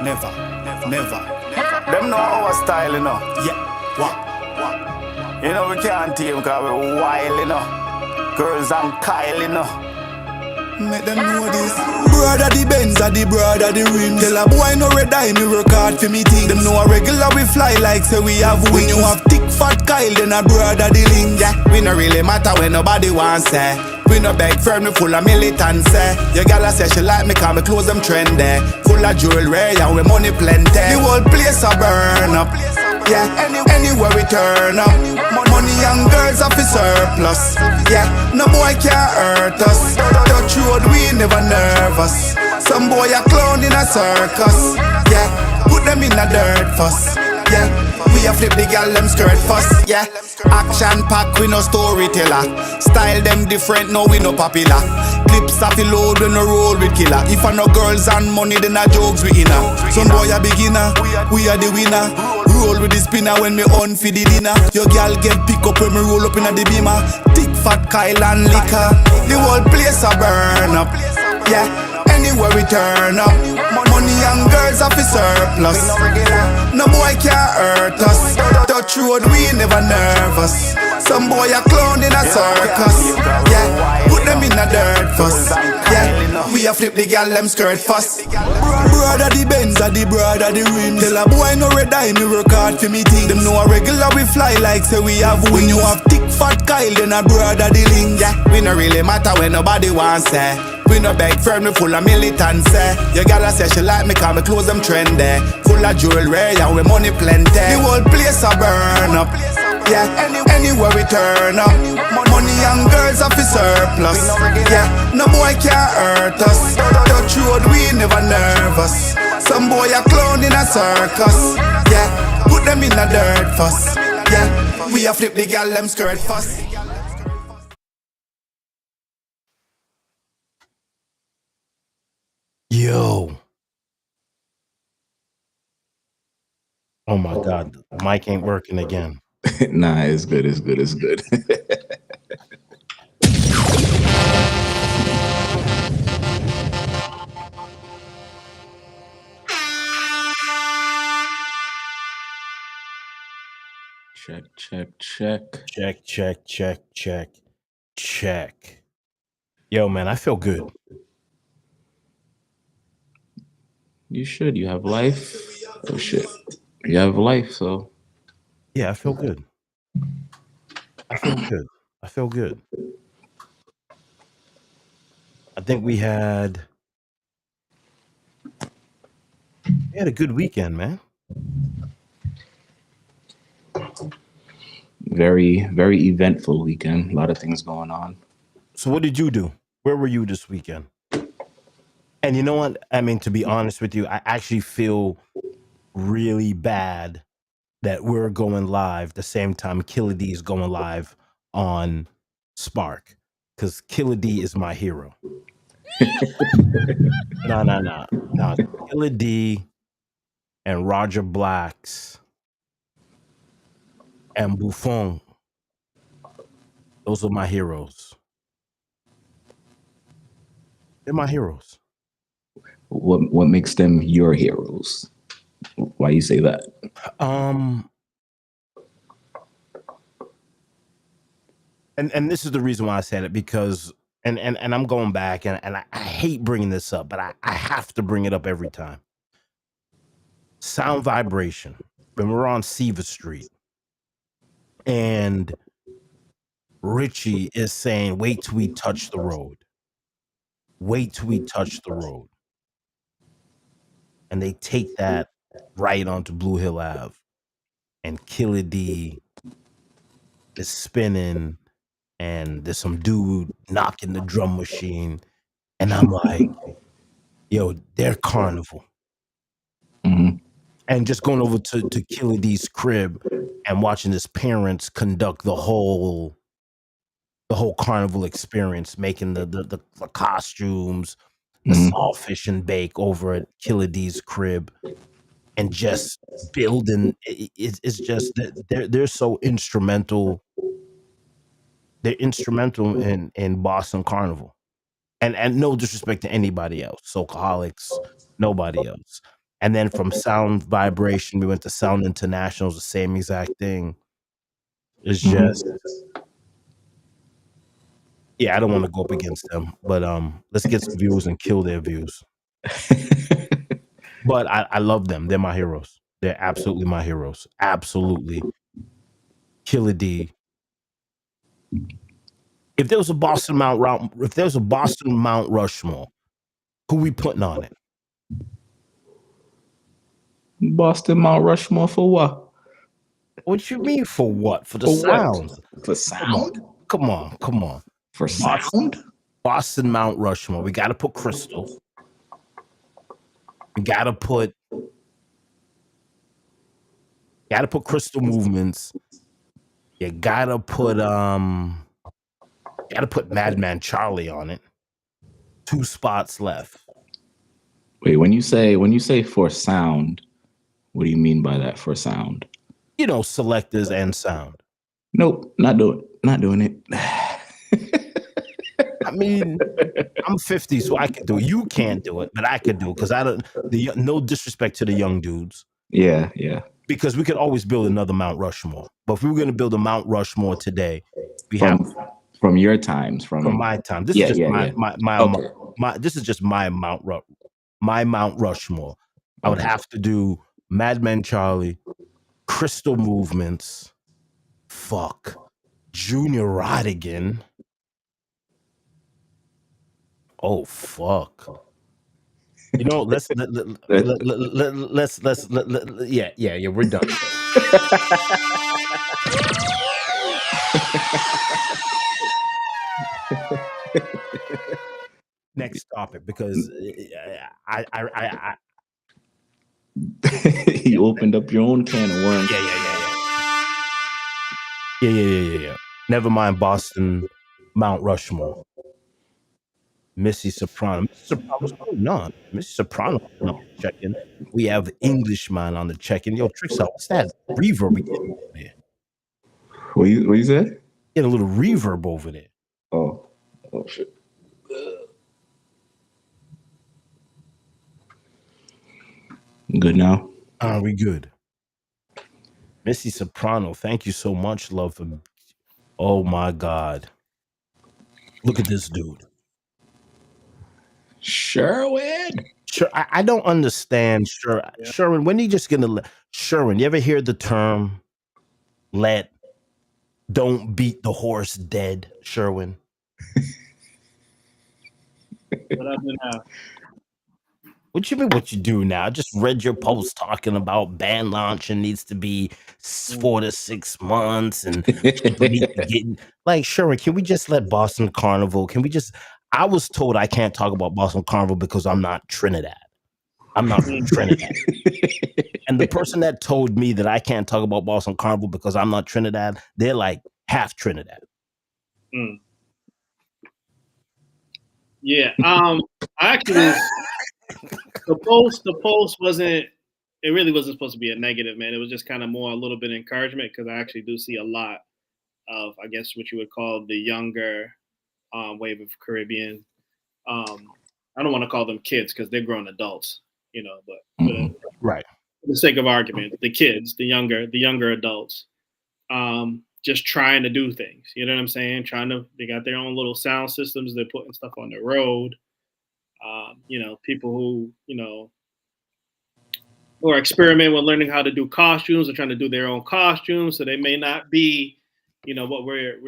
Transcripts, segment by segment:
never, never. Them know our style, you know. Yeah, what? You know we can't team because we're wild, you know. Girls and Kyle, you know. Make them know this. Brother the Benz, the brother the rims. Tell a boy no red eye, me work hard for me things. Them know a regular we fly like say we have wings. When you have thick fat Kyle, then a brother the link. Yeah, we no really matter when nobody wants say. We no beg firm, we full of militants. Your gala say she like me cause me clothes them trendy. Full of jewelry and we money plenty. The whole place a burn up. Yeah, anywhere we turn up. Money and girls off the surplus. Yeah, no boy can't hurt us. Touch road we never nervous. Some boy a clown in a circus. Yeah, put them in a dirt fuss. Yeah, we a flip the gal them skirt fuss. Yeah, action pack we no storyteller. Style them different, no we no popular. Clips off the load when no roll with killer. If I no girls and money then a jokes we inna. Some boy a beginner, we are the winner. Roll with the spinner when me on for the dinner. Your gal get pick up when me roll up inna the beamer. Thick fat Kyle and liquor. The whole place a burn up. Yeah, anywhere we turn up. Money and girls off the surplus. No boy can't hurt us. Touch road we never nervous. Some boy a clown in a circus. Yeah, put them in a dirt fuss. Yeah, we a flip the gal them skirt fuss. Brother the Benz, the brother the rims. Tell a boy no red eye, me work hard for me things. Them know a regular we fly like say we have wings. When you have thick fat Kyle, then a brother the link. Yeah, we no really matter when nobody wants say. We no beg firm, we full of militants. Your gala say she like me cause me clothes them trendy. Full of jewelry and we money plenty. The whole place a burn up. Yeah, anywhere we turn up. Money and girls off the surplus. Yeah, no boy can't hurt us. Touch road we never nervous. Some boy a clown in a circus. Yeah, put them in a dirt fuss. Yeah, we a flip the gal them skirt fuss. Yo. Oh my God. The mic ain't working again. Nah, it's good. It's good. It's good. Check, check, check. Check, check, check, check, check. Yo, man, I feel good. You should. You have life. Oh shit. You have life, so Yeah, I feel good. I feel good. I feel good. I think we had a good weekend, man. very, very eventful weekend. A lot of things going on. So what did you do? Where were you this weekend? And you know what? I mean, to be honest with you, I actually feel really bad that we're going live the same time Killer D is going live on Spark, because Killer D is my hero. No. Killer D and Roger Blacks and Buffon, those are my heroes. They're my heroes. What makes them your heroes? Why you say that? And this is the reason why I said it, because and I'm going back and I hate bringing this up, but I have to bring it up every time. Sound vibration. When we're on Seaver Street and Richie is saying, wait till we touch the road. Wait till we touch the road. And they take that right onto Blue Hill Ave. And Killer D is spinning, and there's some dude knocking the drum machine. And I'm like, yo, they're Carnival. Mm-hmm. And just going over to Killer D's crib and watching his parents conduct the whole Carnival experience, making the costumes, the saltfish and bake over at Killer D's crib, and just building. It's just they're so instrumental. They're instrumental in Boston Carnival, and no disrespect to anybody else, Soulcaholics, nobody else. And then from Sound Vibration, we went to Sound International, the same exact thing. It's just, yeah, I don't want to go up against them, but let's get some views and kill their views. But I love them. They're my heroes. They're absolutely my heroes. Absolutely. Killer D. If there was a Boston Mount Rushmore, who we putting on it? Boston Mount Rushmore for what? What you mean for what? For the For what? sounds. For sound? Come on. For sound? Boston Mount Rushmore. We got to put Crystal. We got to put Crystal Movements. You got to put Madman Charlie on it. 2 spots left. Wait, when you say for sound, what do you mean by that? For sound? You know, selectors and sound. Nope, not doing it. I mean, I'm 50, so I can do it. You can't do it, but I could do it because I don't. No disrespect to the young dudes. Yeah. Because we could always build another Mount Rushmore. But if we were going to build a Mount Rushmore today, from your times, from my time. This is just my this is just my Mount Rushmore. I would have to do Madman Charlie, Crystal Movements, Junior Rodigan. Oh fuck. You know, let's we're done. Next topic, because I you opened up your own can of worms. Yeah. Never mind Boston Mount Rushmore. Missy Soprano. What's going on? Missy Soprano on the check-in. We have Englishman on the check-in. Yo, Tricks out. What's that reverb we getting over there? What you said? Get a little reverb over there. Oh shit. Good now? Are we good? Missy Soprano, thank you so much, love. Oh my God. Look at this dude. Sherwin. Sure, I don't understand. Sherwin, when are you just gonna Sherwin? You ever hear the term don't beat the horse dead, Sherwin? What I do now? What you mean? What you do now? I just read your post talking about band launching needs to be 4 to 6 months, and people need to get like Sherwin. Can we just let Boston Carnival? Can we just? I was told I can't talk about Boston Carnival because I'm not Trinidad. I'm not from Trinidad. And the person that told me that I can't talk about Boston Carnival because I'm not Trinidad, they're like half Trinidad. Yeah. Actually, the post wasn't. It really wasn't supposed to be a negative, man. It was just kind of more a little bit of encouragement because I actually do see a lot of, I guess, what you would call the younger wave of Caribbean. I don't want to call them kids because they're grown adults, you know. But right, for the sake of argument, the kids, the younger adults, just trying to do things. You know what I'm saying? They got their own little sound systems. They're putting stuff on the road. You know, people who, you know, or experiment with learning how to do costumes or trying to do their own costumes. So they may not be, you know, what we're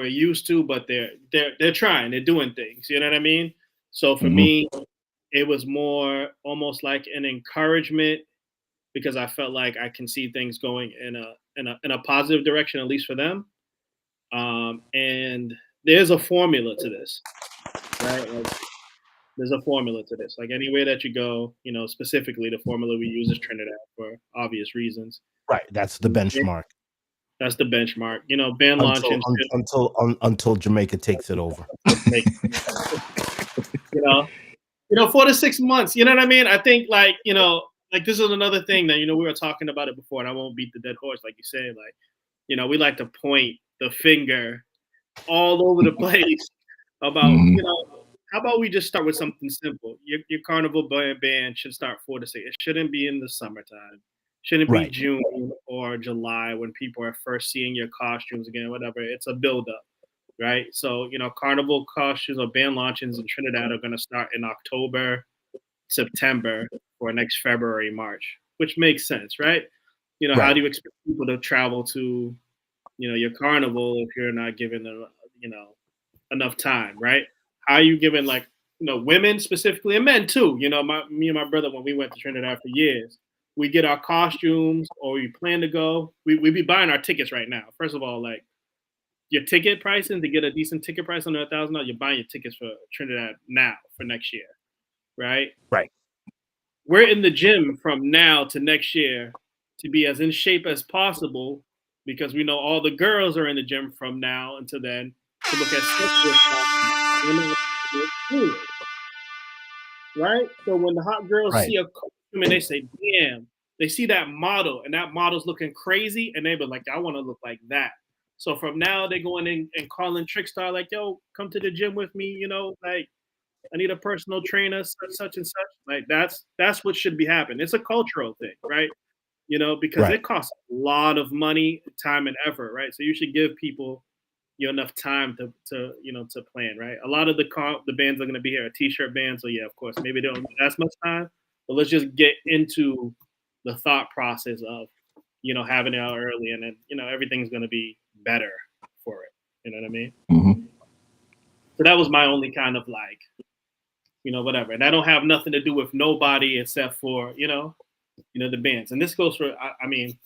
used to, but they're trying, they're doing things. You know what I mean? So for me, it was more almost like an encouragement because I felt like I can see things going in a positive direction, at least for them. And there's a formula to this, right? Like, there's a formula to this. Like anywhere that you go, you know, specifically the formula we use is Trinidad for obvious reasons. Right. That's the benchmark. That's the benchmark. You know, band launching until Jamaica takes it over. You know, 4 to 6 months. You know what I mean? I think like this is another thing that, you know, we were talking about it before, and I won't beat the dead horse, like you said. Like, you know, we like to point the finger all over the place about, you know, how about we just start with something simple? Your carnival band should start 4 to 6. It shouldn't be in the summertime. Shouldn't be Right. June or July when people are first seeing your costumes again, whatever. It's a buildup, right? So, carnival costumes or band launches in Trinidad are going to start in October, September, or next February, March, which makes sense, right? How Right. do you expect people to travel to, your carnival if you're not giving them, enough time, right? How are you giving women specifically and men too? Me and my brother, when we went to Trinidad for years, we get our costumes or we plan to go. We be buying our tickets right now. First of all, like your ticket pricing to get a decent ticket price under $1,000, you're buying your tickets for Trinidad now for next year, right? Right. We're in the gym from now to next year to be as in shape as possible because we know all the girls are in the gym from now until then to look as sexy as possible. Right? So when the hot girls Right. see a costume and they say, damn, they see that model and that model's looking crazy and they be like, I want to look like that. So from now they going in and calling Trickstar like, yo, come to the gym with me, like I need a personal trainer, such and such. Like that's what should be happening. It's a cultural thing, right? Because Right. it costs a lot of money, time, and effort, right? So you should give people enough time to plan, right? A lot of the bands are going to be here, a t-shirt band, so yeah, of course, maybe they don't need as much time, but let's just get into the thought process of having it out early, and then everything's going to be better for it. You know what I mean? Mm-hmm. So that was my only kind of like, whatever, and I don't have nothing to do with nobody except for the bands, and this goes for I mean,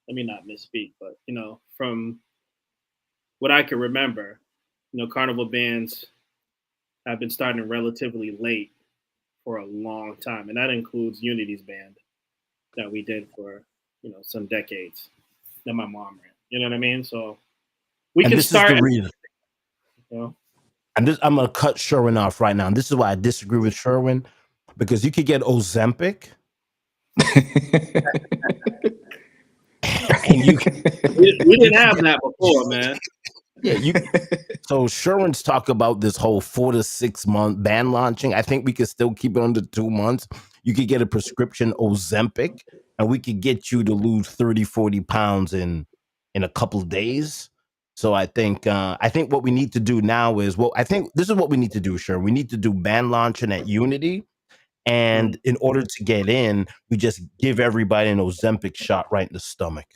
let me not misspeak, but from what I can remember, carnival bands have been starting relatively late for a long time, and that includes Unity's band that we did for some decades that my mom ran. You know what I mean? So we And can this is the start. reason. You know? And this, I'm gonna cut Sherwin off right now. And this is why I disagree with Sherwin, because you could get Ozempic and you we didn't have that before, man. yeah, so Sherwin's talk about this whole 4 to 6 month ban launching. I think we could still keep it under 2 months. You could get a prescription Ozempic and we could get you to lose 30, 40 pounds in a couple of days. So I think what we need to do now is, I think this is what we need to do, Sherwin. We need to do ban launching at Unity. And in order to get in, we just give everybody an Ozempic shot right in the stomach.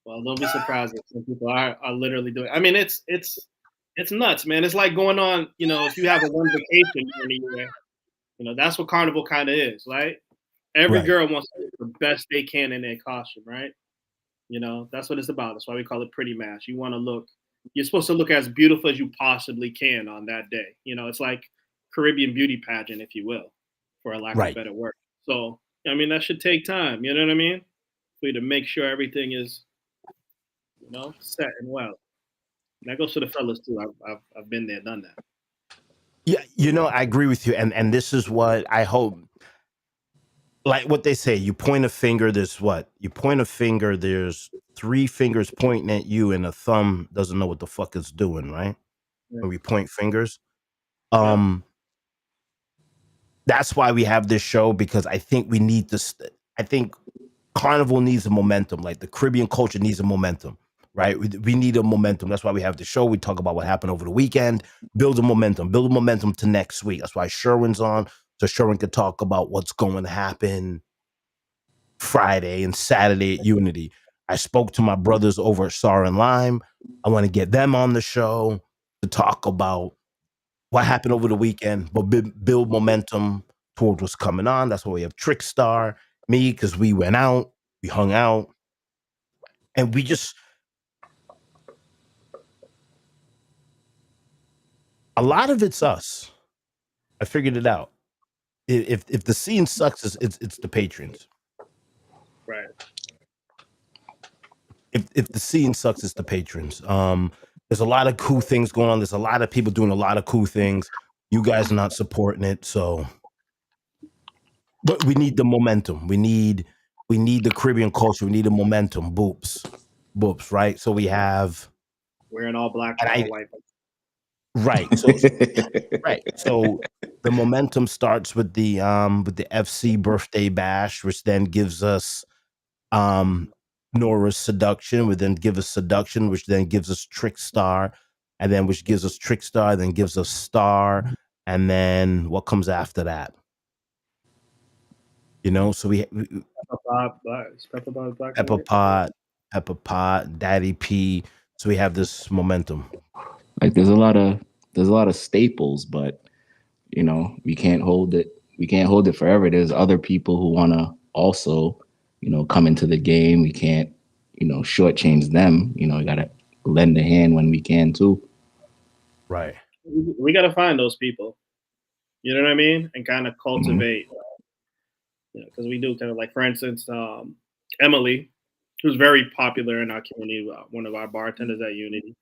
Well, don't be surprised if some people are literally doing. I mean, it's nuts, man. It's like going on. If you have a one vacation during the year, that's what carnival kind of is, right? Every Right. girl wants to look the best they can in their costume, right? That's what it's about. That's why we call it pretty mash. You want to look. You're supposed to look as beautiful as you possibly can on that day. It's like Caribbean beauty pageant, if you will, for a lack of Right. better word. So, I mean, that should take time. You know what I mean? For you to make sure everything is, set and well. And that goes for the fellas too. I've been there, done that. Yeah, I agree with you. And this is what I hope. Like what they say, you point a finger, there's what? You point a finger, there's 3 fingers pointing at you, and a thumb doesn't know what the fuck it's doing, right? Yeah. When we point fingers. Yeah. That's why we have this show, because I think we need this. I think Carnival needs a momentum, like the Caribbean culture needs a momentum, right? We need a momentum. That's why we have the show. We talk about what happened over the weekend, build a momentum to next week. That's why Sherwin's on, so Sherwin could talk about what's going to happen Friday and Saturday at Unity. I spoke to my brothers over at Sar and Lime. I want to get them on the show to talk about what happened over the weekend, but build momentum towards what's coming on. That's why we have Trickstar, me, because we went out, we hung out, and we just, a lot of it's us. I figured it out. If the scene sucks, it's the patrons. Right. If the scene sucks, it's the patrons. There's a lot of cool things going on. There's a lot of people doing a lot of cool things. You guys are not supporting it, so. But we need the momentum. We need the Caribbean culture. We need the momentum. Boops, right? So we have Wearing all black, and all white. Right. Right. So the momentum starts with the FC birthday bash, which then gives us Nora's seduction, which then gives us seduction, which then gives us trick star, and then which gives us trick star, then gives us star, and then what comes after that? You know, so we Pepper Bob Black and Pepper White. Pot, Pepper Pot, Daddy P. So we have this momentum. Like there's a lot of staples, but you know, we can't hold it. We can't hold it forever. There's other people who want to also, you know, come into the game. We can't, you know, shortchange them. You know, we gotta lend a hand when we can too. Right. We got to find those people. You know what I mean? And kind of cultivate. You know, because we do kind of like, for instance, Emily, who's very popular in our community, one of our bartenders at Unity.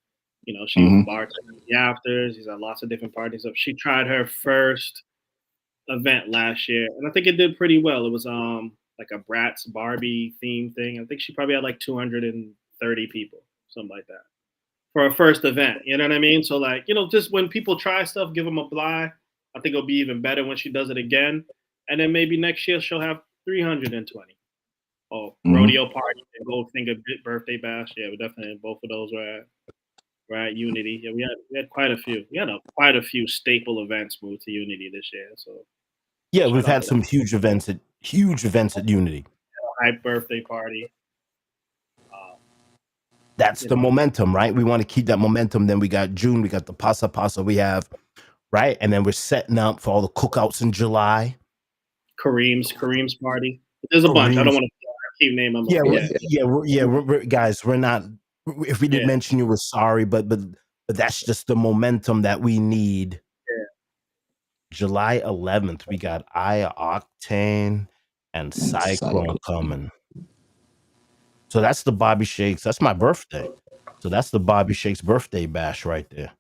You know, she bartended at the afters. She's at lots of different parties. So she tried her first event last year, and I think it did pretty well. It was like a Bratz Barbie theme thing. I think she probably had like 230 people, something like that, for her first event. You know what I mean? So like, you know, just when people try stuff, give them a fly. I think it'll be even better when she does it again, and then maybe next year she'll have 320. Oh, rodeo party and Goldfinger birthday bash. Yeah, we definitely both of those were at Unity. Yeah, we had quite a few. We had quite a few staple events moved to Unity this year. So Yeah, shout we've out had to some that. huge events at Unity. Hype birthday party. That's You the know, momentum, right? We want to keep that momentum. Then we got June, we got the Pasa Pasa we have, right? And then we're setting up for all the cookouts in July. Kareem's party. There's a bunch. I don't Kareem's. want to keep naming them. Yeah, Yeah. guys, we're not. If we didn't Yeah. mention you, we're sorry, but that's just the momentum that we need. Yeah. July 11th, we got Aya Octane and Cyclone coming. So that's the Bobby Shakes. That's my birthday. So that's the Bobby Shakes birthday bash right there.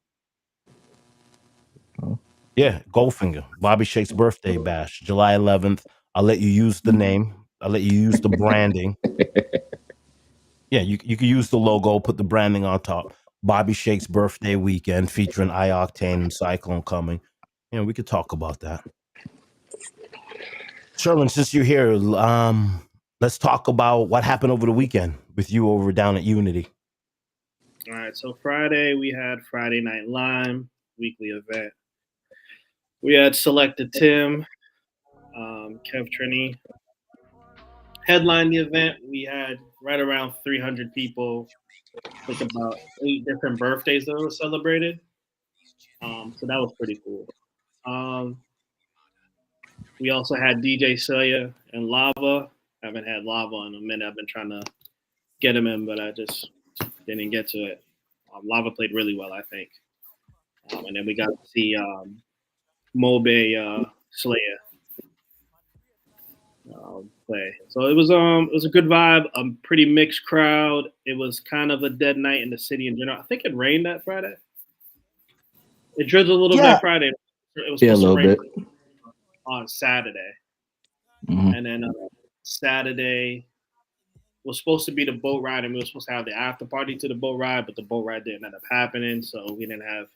Yeah, Goldfinger. Bobby Shakes birthday bash, July 11th. I'll let you use the name. I'll let you use the branding. Yeah, you can use the logo, put the branding on top. Bobby Shakes birthday weekend featuring iOctane and Cyclone coming. You know, we could talk about that. Sherlin, since you're here, let's talk about what happened over the weekend with you over down at Unity. All right. So Friday we had Friday Night Lime weekly event. We had Selected Tim, Kev Trini headline the event. We had right around 300 people. I think about 8 different birthdays that were celebrated. So that was pretty cool. We also had DJ Celia and Lava. I haven't had Lava in a minute. I've been trying to get him in, but I just didn't get to it. Lava played really well, I think. And then we got to see Mobe Slayer play. So it was a good vibe. Pretty mixed crowd. It was kind of a dead night in the city in general. I think it rained that Friday. It drizzled a little bit Friday. It was supposed to rain on Saturday, and then Saturday was supposed to be the boat ride, and we were supposed to have the after party to the boat ride, but the boat ride didn't end up happening, so we didn't have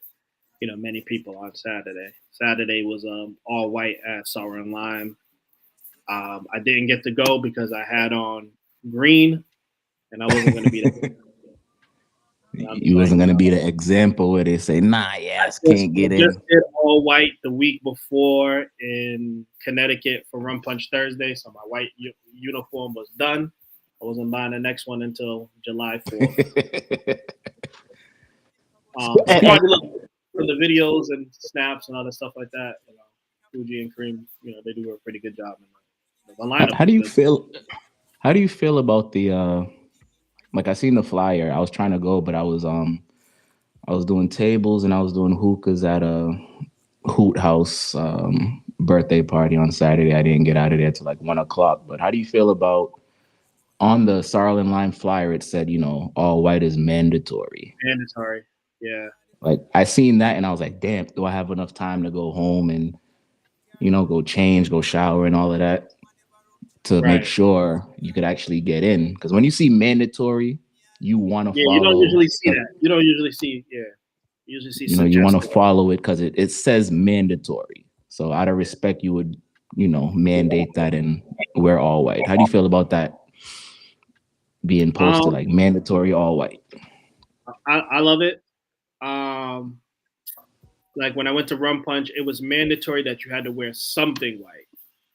many people on Saturday. Saturday was all white at Sour and Lime. I didn't get to go because I had on green, and I wasn't going to be there. You wasn't going to be the example where they say, nah, yes, can't get in. I just did all white the week before in Connecticut for Rum Punch Thursday, so my white uniform was done. I wasn't buying the next one until July 4th. For the videos and snaps and all that stuff like that, Fuji and Kareem, they do a pretty good job. The lineup. How do you feel? How do you feel about the? Like I seen the flyer. I was trying to go, but I was doing tables and I was doing hookahs at a Hoot House birthday party on Saturday. I didn't get out of there till like 1:00. But how do you feel about on the Sarlin Lime flyer? It said, all white is mandatory. Mandatory, yeah. Like I seen that and I was like, damn, do I have enough time to go home and go change, go shower and all of that to make sure you could actually get in? Because when you see mandatory, you want to follow. You don't usually see that. You don't usually see, You usually see You know, you want to suggested. follow it because it says mandatory. So out of respect, you would, mandate that and wear all white. How do you feel about that being posted like mandatory all white? I love it. Like when I went to Rum Punch, it was mandatory that you had to wear something white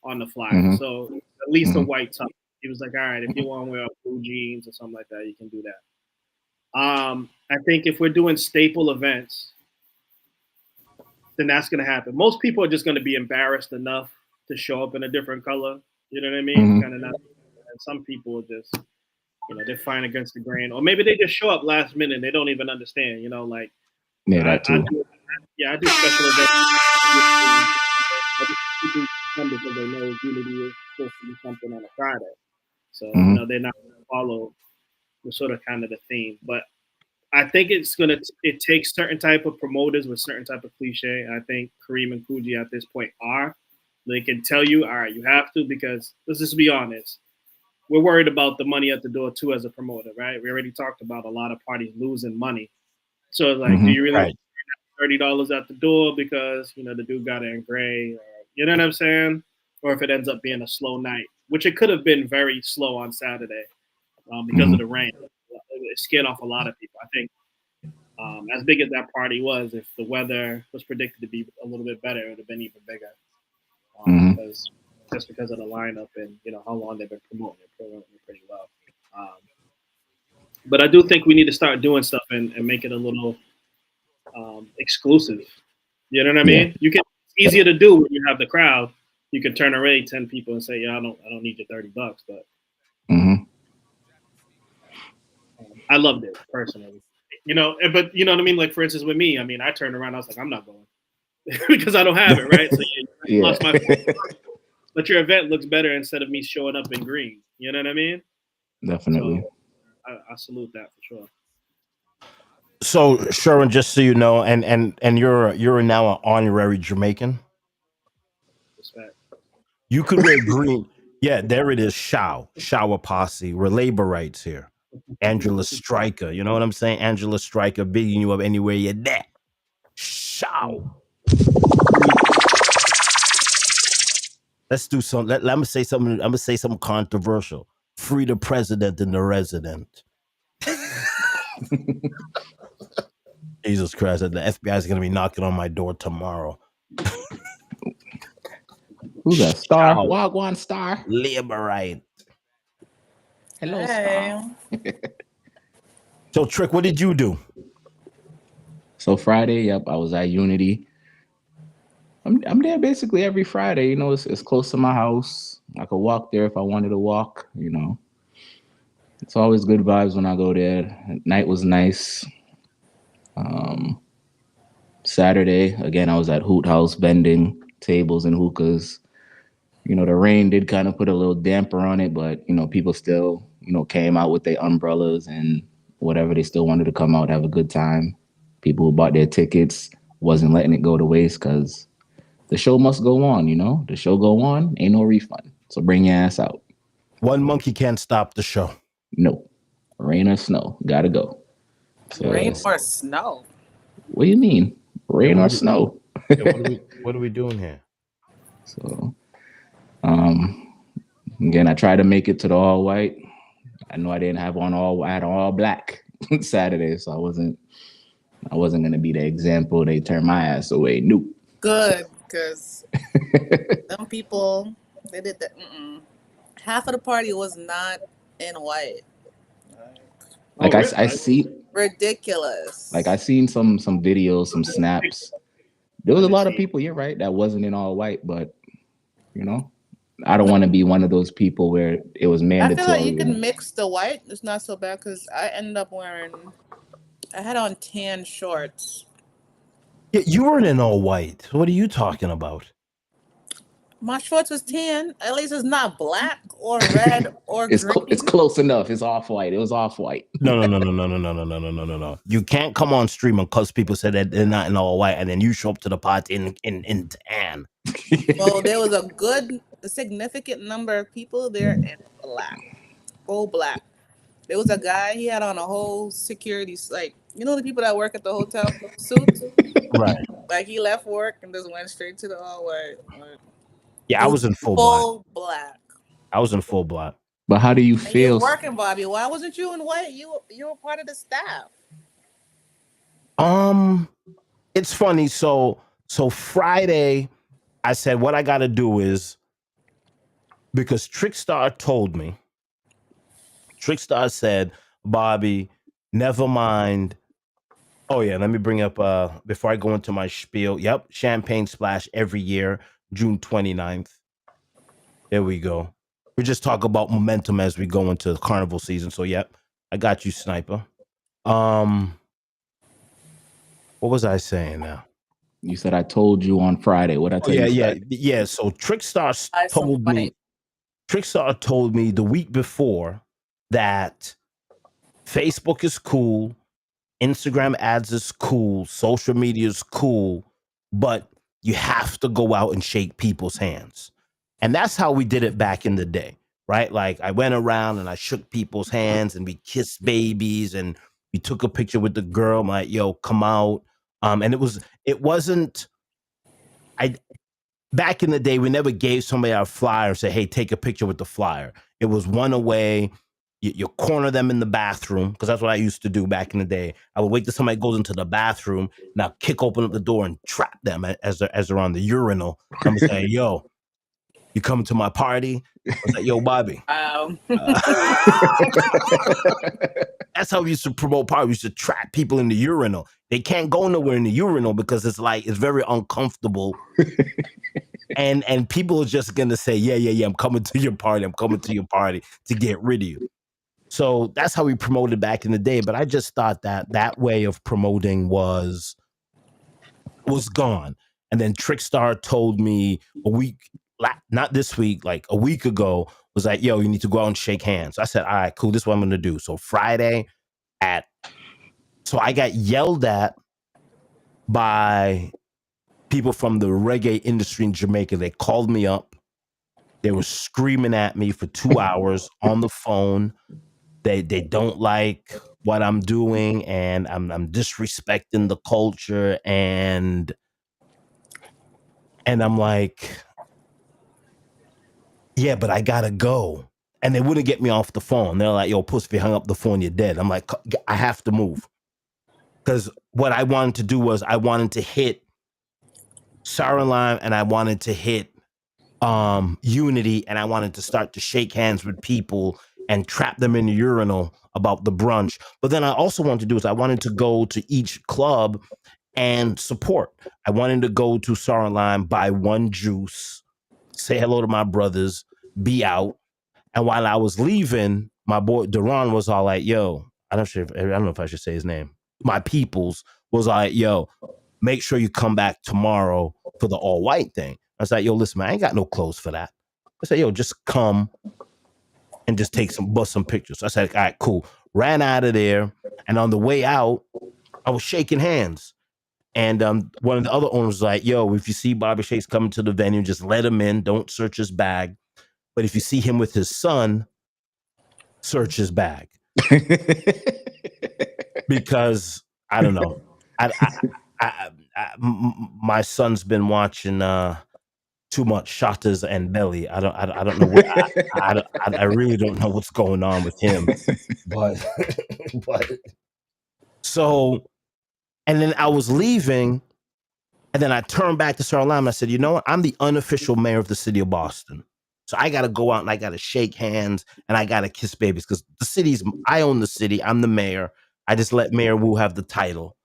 on the flyer. Mhm. So at least a Mhm. white top. He was like, all right, if you want to wear blue jeans or something like that, you can do that. I think if we're doing staple events, then that's going to happen. Most people are just going to be embarrassed enough to show up in a different color. You know what I mean? Mhm. Kind of not. And some people just, they're fine against the grain, or maybe they just show up last minute and they don't even understand. Like Yeah, I, that I too. do, I do special events. I just people come because they know Unity is supposed to be something on a Friday, so Mhm. they're not going to follow the sort of kind of the theme, but. I think it takes certain type of promoters with certain type of cliche. I think Kareem and Coogee at this point are. They can tell you, all right, you have to, because let's just be honest. We're worried about the money at the door too as a promoter, right? We already talked about a lot of parties losing money. So like, do Mhm. you really Right. want $30 at the door because the dude got it in gray, or, you know what I'm saying? Or if it ends up being a slow night, which it could have been very slow on Saturday because of Mhm. the rain. It scared off a lot of people. I think as big as that party was, if the weather was predicted to be a little bit better, it would have been even bigger. Mhm. Because just because of the lineup and how long they've been promoting it pretty well. Um, but I do think we need to start doing stuff and make it a little exclusive. You know what I Yeah. mean? It's easier to do when you have the crowd. You can turn away 10 people and say, "Yeah, I don't need your $30," but Mhm. I loved it personally. But you know what I mean. Like for instance, with me, I mean, I turned around, I was like, "I'm not going." Because I don't have it, right? So you Yeah. lost my but your event looks better instead of me showing up in green. You know what I mean? So Definitely. I salute that for sure. So, Sharon, just so you know, and you're now an honorary Jamaican. Respect. You could wear green. Yeah, there it is. Shower posse. We're labor rights here. Angela Stryker. You know what I'm saying? Angela Stryker bigging you up anywhere you're there. Show. Let's do some. Let me say something. I'm gonna say something controversial. Free the president and the resident. Jesus Christ! The FBI is gonna be knocking on my door tomorrow. Who's that? Star? Show. Wagwan Star. Labor right. Hello, Hey. Star. So, Trick, what did you do? So Friday, yep, I was at Unity. I'm there basically every Friday. It's close to my house. I could walk there if I wanted to walk. It's always good vibes when I go there. Night was nice. Um, Saturday again, I was at Hoot House bending tables and hookahs. The rain did kind of put a little damper on it, but people still came out with their umbrellas and whatever. They still wanted to come out, have a good time. People who bought their tickets wasn't letting it go to waste because the show must go on. The show go on, ain't no refund. So bring your ass out. One monkey can't stop the show. No, rain or snow, gotta go. So Rain or snow? what do you mean, Yeah, rain or snow? what are we doing here? So again, I tried to make it to the all white. I know I didn't have on all. I had all black Saturday, so I wasn't gonna be the example. They turned my ass away. Nope. Good, because some people, they did that. Half of the party was not in white. Like Really? I see, Ridiculous. like I seen some videos, some snaps. There was I a didn't lot of see. people. You're right. That wasn't in all white, but you know, I don't want to be one of those people where it was I feel like you mandatory. can mix the white. It's not so bad because I ended up I had on tan shorts. Yeah, you weren't in all white. What are you talking about? My shorts was tan. At least it's not black or red or It's green. close enough. It's off white. It was off white. No. You can't come on stream and cause people say that they're not in all white, and then you show up to the party in tan. Well, there was a significant number of people there in black, full black. There was a guy. He had on a whole security, like You know the people that work at the hotel suits? Right. Like he left work and just went straight to the all white. Like, Yeah, I was in full black. full black. I was in full black. But how do you And you're feel? working, Bobby. Why wasn't you in white? You were part of the staff. It's funny. So Friday, I said what I got to do is, because Trickstar told me. Trickstar said, Bobby, never mind. Oh yeah, let me bring up before I go into my spiel. Yep, Champagne Splash every year, June 29th. There we go. We just talk about momentum as we go into carnival season. So yep, I got you, Sniper. What was I saying now? You said I told you on Friday. What I Oh tell yeah, you? yeah. So Trickstar Buy some told me. white. Trickstar told me the week before that Facebook is cool, Instagram ads is cool, social media is cool, but you have to go out and shake people's hands. And that's how we did it back in the day, right? Like I went around and I shook people's hands and we kissed babies and we took a picture with the girl. I'm like, yo, come out. And it wasn't, back in the day, we never gave somebody our flyer and said, hey, take a picture with the flyer. It was one away. You corner them in the bathroom, because that's what I used to do back in the day. I would wait till somebody goes into the bathroom and I'll kick open the door and trap them as they're on the urinal. I'm going to say, yo, you coming to my party? I was like, yo, Bobby. That's how we used to promote parties. We used to trap people in the urinal. They can't go nowhere in the urinal because it's very uncomfortable. And people are just gonna say, yeah, I'm coming to your party. I'm coming to your party to get rid of you. So that's how we promoted back in the day. But I just thought that way of promoting was gone. And then Trickstar told me not this week, like a week ago, was like, yo, you need to go out and shake hands. So I said, all right, cool. This is what I'm gonna do. So Friday so I got yelled at by people from the reggae industry in Jamaica. They called me up. They were screaming at me for 2 hours on the phone. They don't like what I'm doing, and I'm disrespecting the culture, and I'm like, yeah, but I gotta go. And they wouldn't get me off the phone. They're like, yo, puss, if you hung up the phone, you're dead. I'm like, I have to move. Because what I wanted to do was I wanted to hit Sour Lime and I wanted to hit Unity, and I wanted to start to shake hands with people and trap them in the urinal about the brunch. But then I also wanted to do is I wanted to go to each club and support. I wanted to go to Sour Lime, buy one juice, say hello to my brothers, be out. And while I was leaving, my boy Duran was all like, yo, I don't know if I should say his name. My peoples was like, yo, make sure you come back tomorrow for the all white thing. I was like, yo, listen, man, I ain't got no clothes for that. I said, yo, just come and just bust some pictures. I said, all right, cool. Ran out of there. And on the way out, I was shaking hands. And one of the other owners was like, yo, if you see Bobby Shakes coming to the venue, just let him in. Don't search his bag. But if you see him with his son, search his bag. Because I don't know. My son's been watching too much Shatters and Belly. I don't know what I really don't know what's going on with him. But so, and then I was leaving, and then I turned back to Sir Lime and I said, you know what? I'm the unofficial mayor of the city of Boston. So I got to go out and I got to shake hands and I got to kiss babies, because I own the city. I'm the mayor. I just let Mayor Wu have the title.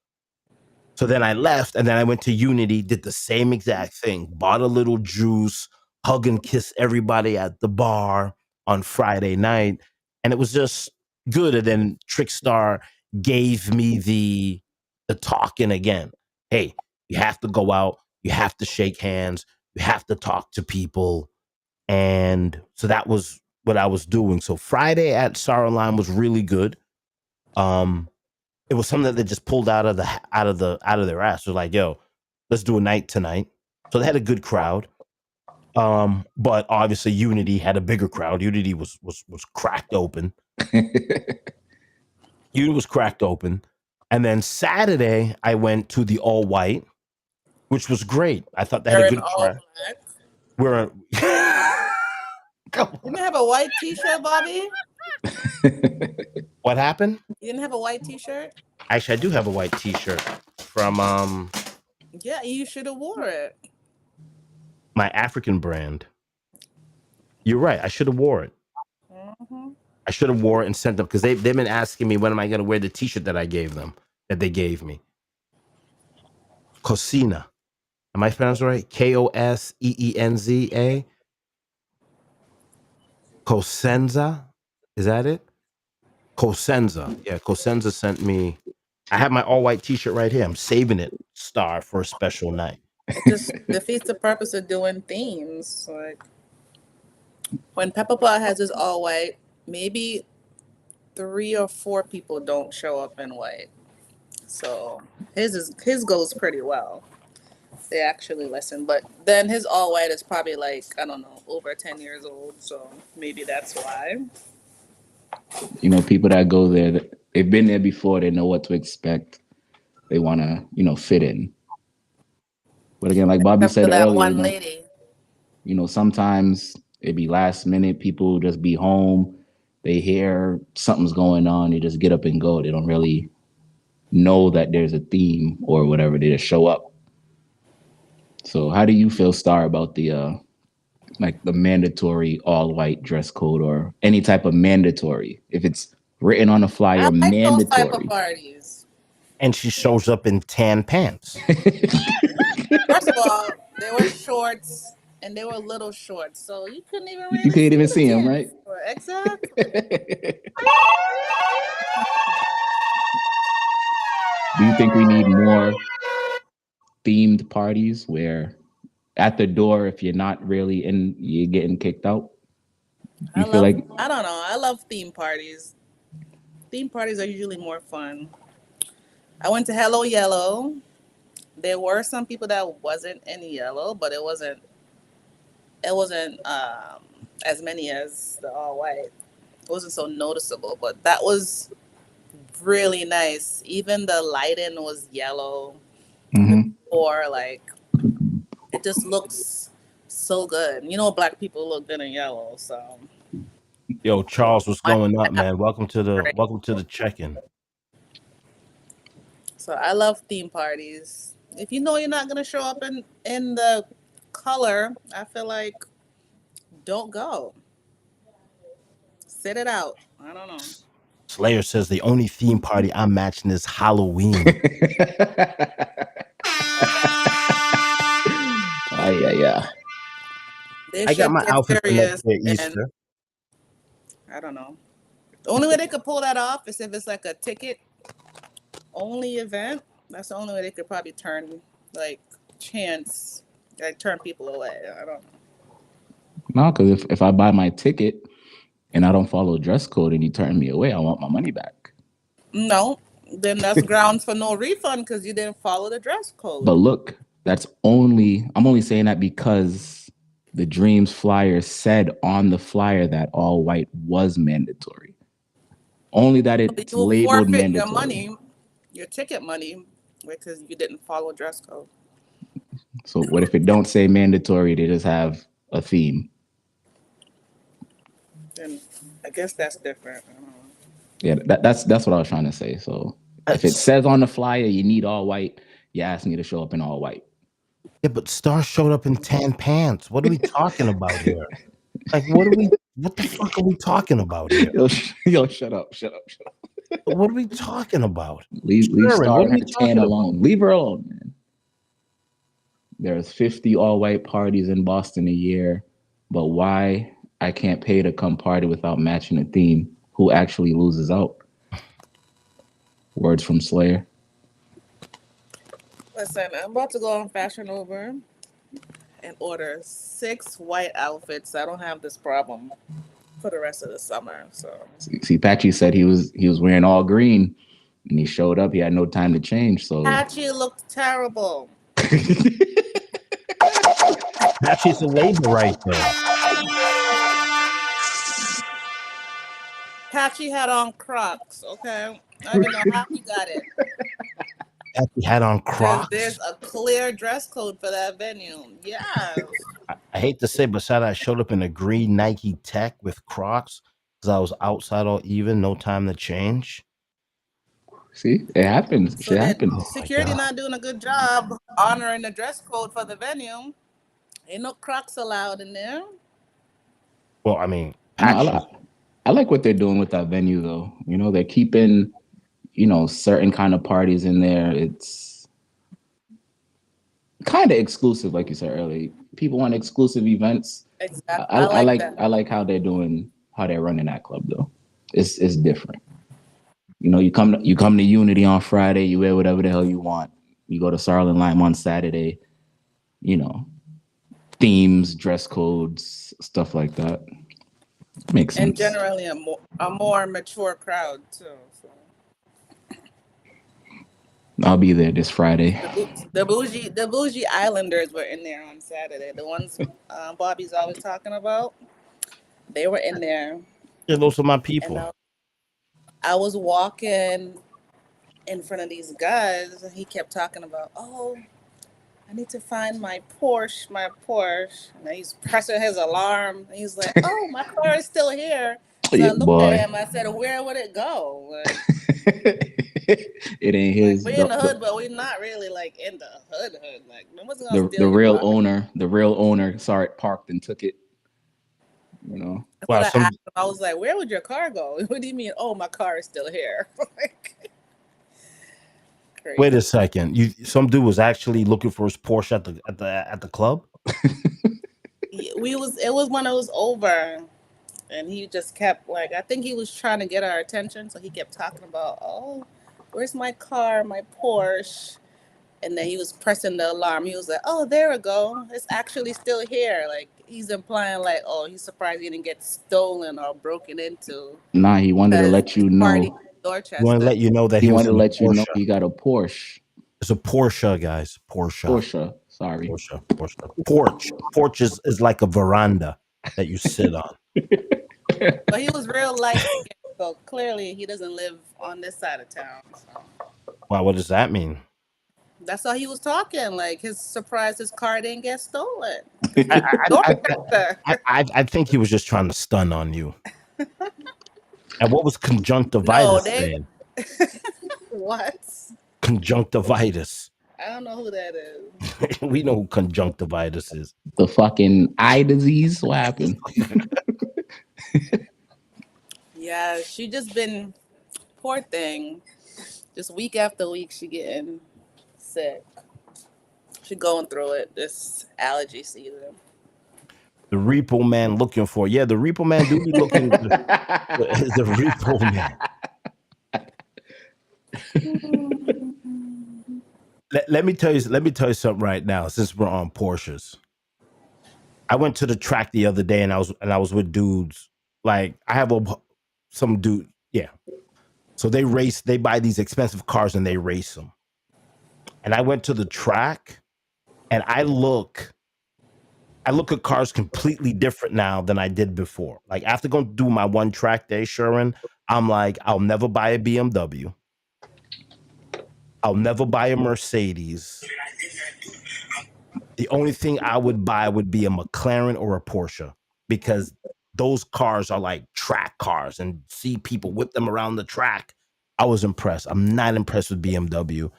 So then I left, and then I went to Unity, did the same exact thing, bought a little juice, hug and kiss everybody at the bar on Friday night. And it was just good. And then Trickstar gave me the talking again. Hey, you have to go out. You have to shake hands. You have to talk to people. And so that was what I was doing. So Friday at Sour Lime was really good. It was something that they just pulled out of their ass. They're like, yo, let's do a night tonight. So they had a good crowd. But obviously Unity had a bigger crowd. Unity was cracked open. Unity was cracked open. And then Saturday, I went to the all white, which was great. I thought they had You're a in good all crowd. black. We're You didn't have a white T-shirt, Bobby? what happened? You didn't have a white T-shirt? Actually, I do have a white T-shirt from Yeah, you should have wore it. my African brand. You're right. I should have wore it. Mm-hmm. I should have wore it and sent them because they've been asking me when am I going to wear the T-shirt that I gave them that they gave me. Cosina. Am I pronouncing right? Koseenza. Cosenza. Is that it? Cosenza. Yeah, Cosenza sent me. I have my all white T-shirt right here. I'm saving it, Star, for a special night. It just defeats the purpose of doing themes. Like when Pepper Pot has his all white, maybe 3 or 4 people don't show up in white. So his goes pretty well. They actually listen, but then his all white is probably like I don't know over 10 years old, so maybe that's why. You know, people that go there, they've been there before. They know what to expect. They want to, fit in. But again, like Bobby Except for said that earlier, one lady. Sometimes it be last minute. People just be home. They hear something's going on. They just get up and go. They don't really know that there's a theme or whatever. They just show up. So how do you feel, Star, about the like the mandatory all white dress code or any type of mandatory? If it's written on a I flyer, like those type of mandatory. parties. And she shows up in tan pants. First of all, they were shorts and they were little shorts, so you couldn't even really You can't even the see them, tits. right? Exactly. Do you think we need more themed parties where at the door, if you're not really in, you're getting kicked out? You feel like I don't know. I love theme parties. Theme parties are usually more fun. I went to Hello Yellow. There were some people that wasn't in yellow, but it wasn't as many as the all white. It wasn't so noticeable, but that was really nice. Even the lighting was yellow. Or like it just looks so good. You know, black people look good in yellow, so. Yo, Charles, what's going up, man? Welcome to the check-in. So I love theme parties. If you know you're not gonna show up in the color, I feel like don't go. Sit it out. I don't know. Slayer says the only theme party I'm matching is Halloween. yeah. They I got should my get outfit for serious next year, and Easter. I don't know. The only way they could pull that off is if it's like a ticket only event. That's the only way they could probably turn turn people away. I don't know. No, because if I buy my ticket and I don't follow dress code and you turn me away, I want my money back. No, then that's grounds for no refund because you didn't follow the dress code. But look, I'm only saying that because the Dreams flyer said on the flyer that all white was mandatory. Only that it's labeled mandatory. Your money, your ticket money, because you didn't follow dress code. So what if it don't say mandatory? They just have a theme. Then I guess that's different. I don't know. Yeah, that's what I was trying to say. So if it says on the flyer you need all white, you ask me to show up in all white. Yeah, but Star showed up in tan pants. What are we talking about here? Like, what the fuck are we talking about here? Yo, shut up. What are we talking about? Leave Star and her tan alone. Leave her alone, man. There's 50 all white parties in Boston a year, but why I can't pay to come party without matching a theme? Who actually loses out? Words from Slayer. Listen, I'm about to go on Fashion Over and order 6 white outfits. I don't have this problem for the rest of the summer. So see, Patchy said he was wearing all green, and he showed up. He had no time to change. So Patchy looked terrible. Patchy's a label right there. Patchy had on Crocs. Okay. I don't even know how he got it. He had on There's Crocs. a clear dress code for that venue. Yes. I hate to say, but I showed up in a green Nike Tech with Crocs because I was outside all even, no time to change. See, it happens. So Shit then happens. security not doing a good job honoring the dress code for the venue. Ain't no Crocs allowed in there. Well, I mean, No, I like what they're doing with that venue, though. You know, they're keeping, you know, certain kind of parties in there. It's kind of exclusive, like you said earlier. People want exclusive events. Exactly. I like like that. I like how they're running that club, though. It's different. You know, you come to Unity on Friday, you wear whatever the hell you want. You go to Sarlin Lime on Saturday, you know, themes, dress codes, stuff like that. Makes sense. And generally a more mature crowd too. So. I'll be there this Friday. The bougie Islanders were in there on Saturday. The ones Bobby's always talking about. They were in there. Yeah, those are my people. And I was walking in front of these guys, and he kept talking about, oh, I need to find my Porsche. And he's pressing his alarm. And he's like, oh, my car is still here. So I looked at him. I said, where would it go? Like, it ain't his. Like, we're in the hood, but we're not really like in the hood. Like, no one's gonna steal the real car. owner. The real owner saw it parked and took it. You know. Wow, I was like, where would your car go? What do you mean? Oh, my car is still here. Like, crazy. Wait a second. Some dude was actually looking for his Porsche at the club? It was when it was over. And he just kept I think he was trying to get our attention. So he kept talking about, oh, where's my car, my Porsche? And then he was pressing the alarm. He was like, oh, there we go. It's actually still here. Like, he's implying oh, he's surprised he didn't get stolen or broken into. Nah, he wanted to let you know. He wanted to let you know that he wanted to let you know he got a Porsche. It's a Porsche, guys. Porsche. Sorry. Porsche. Porch is like a veranda that you sit on. But he was real light, so clearly he doesn't live on this side of town. So. Wow, what does that mean? That's how he was talking. Like, his surprise his car didn't get stolen. I think he was just trying to stun on you. And what was conjunctivitis saying? What? Conjunctivitis. I don't know who that is. We know who conjunctivitis is. The fucking eye disease. What happened? Yeah, she just been, poor thing. Just week after week, she getting sick. She going through it this allergy season. The repo man looking for. Yeah, the repo man do be looking. the repo man. Let me tell you something right now. Since we're on Porsches, I went to the track the other day, and I was with dudes. Like, I have some dude. Yeah. So they buy these expensive cars and they race them. And I went to the track, and I look at cars completely different now than I did before. Like, after going to do my one track day, Sherwin, I'm like, I'll never buy a BMW. I'll never buy a Mercedes. The only thing I would buy would be a McLaren or a Porsche, because those cars are like track cars, and see people whip them around the track. I was impressed. I'm not impressed with BMW.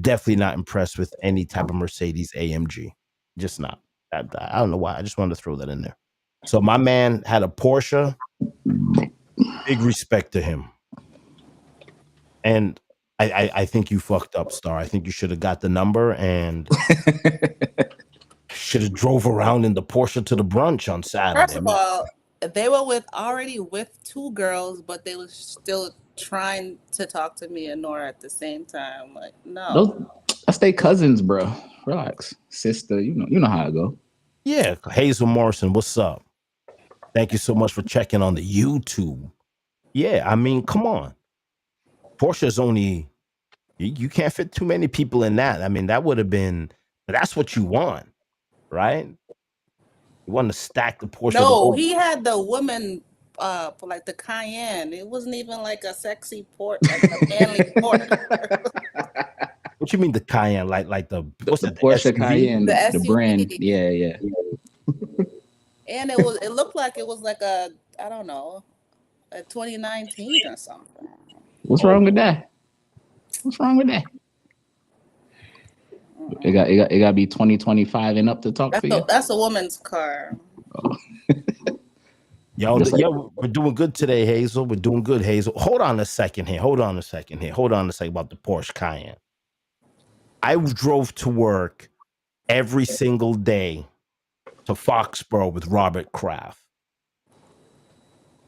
Definitely not impressed with any type of Mercedes AMG. Just not. I don't know why. I just wanted to throw that in there. So my man had a Porsche. Big respect to him. And I think you fucked up, Star. I think you should have got the number and should have drove around in the Porsche to the brunch on Saturday. First of all, they were already with two girls, but they were still trying to talk to me and Nora at the same time. Like, no. That's they cousins, bro. Relax. Sister, you know how it go. Yeah, Hazel Morrison, what's up? Thank you so much for checking on the YouTube. Yeah, I mean, come on. Porsche's only, you can't fit too many people in that. I mean, that would have been, that's what you want, right? You want to stack the Porsche. No, he had the woman like the cayenne. It wasn't even like a sexy pork, like a manly pork. What you mean the Cayenne? Like the what's The that? The Porsche SUV? Cayenne, The the brand. SUV. Yeah. And it looked like it was like I don't know, a 2019 or something. What's wrong with that? What's wrong with that? It got to be 2025 and up to talk for you. That's a woman's car. Yo, Just like- yo, we're doing good today, Hazel. We're doing good, Hazel. Hold on a second here. Hold on a second about the Porsche Cayenne. I drove to work every single day to Foxborough with Robert Kraft.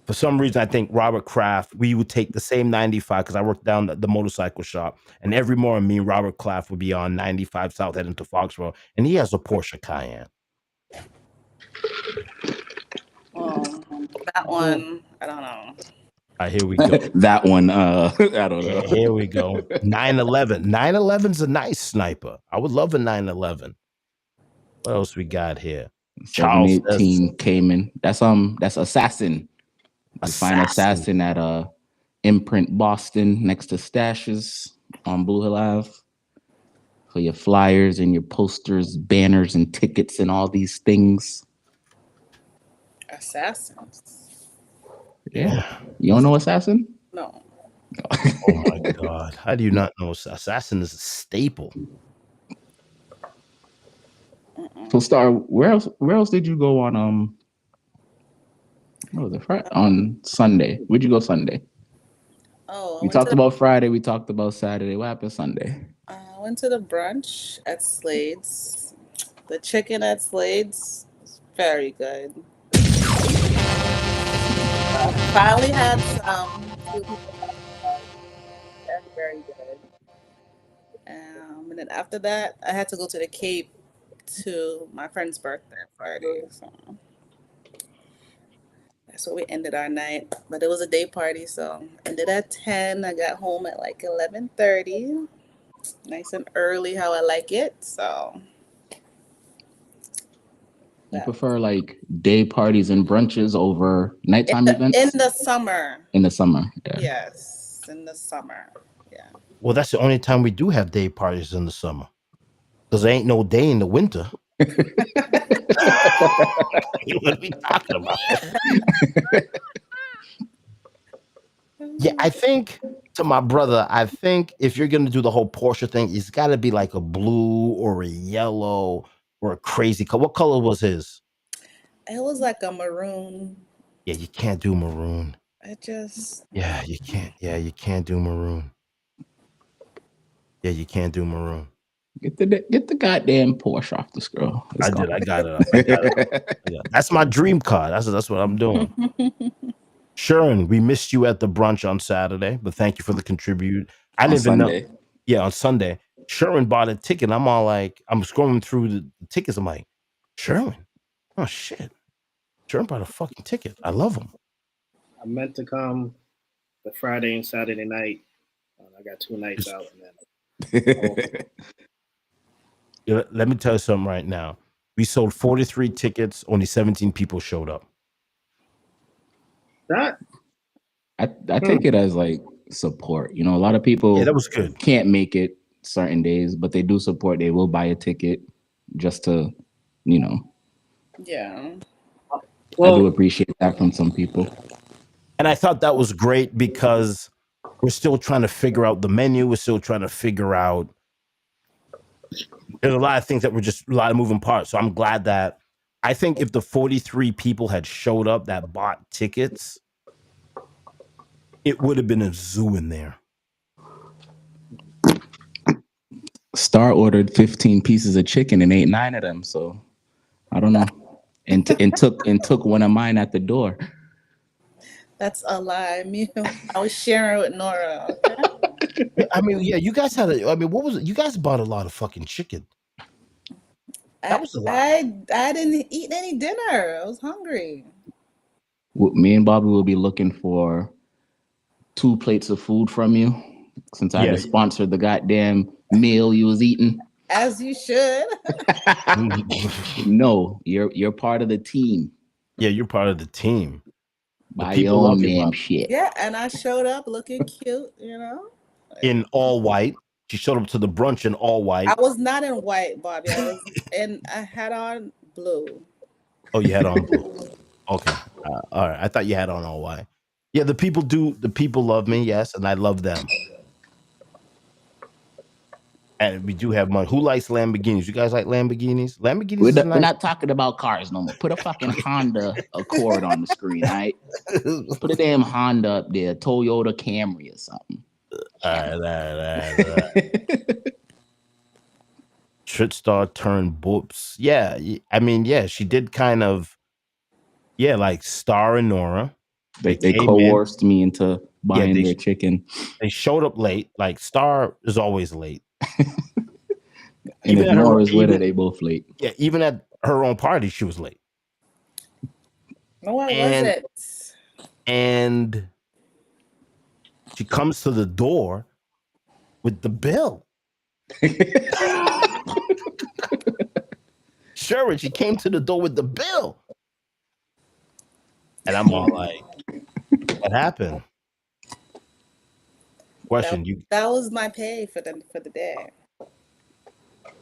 For some reason, I think Robert Kraft, we would take the same 95 because I worked down the motorcycle shop. And every morning, me and Robert Kraft would be on 95 South heading to Foxborough. And he has a Porsche Cayenne. That one, I don't know. All right, here we go. That one, I don't know. Here we go. 911. 911's a nice sniper. I would love a 911. What else we got here? Charles 718 Cayman. That's Assassin. You find Assassin at Imprint Boston next to Stashes on Blue Hill Ave for your flyers and your posters, banners, and tickets and all these things. Assassins. Yeah. You don't know Assassin? No. Oh my God. How do you not know Assassin is a staple? So Star, where else did you go on what was it? Friday? On Sunday? Where'd you go Sunday? Oh, We talked about Friday, we talked about Saturday. What happened Sunday? I went to the brunch at Slade's. The chicken at Slade's is very good. Finally had some. Very, very good. And then after that, I had to go to the Cape to my friend's birthday party. So that's where we ended our night. But it was a day party, so ended at 10. I got home at like 11:30. Nice and early, how I like it. So You prefer like day parties and brunches over nighttime events? in the summer. In the summer, yeah. Yes, in the summer. Yeah. Well, that's the only time we do have day parties in the summer. Because there ain't no day in the winter. What are we talking about? Yeah, I think to my brother, I think if you're gonna do the whole Porsche thing, it's gotta be like a blue or a yellow or a crazy color. What color was his? It was like a maroon. Yeah, you can't do maroon. I just Yeah, you can't. Yeah, you can't do maroon. Yeah, you can't do maroon. Get the goddamn Porsche off this girl. I did. I got it. Yeah, that's my dream car. That's what I'm doing. Sharon, we missed you at the brunch on Saturday, but thank you for the contribute. I didn't even know. Yeah, on Sunday. Sherwin bought a ticket. I'm all like, I'm scrolling through the tickets. I'm like, Sherwin? Oh shit. Sherwin bought a fucking ticket. I love him. I meant to come the Friday and Saturday night. I got 2 nights out. And then Let me tell you something right now. We sold 43 tickets. Only 17 people showed up. that I take it as like support. You know, a lot of people that was good. Can't make it certain days, but they do support. They will buy a ticket just to, you know. yeah. I do appreciate that from some people. And I thought that was great because we're still trying to figure out the menu. We're still trying to figure out. There's a lot of things that were just a lot of moving parts. So I'm glad that I think if the 43 people had showed up that bought tickets, it would have been a zoo in there. Star ordered 15 pieces of chicken and ate 9 of them. So I don't know. And took one of mine at the door. That's a lie. I was sharing with Nora. Okay? I mean, yeah, you guys had what was it? You guys bought a lot of fucking chicken. That was a lot. I didn't eat any dinner. I was hungry. Me and Bobby will be looking for 2 plates of food from you since I just sponsored the goddamn meal you was eating. As you should. No, you're part of the team. Yeah, you're part of the team. Buy people your love own you, damn Bob. shit. Yeah, and I showed up looking cute, you know. In all white. She showed up to the brunch in all white. I was not in white, Bobby. I had on blue. Oh, you had on blue. Okay. All right. I thought you had on all white. Yeah, the people love me, yes, and I love them. And we do have money. Who likes Lamborghinis? You guys like Lamborghinis? Lamborghinis We're, is we're nice. not talking about cars no more. Put a fucking Honda Accord on the screen, all right? Put a damn Honda up there, Toyota Camry or something. All right. Tritstar turned boops. Yeah, I mean, yeah, she did kind of, yeah, like Star and Nora. They came coerced me into buying they their chicken. They showed up late. Like Star is always late. And Even if at her- Nora's with her, even- they both late. Yeah, even at her own party, she was late. No, what was And- it? And she comes to the door with the bill. Sure, she came to the door with the bill. And I'm all like, what happened? Question, That was my pay for the day.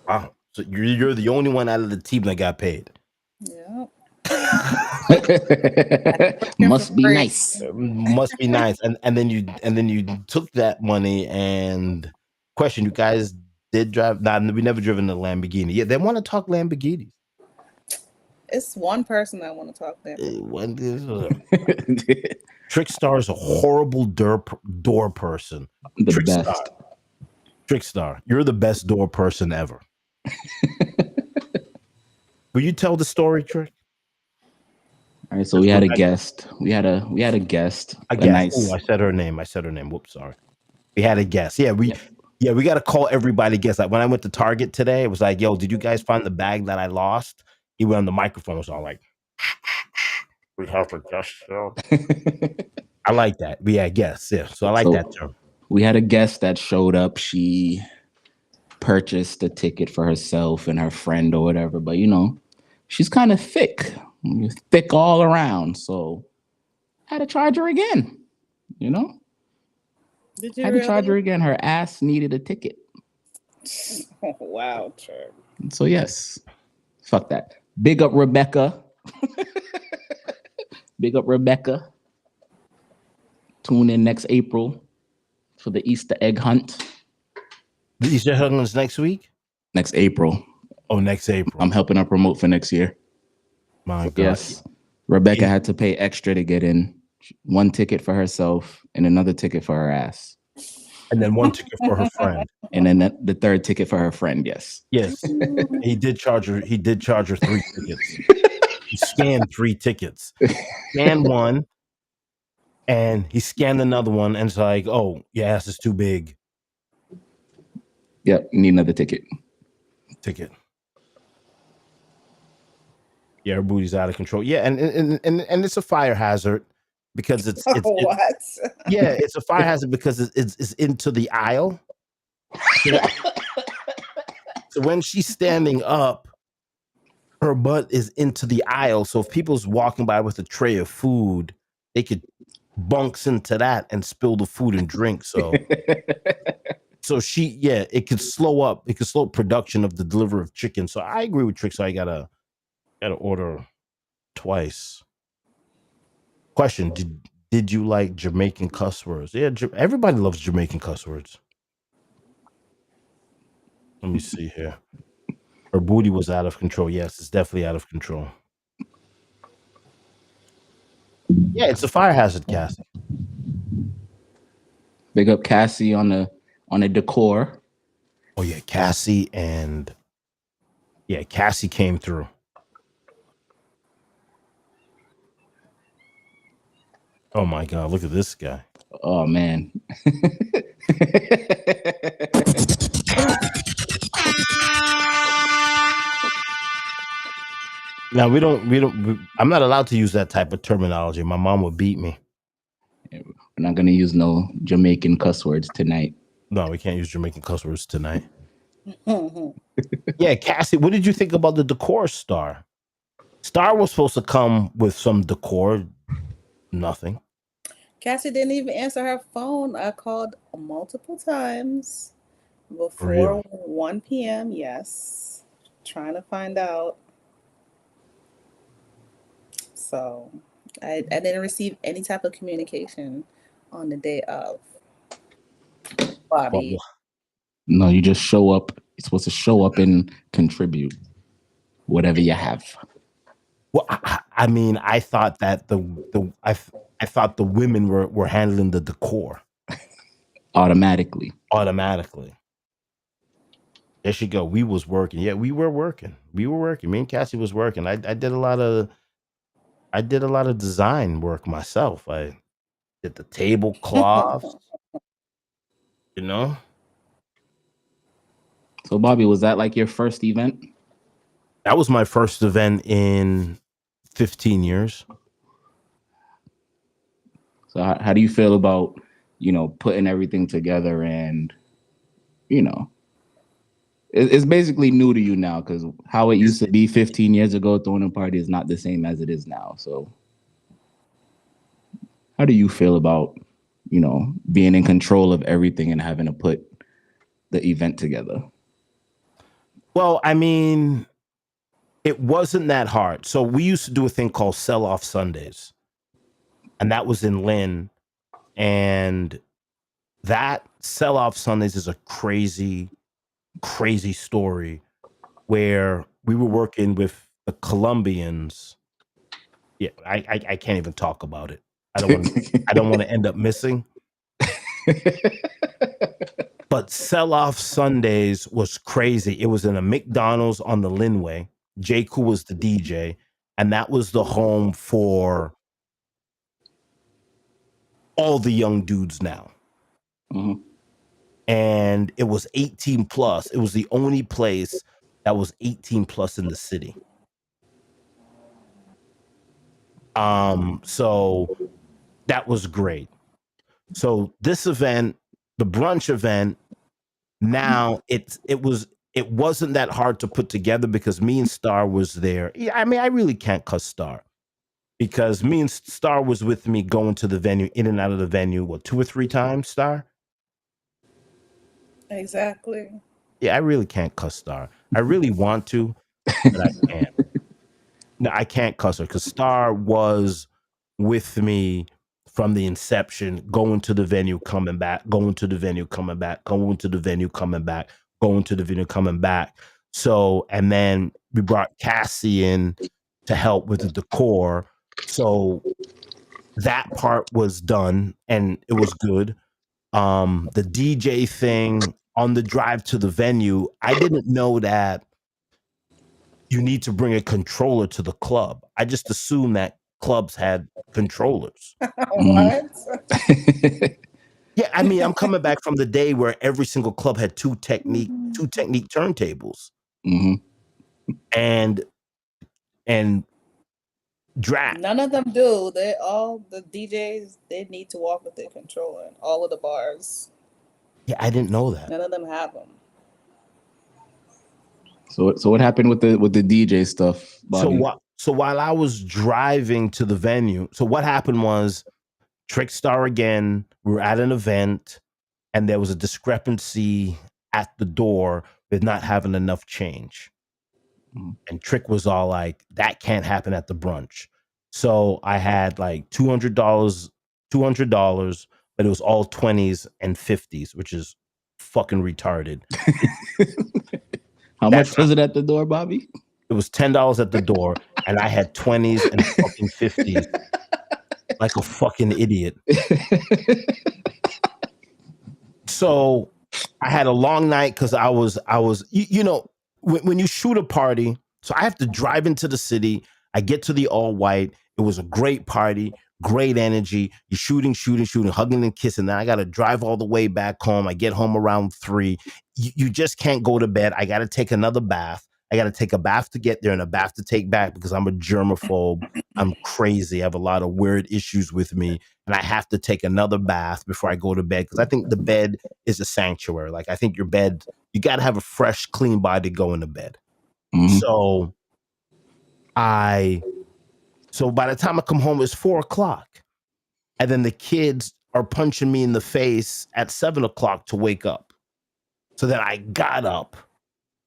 wow. So you're the only one out of the team that got paid. Yeah. Must be nice. Must be nice. And then you took that money and question, you guys did drive? Nah, we never driven a Lamborghini. Yeah, they want to talk Lamborghinis. It's one person that want to talk there. Trickstar is a horrible door person. The Trickstar. best. Trickstar, you're the best door person ever. Will you tell the story, Trick? All right, so we had a guest. We had a guest. A guest. Nice. Oh, I said her name. Whoops, sorry. We had a guest. Yeah, we got to call everybody guest. Like when I went to Target today, it was like, yo, did you guys find the bag that I lost? He went on the microphone, was all like, we have a guest show. I like that. We had guests, yeah. So I like that term. We had a guest that showed up. She purchased a ticket for herself and her friend or whatever, but you know, she's kind of thick all around. So I had to charge her again, you know? Did you had to charge her again. Her ass needed a ticket. Oh, wow, sure. So yes, fuck that. Big up Rebecca. Big up Rebecca. Tune in next April for the Easter egg hunt. The Easter egg hunt is next week? Next April. Oh, next April. I'm helping her promote for next year. My God. Yes. Rebecca had to pay extra to get in. One ticket for herself and another ticket for her ass. And then one ticket for her friend. And then the third ticket for her friend, yes. Yes. He did charge her 3 tickets. He scanned 3 tickets. Scanned one, and he scanned another one, and it's like, oh, your ass is too big. Yep, need another ticket. Yeah, her booty's out of control. Yeah, and it's a fire hazard because it's what? Yeah, it's a fire hazard because it's into the aisle. So when she's standing up, her butt is into the aisle. So if people's walking by with a tray of food, they could bunks into that and spill the food and drink. So it could slow up. It could slow up production of the delivery of chicken. So I agree with Trick. So I gotta order twice. Question: Did you like Jamaican cuss words? Yeah, everybody loves Jamaican cuss words. Let me see here. Her booty was out of control. Yes, it's definitely out of control. Yeah, it's a fire hazard, Cassie. Big up Cassie on the decor. Oh yeah, Cassie came through. Oh my God, look at this guy. Oh man. Now I'm not allowed to use that type of terminology. My mom would beat me. We're not gonna use no Jamaican cuss words tonight. No, we can't use Jamaican cuss words tonight. Yeah, Cassie, what did you think about the decor Star? Star was supposed to come with some decor. Nothing. Cassie didn't even answer her phone. I called multiple times before Really? 1 p.m. Yes, trying to find out. So I didn't receive any type of communication on the day of. Bobby. No, you just show up. You're supposed to show up and contribute whatever you have. Well, I mean, I thought that I thought the women were handling the decor Automatically. There she go. We was working. Yeah, we were working. Me and Cassie was working. I did a lot of design work myself. I did the tablecloths, you know. So, Bobby, was that like your first event? That was my first event in 15 years. So, how do you feel about, putting everything together and, it's basically new to you now because how it used to be 15 years ago throwing a party is not the same as it is now. So, how do you feel about, being in control of everything and having to put the event together? Well, I mean, it wasn't that hard. So we used to do a thing called Sell Off Sundays, and that was in Lynn. And that Sell Off Sundays is a crazy, crazy story where we were working with the Colombians. Yeah, I can't even talk about it. I don't want to end up missing. But Sell Off Sundays was crazy. It was in a McDonald's on the Linway. J. Cool was the DJ, and that was the home for all the young dudes now. Mm-hmm. And it was 18 plus. It was the only place that was 18 plus in the city. So that was great. So this event, the brunch event, now it wasn't that hard to put together because me and Star was there. Yeah, I mean, I really can't cuss Star because me and Star was with me going to the venue, in and out of the venue, 2 or 3 times, Star? Exactly. Yeah, I really can't cuss Star. I really want to, but I can't. No, I can't cuss her because Star was with me from the inception, going to the venue, coming back, going to the venue, coming back, going to the venue, coming back, going to the venue, coming back. So, and then we brought Cassie in to help with the decor. So that part was done and it was good. The DJ thing on the drive to the venue, I didn't know that you need to bring a controller to the club. I just assumed that clubs had controllers. What? Yeah, I mean, I'm coming back from the day where every single club had two Technique turntables. Mm-hmm. And Drac. None of them do. They all the DJs they need to walk with their controller in all of the bars. Yeah, I didn't know that. None of them have them. So what happened with the DJ stuff, Bobby? So while I was driving to the venue, so what happened was Trickstar again, we were at an event and there was a discrepancy at the door with not having enough change. And Trick was all like, that can't happen at the brunch. So I had like $200, but it was all 20s and 50s, which is fucking retarded. How much was it at the door, Bobby? It was $10 at the door, and I had 20s and fucking 50s, like a fucking idiot. So I had a long night because I was, when you shoot a party, so I have to drive into the city. I get to the all white. It was a great party, great energy. You're shooting, hugging and kissing. Then I got to drive all the way back home. I get home around 3. You just can't go to bed. I got to take another bath. I got to take a bath to get there and a bath to take back because I'm a germaphobe. I'm crazy. I have a lot of weird issues with me. And I have to take another bath before I go to bed because I think the bed is a sanctuary. Like, I think your bed, you got to have a fresh, clean body to go into bed. Mm-hmm. So by the time I come home, it's 4:00. And then the kids are punching me in the face at 7 o'clock to wake up. So then I got up,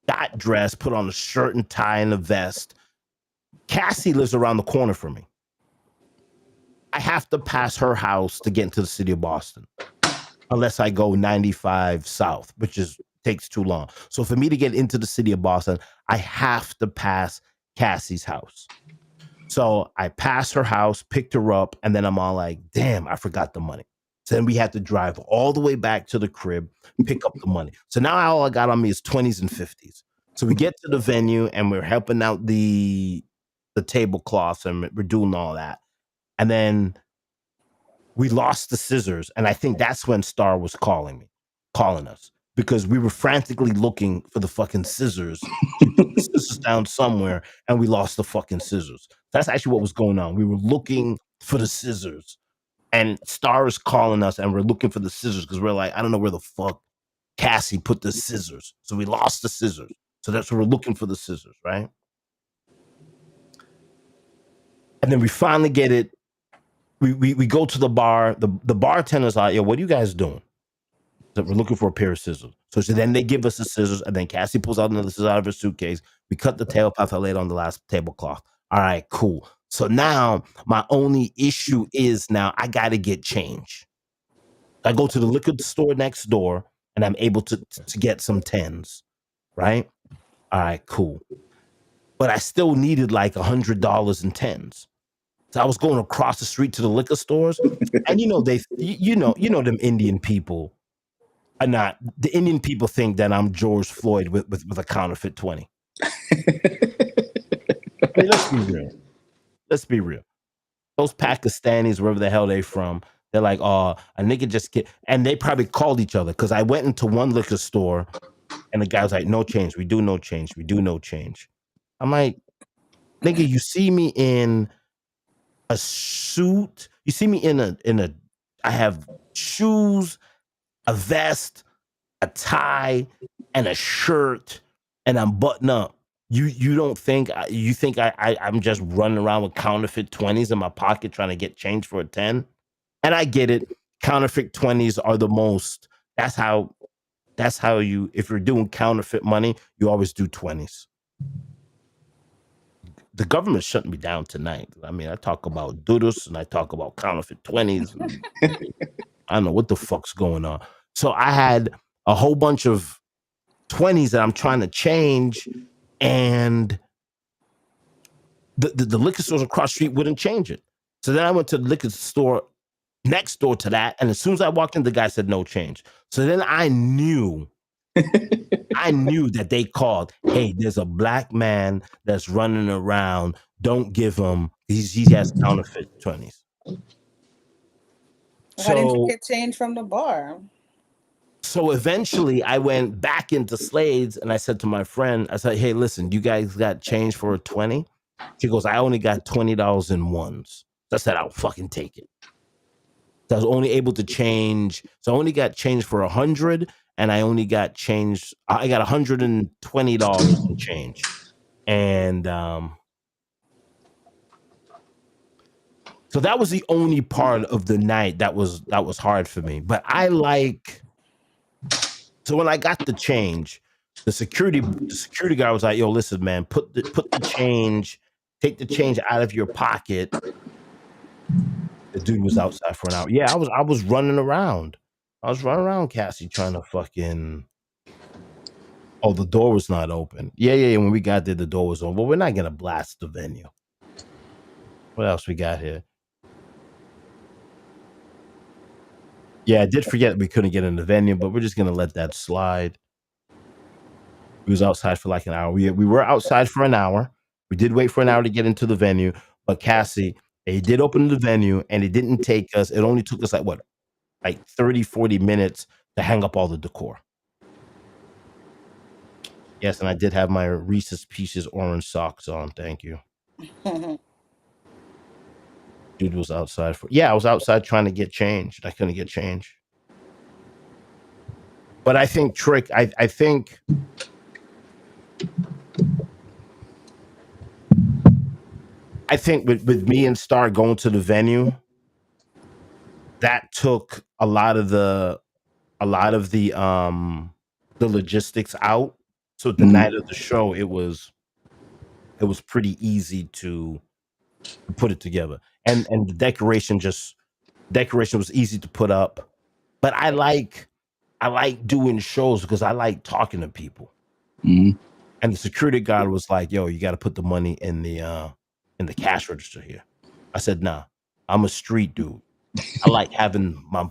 got dressed, put on a shirt and tie and a vest. Cassie lives around the corner from me. I have to pass her house to get into the city of Boston, unless I go 95 south, which takes too long. So for me to get into the city of Boston, I have to pass Cassie's house. So I passed her house, picked her up, and then I'm all like, damn, I forgot the money. So then we had to drive all the way back to the crib, pick up the money. So now all I got on me is 20s and 50s. So we get to the venue and we're helping out the tablecloths and we're doing all that. And then we lost the scissors. And I think that's when Star was calling us, because we were frantically looking for the fucking scissors. She put the scissors down somewhere and we lost the fucking scissors. That's actually what was going on. We were looking for the scissors and Star is calling us and we're looking for the scissors because we're like, I don't know where the fuck Cassie put the scissors. So we lost the scissors. So that's where we're looking for the scissors, right? And then we finally get it. We go to the bar. The bartender's like, yo, what are you guys doing? So we're looking for a pair of scissors. So then they give us the scissors, and then Cassie pulls out another scissors out of her suitcase. We cut the tablecloth. I laid on the last tablecloth. All right, cool. So now my only issue is now I got to get change. I go to the liquor store next door, and I'm able to get some 10s, right? All right, cool. But I still needed like $100 in 10s. So I was going across the street to the liquor stores, and you know them Indian people are not. The Indian people think that I'm George Floyd with a counterfeit 20. I mean, let's be real. Let's be real. Those Pakistanis, wherever the hell they from, they're like, oh, a nigga just get, and they probably called each other because I went into one liquor store, and the guy was like, no change. We do no change. We do no change. I'm like, nigga, you see me in a suit. You see me in a I have shoes, a vest, a tie, and a shirt, and I'm buttoned up. You don't think you think I'm just running around with counterfeit 20s in my pocket trying to get change for a 10? And I get it. Counterfeit 20s are the most. That's how you, if you're doing counterfeit money, you always do 20s. The government shut me down tonight. I mean, I talk about doodles and I talk about counterfeit 20s. I don't know what the fuck's going on. So I had a whole bunch of 20s that I'm trying to change, and the liquor stores across the street wouldn't change it. So then I went to the liquor store next door to that, and as soon as I walked in, the guy said no change. So then I knew that they called, hey, there's a black man that's running around. Don't give him, he has counterfeit 20s. Why didn't you get change from the bar? So eventually I went back into Slade's and I said to my friend, I said, hey, listen, you guys got change for a 20? She goes, I only got $20 in ones. So I said, I'll fucking take it. So I was only able to change. So I only got change for 100, and I only got change. I got $120 in change. And so that was the only part of the night that was hard for me. But so when I got the change, the security guard was like, yo, listen, man, put the change, take the change out of your pocket. The dude was outside for an hour. Yeah, I was running around. I was running around, Cassie, trying to fucking. Oh, the door was not open. Yeah. When we got there, the door was open. Well, we're not gonna blast the venue. What else we got here? Yeah, I did forget we couldn't get in the venue, but we're just gonna let that slide. We was outside for like an hour. We were outside for an hour. We did wait for an hour to get into the venue, but Cassie, they did open the venue, and it didn't take us. It only took us like 30, 40 minutes to hang up all the decor. Yes, and I did have my Reese's Pieces orange socks on. Thank you. Dude was outside I was outside trying to get change. I couldn't get change. But I think Trick, I think with me and Star going to the venue, that took a lot of the logistics out. So the night of the show, it was pretty easy to put it together, and the decoration was easy to put up. But I like doing shows because I like talking to people. Mhm. And the security guard was like, "Yo, you got to put the money in the cash register here." I said, "Nah, I'm a street dude. I like having my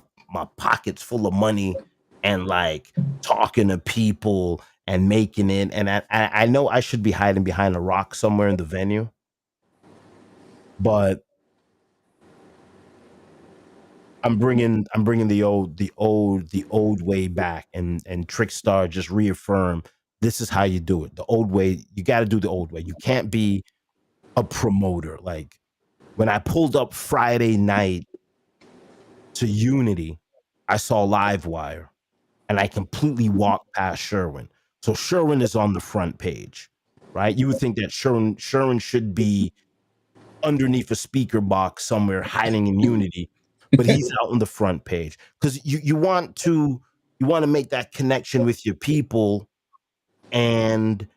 pockets full of money and like talking to people and making it. And I know I should be hiding behind a rock somewhere in the venue, but I'm bringing the old way back, and Trickstar just reaffirmed this is how you do it. The old way, you got to do the old way. You can't be a promoter. Like when I pulled up Friday night to Unity, I saw Livewire and I completely walked past Sherwin. So Sherwin is on the front page, right? You would think that Sherwin should be underneath a speaker box somewhere hiding in Unity, but he's out on the front page because you want to make that connection with your people, and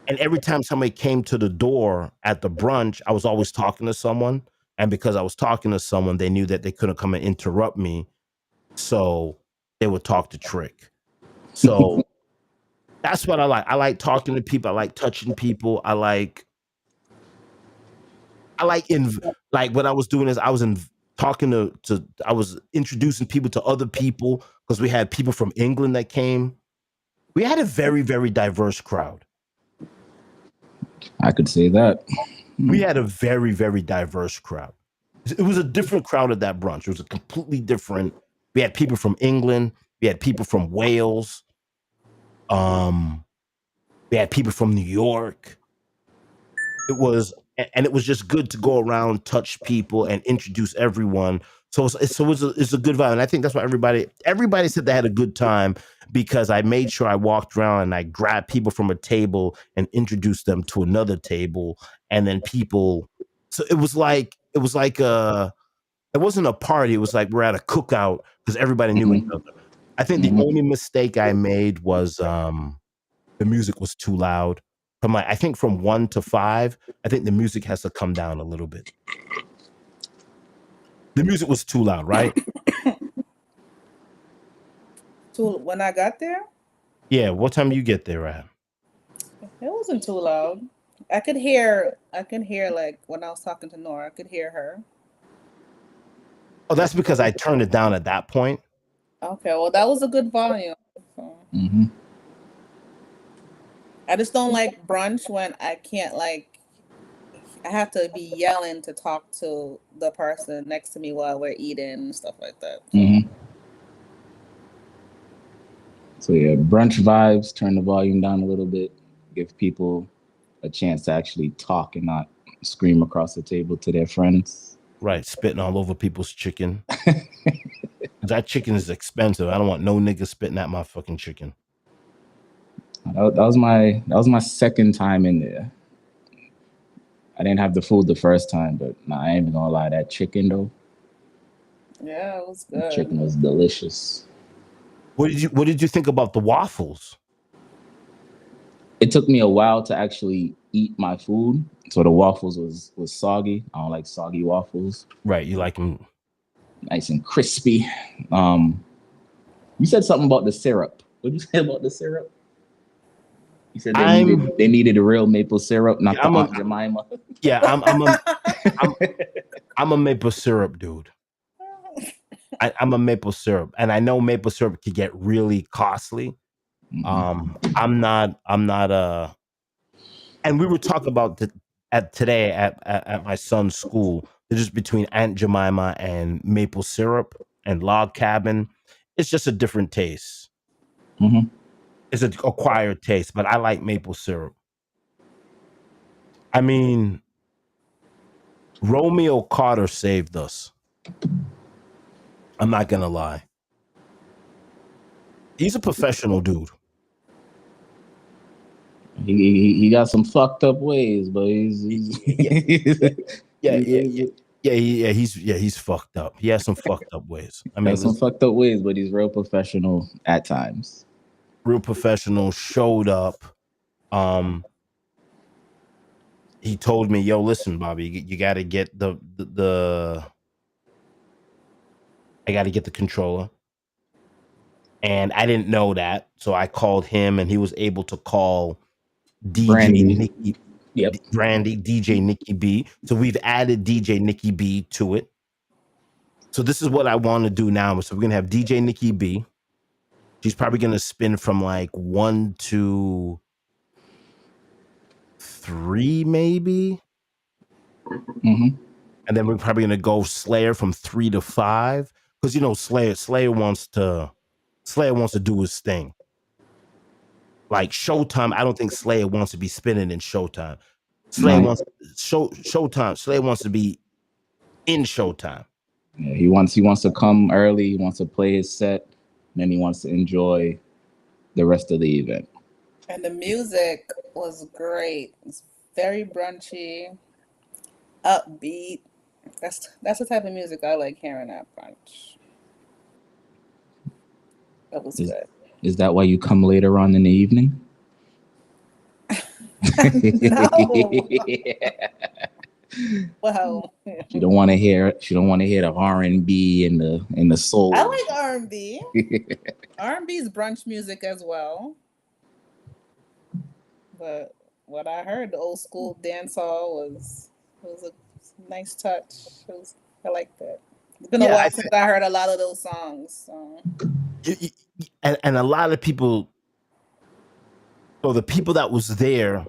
every time somebody came to the door at the brunch, I was always talking to someone, and because I was talking to someone, they knew that they couldn't come and interrupt me, so they would talk to Trick. So that's what I like. I like talking to people. I like touching people. I like like what I was doing is I was talking to I was introducing people to other people because we had people from England that came. We had a very, very diverse crowd. I could say that. We had a very, very diverse crowd. It was a different crowd at that brunch. It was a completely different. We had people from England. We had people from Wales. We had people from New York. It was just good to go around, touch people, and introduce everyone. So it's a good vibe, and I think that's why everybody said they had a good time because I made sure I walked around and I grabbed people from a table and introduced them to another table, and then people. So it wasn't a party. It was like we're at a cookout because everybody knew each other. I think the only mistake I made was the music was too loud. I think from 1 to 5, I think the music has to come down a little bit. The music was too loud, right? When I got there, Yeah. What time you get there at? it wasn't too loud. I could hear like when I was talking to Nora, I could hear her. Oh, that's because I turned it down at that point. Okay, well that was a good volume. So. I just don't like brunch when I can't I have to be yelling to talk to the person next to me while we're eating and stuff like that. So yeah, brunch vibes, turn the volume down a little bit, give people a chance to actually talk and not scream across the table to their friends. Right, spitting all over people's chicken. That chicken is expensive. I don't want no nigga spitting at my fucking chicken. That was my second time in there. I didn't have the food the first time, but nah, I ain't even gonna lie, that chicken though. Yeah, it was good. The chicken was delicious. What did you think about the waffles? It took me a while to actually eat my food, so the waffles was soggy. I don't like soggy waffles. Right, you like them nice and crispy. You said something about the syrup. What did you say about the syrup? You said they needed a real maple syrup, not the Aunt Jemima. Yeah, I'm a maple syrup dude. I'm a maple syrup, and I know maple syrup can get really costly. I'm not and we were talking about today at my son's school, just between Aunt Jemima and maple syrup and log cabin. It's just a different taste. It's an acquired taste, but I like maple syrup. I mean, Romeo Carter saved us. I'm not gonna lie. He's a professional dude. He got some fucked up ways, but he's yeah. He's fucked up. He has some fucked up ways. I mean, Has some fucked up ways, but he's real professional at times. real professional, showed up. He told me, "Yo, listen, Bobby, you got to get the I got to get the controller." And I didn't know that, so I called him, and he was able to call DJ Brandy. Nikki, Yep. Brandy, DJ Nikki B. So we've added DJ Nikki B to it. So this is what I want to do now. So we're gonna have DJ Nikki B. She's probably gonna spin from like 1 to 3, maybe. Mm-hmm. And then we're probably gonna go Slayer from 3 to 5. Because you know, Slayer wants to do his thing. Like Showtime, I don't think Slayer wants to be spinning in Showtime. Slayer wants Showtime. Slayer wants to be in Showtime. Yeah, he wants to come early. He wants to play his set, and then he wants to enjoy the rest of the event. And the music was great. It's very brunchy, upbeat. That's the type of music I like hearing at brunch. That was good. Is that why you come later on in the evening? No. Well, She don't want to hear the R&B and the soul. I like R&B. R&B is brunch music as well. But what I heard, the old school dancehall was a nice touch. I like that. It's been a while since I heard a lot of those songs. So. And a lot of people, so the people that was there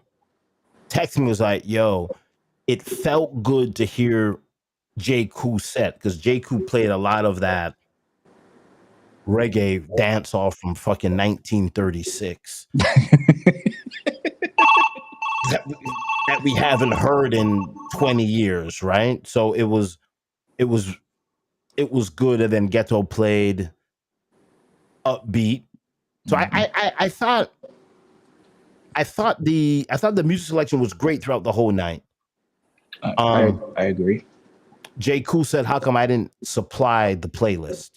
texting me was like, yo, it felt good to hear J. Cool set, because J. Cool played a lot of that reggae dance off from fucking 1936 that we haven't heard in 20 years, right? So it was good. And then Ghetto played upbeat. So I thought the music selection was great throughout the whole night. I agree. J. Cool said, how come I didn't supply the playlist?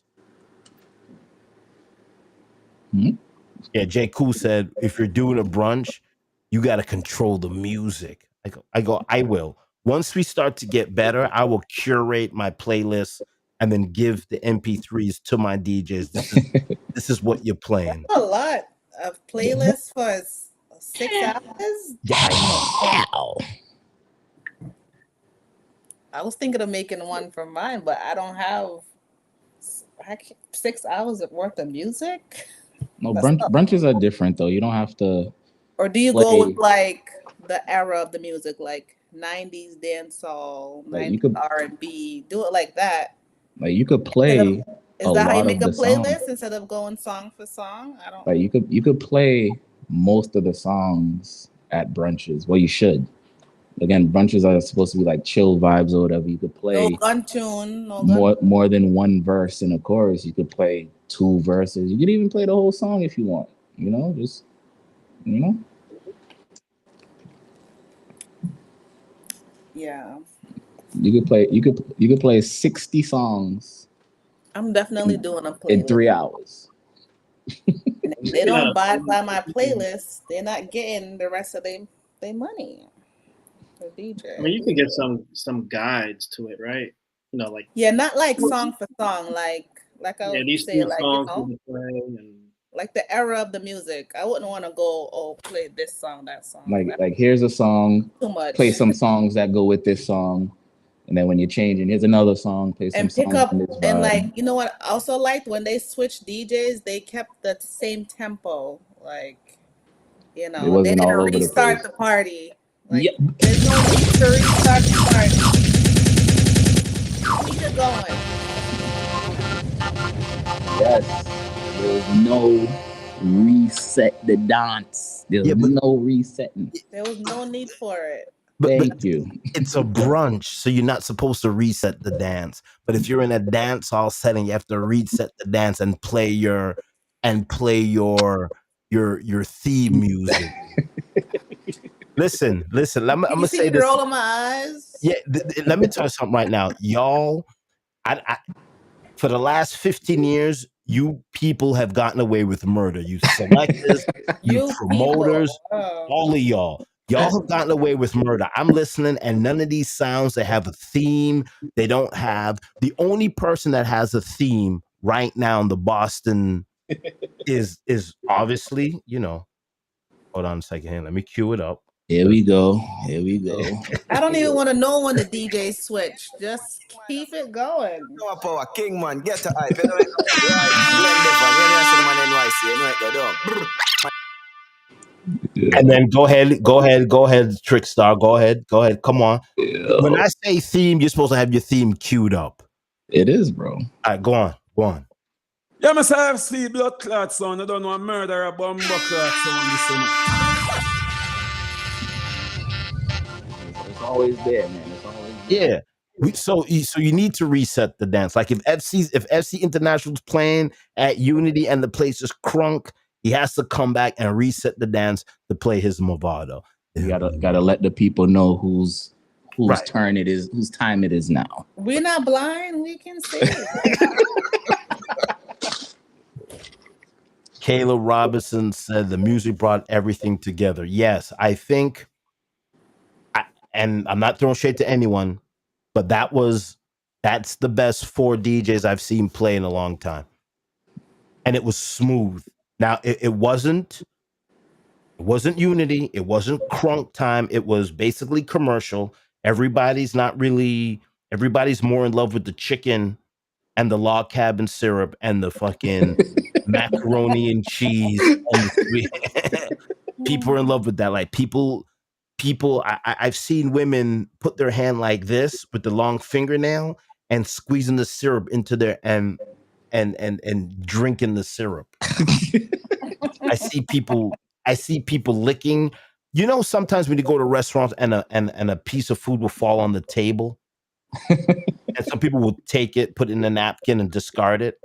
Yeah, J. Cool said, if you're doing a brunch, you got to control the music. I will. Once we start to get better, I will curate my playlist and then give the MP3s to my DJs. This is what you're playing. That's a lot of playlists for 6 hours? Yeah. I was thinking of making one for mine, but I don't have 6 hours worth of music. No, brunches are different though. You don't have to. Or do you go with like the era of the music, like 90s dancehall, 90s R&B? Do it like that. Like you could play. Is that how you make a playlist instead of going song for song? I don't. Like you could play most of the songs at brunches. Well, you should. Again, brunches are supposed to be like chill vibes or whatever. You could play no gun tune, more than one verse in a chorus. You could play 2 verses. You could even play the whole song if you want. You know, just Yeah. You could play 60 songs. I'm definitely doing a playlist in 3 hours. And if they don't buy my playlist, they're not getting the rest of their money. The DJ. I mean, you can get some guides to it, right? You know, like not like song for song, like I would say, like like the era of the music. I wouldn't want to go play this song, that song. Like here's a song. Too much. Play some songs that go with this song. And then when you're changing, here's another song. Play some and pick songs up from this and vibe. like, you know what I also liked when they switched DJs, they kept the same tempo. Like, you know, they didn't restart the party. Like, there's no need to restart the party. Keep it going. Yes. There's no reset the dance. There's no resetting. There was no need for it. Thank you. It's a brunch, so you're not supposed to reset the dance. But if you're in a dance hall setting, you have to reset the dance and play your theme music. Listen. I'm You gonna see say me this. rolling my eyes? Yeah, let me tell you something right now, y'all. I for the last 15 years, you people have gotten away with murder. You selectors, you You promoters, people. Oh. all of y'all. Y'all have gotten away with murder. I'm listening, and none of these sounds they have a theme. They don't have the only person that has a theme right now in the Boston is obviously, hold on a second here. Let me cue it up. Here we go. I don't even want to know when the DJ switch. Just keep it going. No power, King man, get a hype. You know it, right? Glenn Devon, you know I said man NYC, you know it go down. Brr. And then go ahead, Trickstar. Go ahead. Come on. When I say theme, you're supposed to have your theme queued up. It is, bro. All right, go on. Yeah, I have see blood clot sound. I don't know a murderer bomb clot sound. It's always there, man. It's always there. Yeah. So you need to reset the dance. Like if FC International's playing at Unity and the place is crunk, he has to come back and reset the dance to play his Movado. You gotta let the people know whose Right. turn it is, whose time it is now. We're not blind. We can see. Kayla Robinson said the music brought everything together. Yes, I think, and I'm not throwing shade to anyone, but that's the best 4 DJs I've seen play in a long time. And it was smooth. Now it wasn't Unity, it wasn't crunk time, it was basically commercial. Everybody's more in love with the chicken and the log cabin syrup and the fucking macaroni and cheese and the sweet. People are in love with that. Like people I've seen women put their hand like this with the long fingernail and squeezing the syrup into their and drinking the syrup. I see people licking. Sometimes when you go to restaurants and a piece of food will fall on the table, and some people will take it, put it in a napkin, and discard it.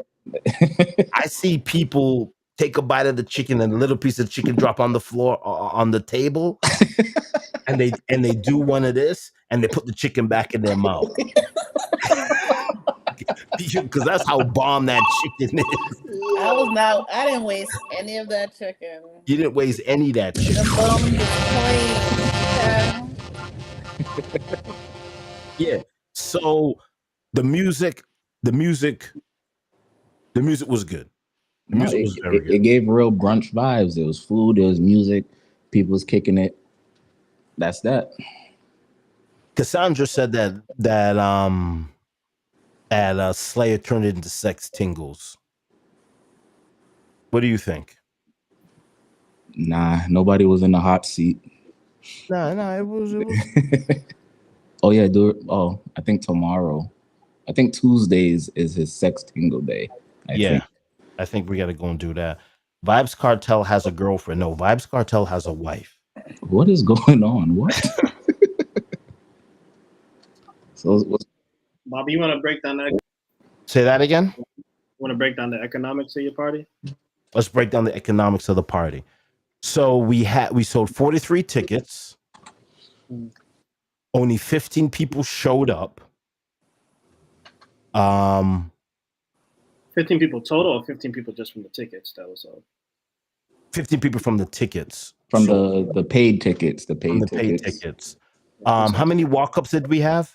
I see people take a bite of the chicken and a little piece of chicken drop on the floor on the table, and they do one of this and they put the chicken back in their mouth. Because that's how bomb that chicken is. I didn't waste any of that chicken. You didn't waste any of that chicken. The bone is clean. Yeah. So the music was good. The music was very good. It gave real brunch vibes. There was food, there was music, people was kicking it. That's that. Cassandra said that Slayer turned it into sex tingles. What do you think? Nah, nobody was in the hot seat. No, it was. Oh yeah, I think tomorrow. I think Tuesdays is his sex tingle day. I think we got to go and do that. Vibes Cartel has a girlfriend. No, Vibes Cartel has a wife. What is going on? What? So, Bobby, you want to break down that? Say that again. Want to break down the economics of your party? Let's break down the economics of the party. So we sold 43 tickets. Only 15 people showed up. 15 people total, or 15 people just from the tickets that was sold? 15 people from the tickets. From the paid tickets. The paid tickets. How many walk-ups did we have?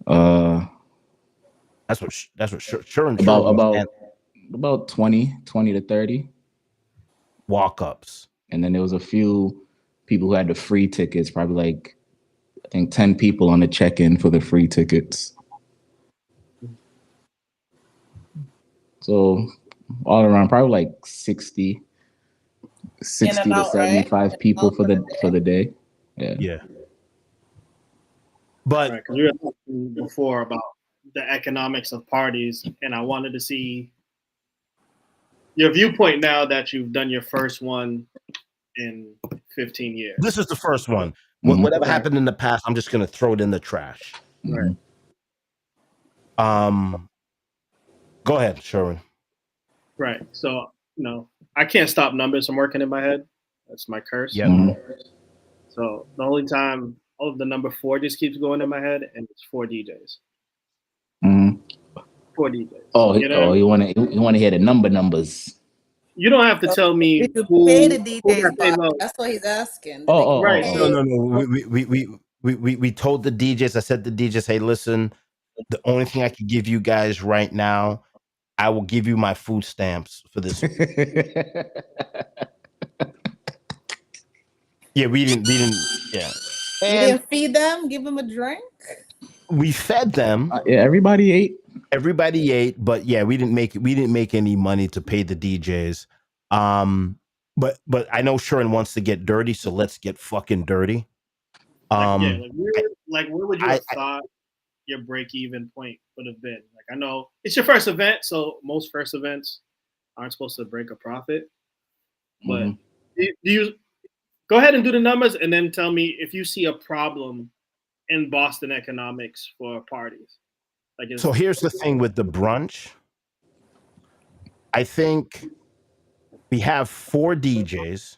That's what Sharon about 20 to 30 walk-ups. And then there was a few people who had the free tickets, probably like I think 10 people on the check-in for the free tickets. So all around probably like 60 to 75 right? People for the day. Yeah. But right, because we were talking before about the economics of parties, and I wanted to see your viewpoint now that you've done your first one in 15 years. This is the first one. Whatever happened in the past, I'm just going to throw it in the trash. Right. Go ahead, Sharon. Right. So, I can't stop numbers from working in my head. That's my curse. Yep. So the only time the number 4 just keeps going in my head, and it's 4 DJs. 4 DJs. You want to hear the numbers? You don't have to tell me Did you who pay the who DJs, got paid Bob? most. That's what he's asking. Right. No. We told the DJs. I said to the DJs, hey, listen, the only thing I can give you guys right now, I will give you my food stamps for this week. Yeah, we didn't. Yeah. You didn't feed them? Give them a drink? We fed them. Yeah, everybody ate. But yeah, we didn't make any money to pay the DJs. But I know Sharon wants to get dirty, so let's get fucking dirty. Where would you have thought your break-even point would have been? Like, I know it's your first event, so most first events aren't supposed to break a profit. But do you go ahead and do the numbers, and then tell me if you see a problem in Boston economics for parties. So here's the thing with the brunch. I think we have 4 DJs.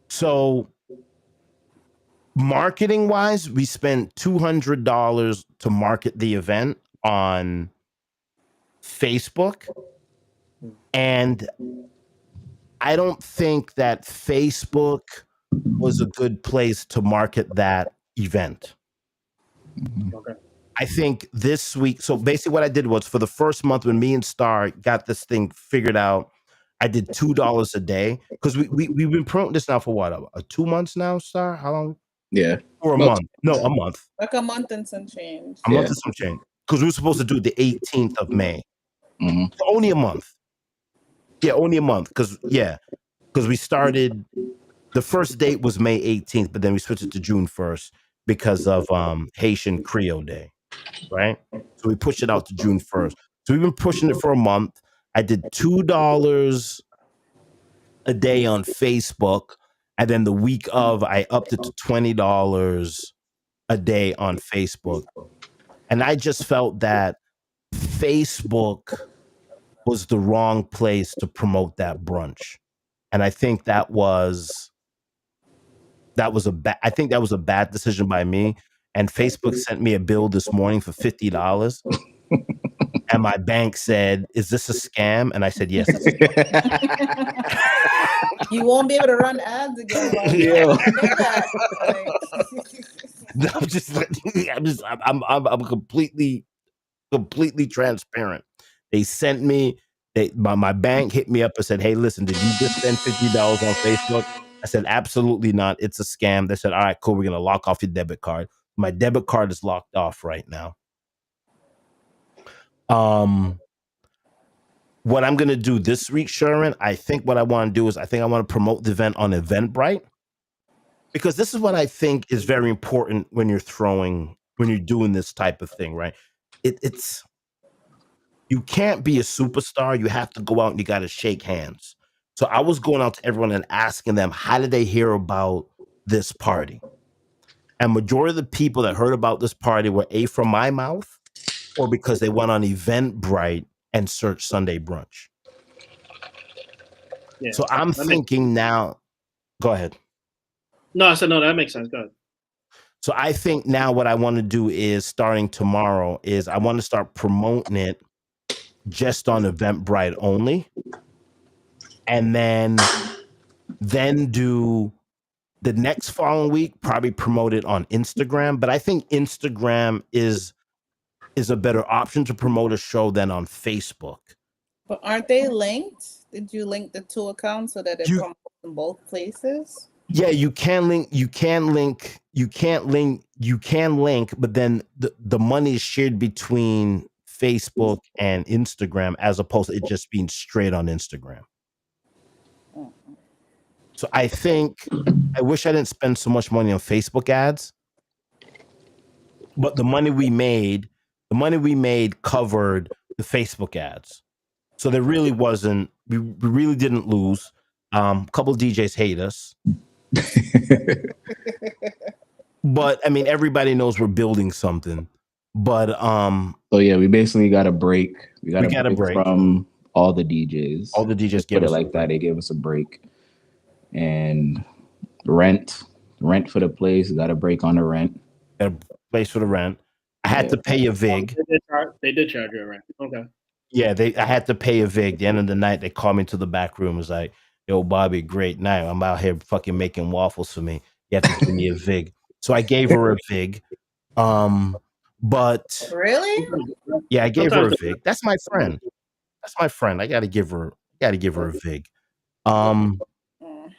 So marketing wise, we spent $200 to market the event on Facebook. And I don't think that Facebook was a good place to market that event. Okay. I think this week, so basically what I did was for the first month when me and Star got this thing figured out, I did $2 a day because we've been promoting this now for what, 2 months now, Star? How long? Yeah. Or a month? No, a month. Like a month and some change. A month and some change. Because we were supposed to do it the 18th of May. So only a month. Yeah, only a month. Because we started, the first date was May 18th, but then we switched it to June 1st because of Haitian Creole Day, right? So we pushed it out to June 1st. So we've been pushing it for a month. I did $2 a day on Facebook, and then the week of, I upped it to $20 a day on Facebook. And I just felt that Facebook was the wrong place to promote that brunch. And I think that was a bad decision by me. And Facebook sent me a bill this morning for $50. And my bank said, "Is this a scam?" And I said, "Yes." You won't be able to run ads again. I'm completely transparent. They sent me. My bank hit me up and said, "Hey, listen, did you just spend $50 on Facebook?" I said, "Absolutely not. It's a scam." They said, "All right, cool. We're gonna lock off your debit card." My debit card is locked off right now. What I'm gonna do this week, Sharon, I think what I want to do is I want to promote the event on Eventbrite, because this is what I think is very important when you're doing this type of thing, right? It's you can't be a superstar. You have to go out and you got to shake hands. So I was going out to everyone and asking them, how did they hear about this party? And majority of the people that heard about this party were from my mouth, or because they went on Eventbrite and searched Sunday brunch. Yeah, so I'm thinking now, go ahead. No, I said, no, that makes sense. Go ahead. So I think now what I want to do is, starting tomorrow, is I want to start promoting it just on Eventbrite only. And then do the next following week, probably promote it on Instagram. But I think Instagram is a better option to promote a show than on Facebook. But aren't they linked? Did you link the 2 accounts so that it promotes in both places? Yeah, you can link, but then the money is shared between Facebook and Instagram, as opposed to it just being straight on Instagram. So I wish I didn't spend so much money on Facebook ads, but the money we made covered the Facebook ads. So there really wasn't, we really didn't lose. A couple of DJs hate us. But I mean, everybody knows we're building something. But so yeah, we basically got a break. We got a break from all the DJs. All the DJs gave us it like that. They gave us a break. and rent for the place. Got to break on the rent. Got a place for the rent. I had to pay a vig. They did charge you a rent. Okay. Yeah, I had to pay a vig. At the end of the night, they called me to the back room. It was like, yo, Bobby, great night. I'm out here fucking making waffles for me. You have to give me a vig. So I gave her a vig. But Really? yeah, I gave her a Sometimes vig. That's my friend. That's my friend. I gotta give her a vig. Um, Mm.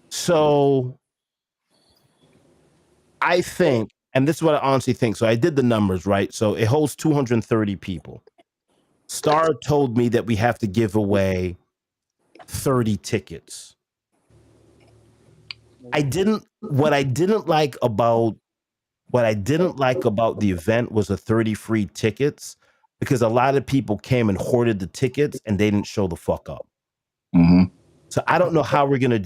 so I think, and this is what I honestly think. So I did the numbers, right? So it holds 230 people. Star told me that we have to give away 30 tickets. What I didn't like about the event was the 30 free tickets, because a lot of people came and hoarded the tickets and they didn't show the fuck up. Mm-hmm. So I don't know how we're gonna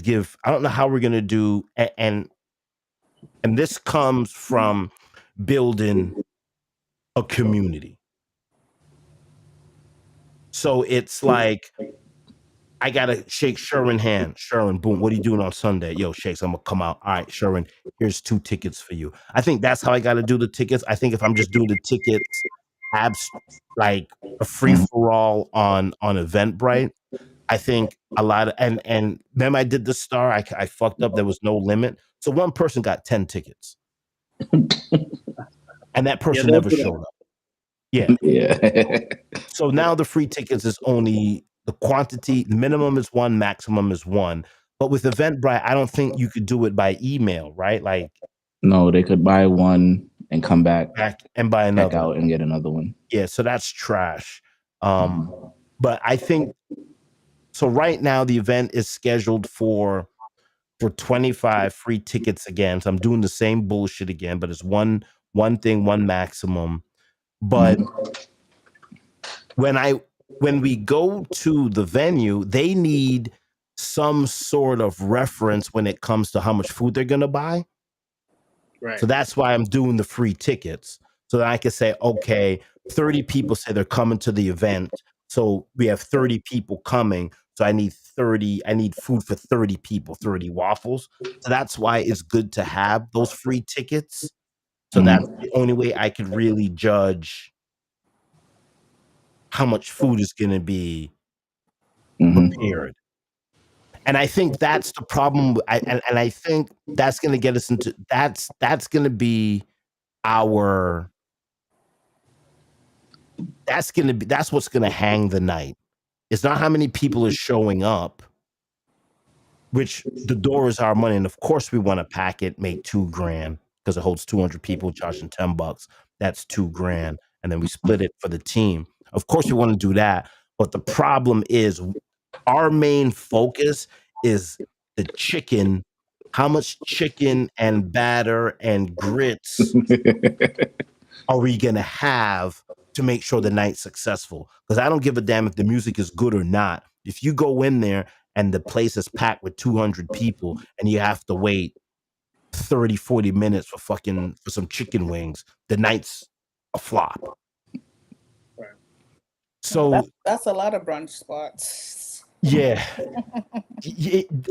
do, and this comes from building a community. So it's like, I gotta shake Sherwin's hand. Sherwin, boom, what are you doing on Sunday? Yo, Shakes, I'm gonna come out. All right, Sherwin, here's 2 tickets for you. I think that's how I gotta do the tickets. I think if I'm just doing the tickets like a free for all on Eventbrite, I think a lot of, and then I did the Star. I fucked up. There was no limit, so one person got 10 tickets, and that person never showed up. Yeah. Yeah. So now the free tickets is only the quantity. Minimum is 1, maximum is 1. But with Eventbrite, I don't think you could do it by email, right? Like, No, they could buy one and come back and buy check another. out and get another one. Yeah, so that's trash. But I think so. Right now, the event is scheduled for 25 free tickets again. So I'm doing the same bullshit again, but it's one thing, one maximum. But when we go to the venue, they need some sort of reference when it comes to how much food they're gonna buy. Right. So that's why I'm doing the free tickets, so that I can say, okay, 30 people say they're coming to the event, so we have 30 people coming. So I need food for 30 people, 30 waffles. So that's why it's good to have those free tickets. So that's the only way I could really judge how much food is going to be prepared. And I think that's the problem. And I think that's going to get us into that's going to be our that's what's going to hang the night. It's not how many people are showing up, which the door is our money. And of course we want to pack it, make $2,000 because it holds 200 people, charging $10. That's $2,000. And then we split it for the team. Of course we want to do that. But the problem is our main focus is the chicken. How much chicken and batter and grits are we going to have to make sure the night's successful? Because I don't give a damn if the music is good or not. If you go in there and the place is packed with 200 people and you have to wait 30, 40 minutes for some chicken wings, the night's a flop. Right. So that's a lot of brunch spots. Yeah.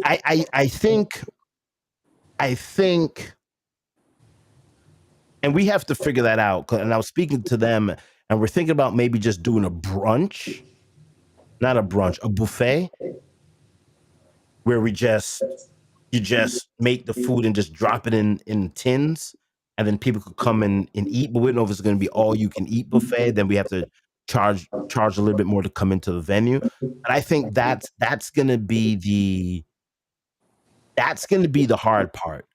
I think, and we have to figure that out. And I was speaking to them, and we're thinking about maybe just doing a buffet, where you just make the food and just drop it in tins, and then people could come and eat. But we don't know if it's going to be all you can eat buffet. Then we have to charge a little bit more to come into the venue. But I think that's going to be the hard part,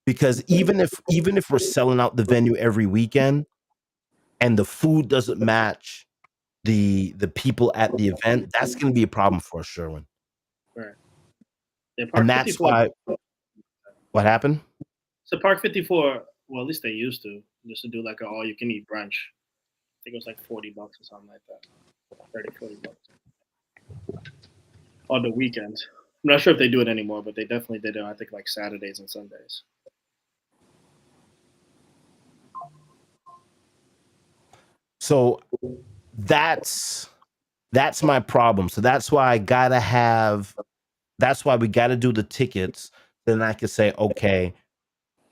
because even if we're selling out the venue every weekend and the food doesn't match the people at the event, that's going to be a problem for us, Sherwin. Right. Yeah, And that's why. What happened? So Park 54, well, at least they used to do like an all-you-can-eat brunch. I think it was like $40 or something like that. $30-$40 on the weekends. I'm not sure if they do it anymore, but they definitely did it. I think like Saturdays and Sundays. So that's my problem. So that's why I gotta have That's why we got to do the tickets. Then I could say, okay,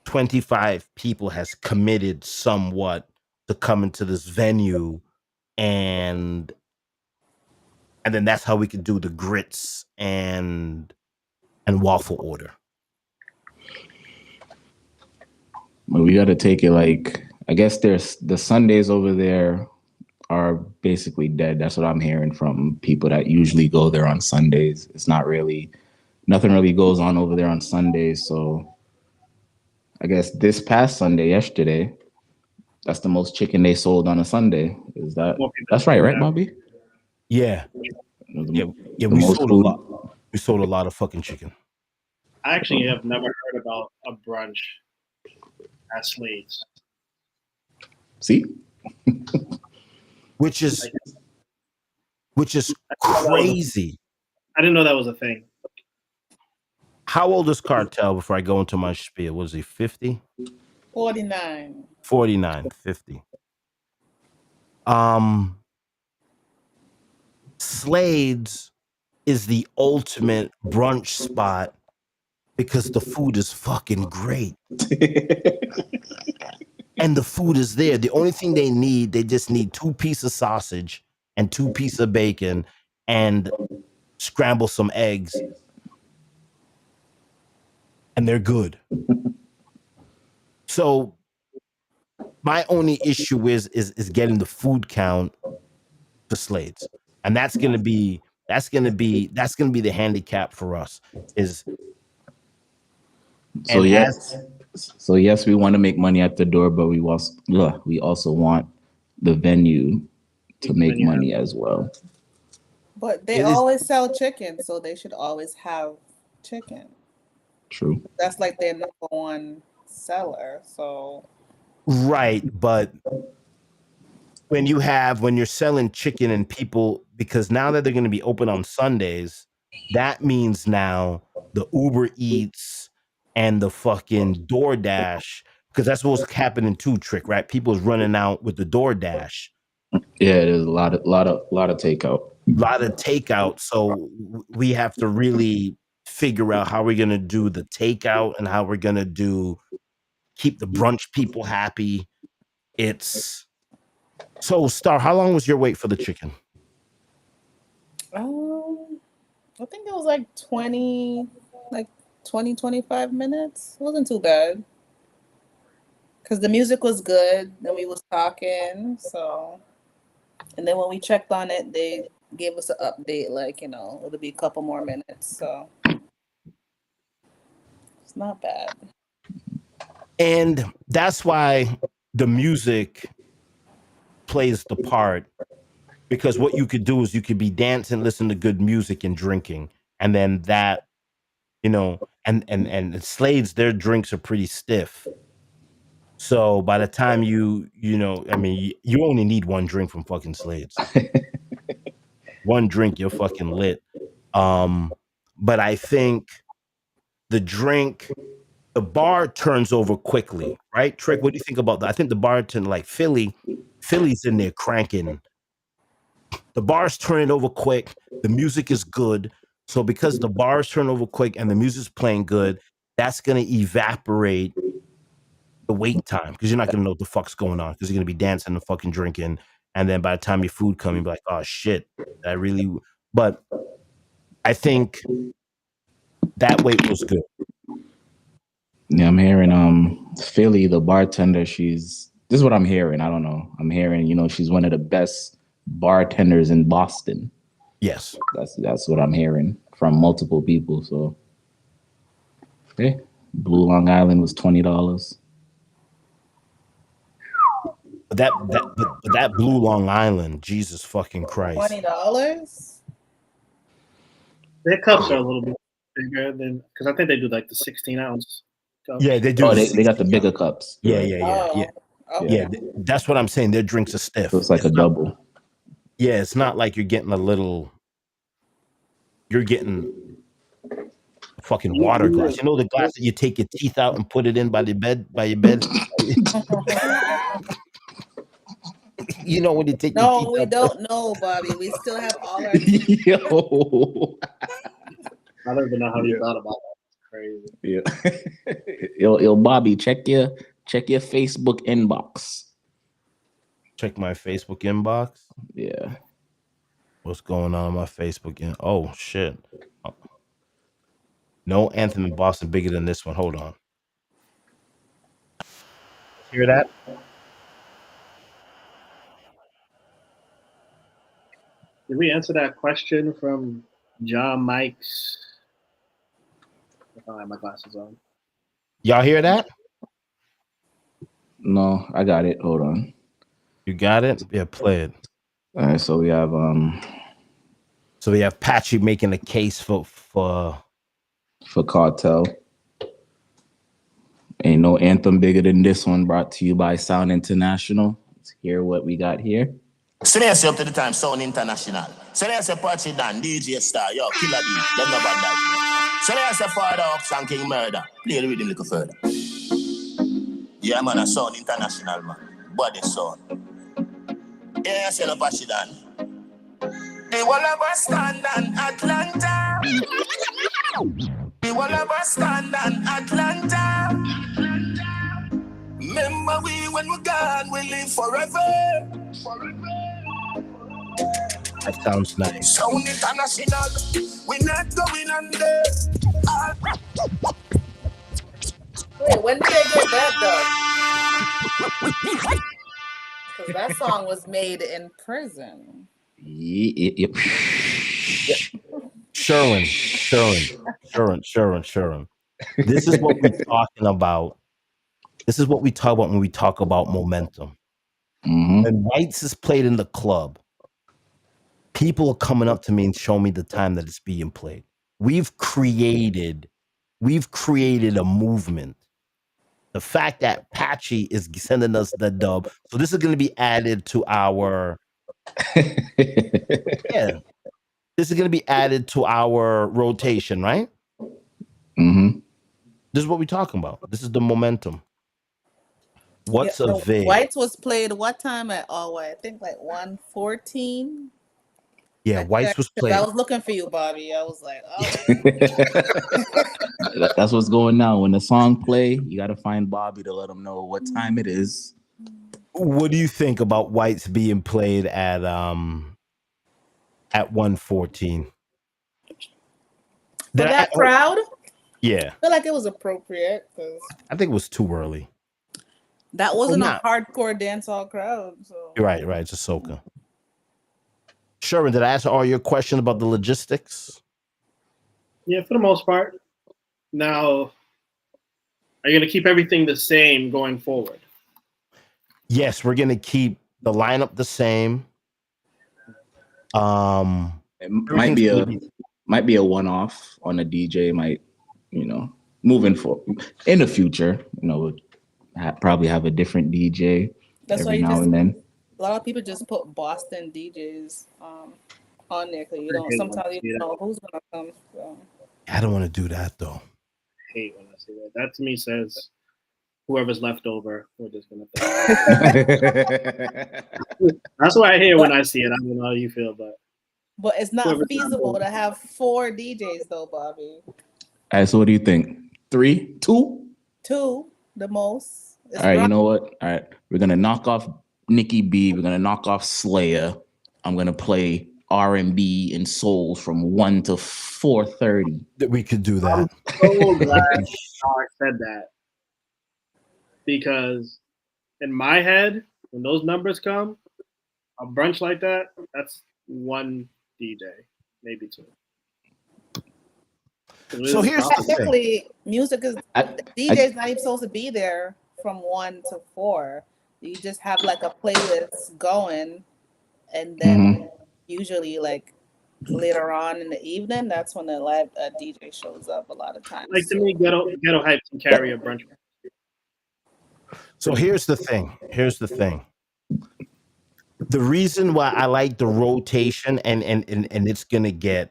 25 people has committed somewhat to come into this venue, and then that's how we could do the grits and waffle order. But we got to take it like, I guess there's the Sundays over there are basically dead. That's what I'm hearing from people that usually go there on Sundays. It's not really, nothing really goes on over there on Sundays. So I guess this past Sunday, yesterday, that's the most chicken they sold on a Sunday. Is that, that's right, right, Bobby? Yeah. The We most sold food. a lot. We sold a lot of fucking chicken. I actually have never heard about a brunch at Slade's. See? Which is crazy. I didn't know that was a thing. How old is Cartel before I go into my spiel? Was he 50? 49. 49, 50. Slade's is the ultimate brunch spot because the food is fucking great. And the food is there. The only thing they just need 2 pieces of sausage and 2 pieces of bacon and scramble some eggs. And they're good. So my only issue is getting the food count to Slade's. And that's gonna be the handicap for us. So yes, we want to make money at the door, but we also want the venue to make money as well. But they always sell chicken, so they should always have chicken. True. That's like their number one seller. So right, but when you're selling chicken and people, because now that they're going to be open on Sundays, that means now the Uber Eats and the fucking DoorDash, because that's what's happening too, Trick, right? People's running out with the DoorDash. Yeah, there's a lot of takeout. A lot of takeout. So we have to really figure out how we're going to do the takeout and how we're going to keep the brunch people happy. So, Star, how long was your wait for the chicken? I think it was like 20, 25 minutes. It wasn't too bad. Because the music was good. Then we was talking. So, and then when we checked on it, they gave us an update. Like, it'll be a couple more minutes. So it's not bad. And that's why the music plays the part, because what you could do is you could be dancing, listen to good music and drinking, and then that, and Slade's, their drinks are pretty stiff. So by the time you only need 1 drink from fucking Slade's. 1 drink, you're fucking lit. But I think the bar turns over quickly, right? Trick, what do you think about that? I think the bartender, like Philly's in there cranking. The bar's turning over quick. The music is good. So because the bar's turning over quick and the music's playing good, that's going to evaporate the wait time, because you're not going to know what the fuck's going on, because you're going to be dancing and fucking drinking. And then by the time your food comes, you'll be like, oh shit, but I think that wait was good. Yeah, I'm hearing Philly, the bartender, this is what I'm hearing. I don't know. I'm hearing, she's one of the best bartenders in Boston. Yes. That's what I'm hearing from multiple people. So okay. Blue Long Island was $20. That Blue Long Island, Jesus fucking Christ. $20? Their cups are a little bit bigger than, because I think they do like the 16-ounce cups. Yeah, they do. Oh, they got the bigger cups. Yeah, right. yeah. Okay. Yeah, that's what I'm saying. Their drinks are stiff. So it's like a double. Yeah, it's not like you're getting you're getting a fucking water glass. You know the glass that you take your teeth out and put it in by your bed? You know when you take your teeth No, we out. don't know, Bobby. We still have all our Yo. I don't even know how you thought about that. It's crazy. Yeah. yo, Bobby, check your Facebook inbox. Check my Facebook inbox. Yeah. What's going on my Facebook? Oh shit! Oh, no anthem in Boston bigger than this one. Hold on. Hear that? Did we answer that question from John Mike's? I don't have my glasses on. Y'all hear that? No, I got it. Hold on. You got it? Yeah, play it. All right, so we have Patchy making a case for Cartel. Ain't no anthem bigger than this one, brought to you by Sound International. Let's hear what we got here. So they say up to the time Sound International. So they say Patchy Dan, DJ Star, yo, Killer D, them no bad that. So they say Father Ox and King Murder. Play the rhythm a little further. Yeah, man, a Sound International, man. Body sound. Yeah, I say no Patchy Dan. The wall of us stand in Atlanta. The wall of us stand in Atlanta. Remember we when we're gone, we live forever. That sounds nice. Sound International, we not going under. Wait, when did they get that done? Because that song was made in prison. Yeah. Sherwin. This is what we're talking about. This is what we talk about when we talk about momentum. Mm-hmm. When Whites is played in the club, people are coming up to me and showing me the time that it's being played. We've created a movement. The fact that Patchy is sending us the dub, so this is going to be added to our This is going to be added to our rotation, right? Mm-hmm. This is what we're talking about. This is the momentum. What's a vid? Whites was played what time at All White? I think like 1:14. Yeah, Whites was played. I was looking for you, Bobby. I was like, oh. That's what's going on. When the song play, you got to find Bobby to let him know what time it is. What do you think about Whites being played at 1:14? For that crowd? Yeah. I feel like it was appropriate because I think it was too early. That wasn't a hardcore dancehall crowd. So Right. It's a soca. Sherman, did I answer all your questions about the logistics? Yeah, for the most part. Now, are you going to keep everything the same going forward? Yes, we're going to keep the lineup the same. It might be a one-off on a DJ. Might, moving forward in the future, we'll probably have a different DJ every now and then. A lot of people just put Boston DJs on there because sometimes you don't know who's gonna come. So. I don't want to do that though. I hate when I say that. That to me says whoever's left over, we're just gonna. That's what I hear when I see it. I don't know how you feel, but it's not feasible to have 4 DJs though, Bobby. All right, so what do you think? 3, 2? 2, the most. All right, you know what? All right, we're gonna knock off Nikki B. We're gonna knock off Slayer. I'm gonna play R&B and souls from 1 to 4:30. We could do that. I'm so glad Stark said that because in my head, when those numbers come, a brunch like that, that's 1 DJ, maybe 2. So here's technically, music is DJ's not even supposed to be there from 1 to 4. You just have like a playlist going, and then usually like later on in the evening, that's when the live DJ shows up a lot of times. Like to me, ghetto hype can carry a brunch. So here's the thing. The reason why I like the rotation and it's gonna get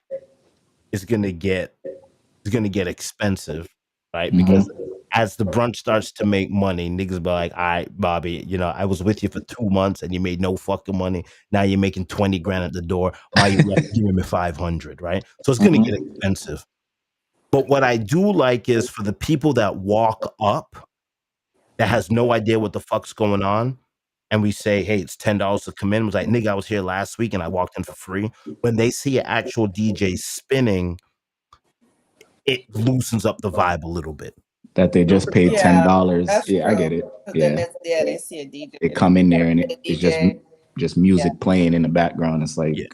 expensive, right? Because as the brunch starts to make money, niggas be like, all right, Bobby, I was with you for 2 months and you made no fucking money. Now you're making 20 grand at the door. Why you left giving me 500, right? So it's gonna get expensive. But what I do like is for the people that walk up that has no idea what the fuck's going on, and we say, hey, it's $10 to come in. I was like, nigga, I was here last week and I walked in for free. When they see an actual DJ spinning, it loosens up the vibe a little bit. That they just paid $10. That's Yeah, I true. get it. 'Cause Yeah, then they see a DJ. they come in there and it's DJ. just music playing in the background. It's like, Yeah,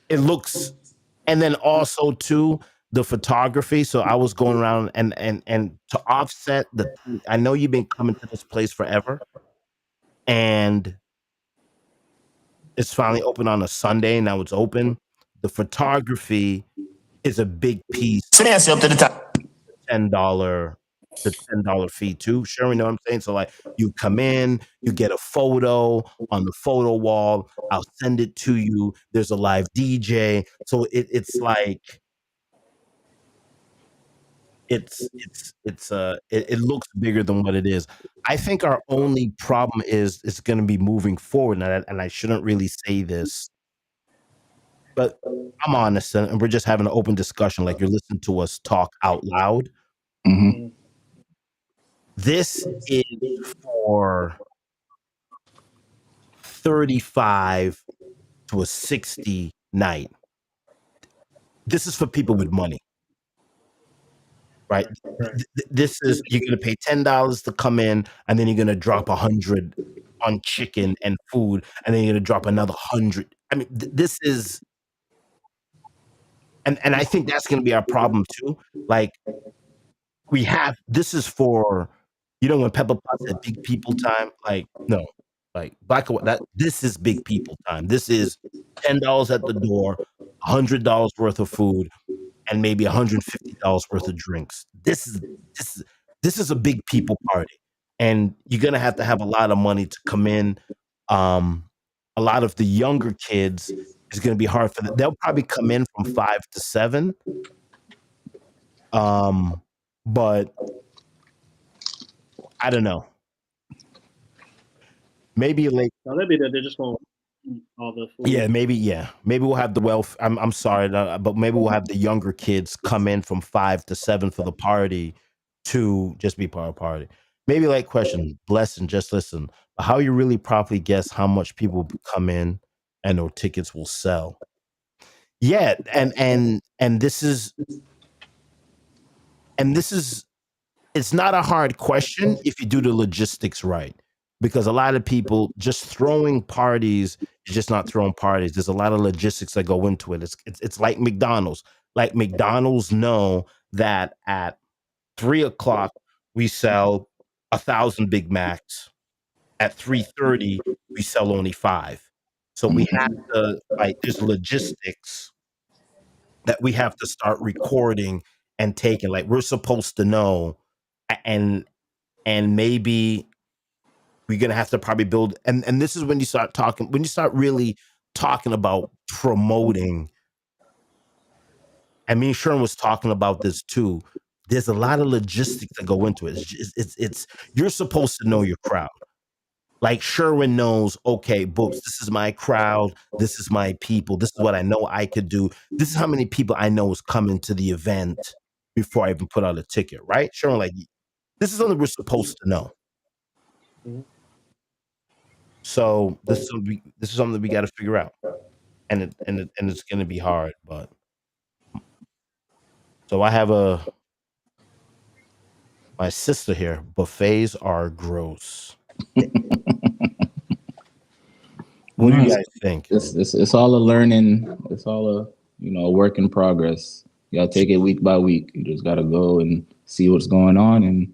it looks, and then also too the photography. So I was going around and to offset the. I know you've been coming to this place forever, and it's finally open on a Sunday. Now it's open. The photography is a big piece. So that's up to the top. $10 the $10 fee too. Sure, you know what I'm saying? So like you come in, you get a photo on the photo wall, I'll send it to you. There's a live DJ. So it's like it looks bigger than what it is. I think our only problem is it's going to be moving forward, and I shouldn't really say this, but I'm honest, and we're just having an open discussion, like you're listening to us talk out loud. mhm. This is for 35 to a 60 night. This is for people with money, right? This is, you're going to pay $10 to come in, and then you're going to drop 100 on chicken and food, and then you're going to drop another 100. I mean, this is, and I think that's going to be our problem too. Like, this is for, when Pepper Pot said big people time, like, no, like black and white, this is big people time. This is $10 at the door, $100 worth of food, and maybe $150 worth of drinks. This is a big people party, and you're gonna have to have a lot of money to come in. A lot of the younger kids is gonna be hard for them. They'll probably come in from 5 to 7. But I don't know. Maybe like, No, that'd be that they're just going to eat all the food. maybe we'll have the wealth. I'm sorry, but maybe we'll have the younger kids come in from 5 to 7 for the party to just be part of the party. Maybe like question, blessing, just listen. How you really properly guess how much people will come in and no tickets will sell? Yeah, and this is it's not a hard question if you do the logistics right. Because a lot of people just throwing parties is just not throwing parties. There's a lot of logistics that go into it. It's like McDonald's. Like McDonald's know that at 3:00 we sell 1,000 Big Macs. At 3:30 we sell only 5. So we have to, like, there's logistics that we have to start recording and taking. Like, we're supposed to know, and maybe we're gonna have to probably build, and this is when you start really talking about promoting. I mean, Sherman was talking about this too. There's a lot of logistics that go into it. It's you're supposed to know your crowd. Like Sherwin knows, okay, Boops, this is my crowd, this is my people, this is what I know I could do. This is how many people I know is coming to the event before I even put out a ticket, right? Sherwin, like, this is something we're supposed to know. Mhm. So this is something we got to figure out, and it's going to be hard. But so I have my sister here. Buffets are gross. What do you guys think? It's all a learning. It's all a work in progress. You gotta take it week by week. You just gotta go and see what's going on and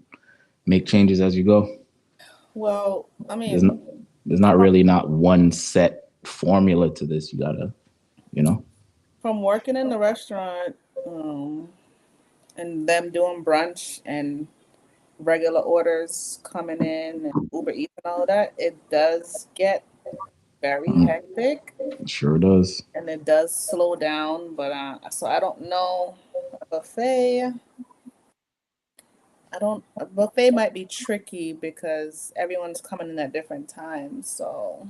make changes as you go. Well, I mean, There's not really not one set formula to this. You gotta, from working in the restaurant, and them doing brunch and regular orders coming in and Uber Eats and all of that, it does get very hectic. It sure does. And it does slow down. But so I don't know, a buffet. A buffet might be tricky because everyone's coming in at different times. So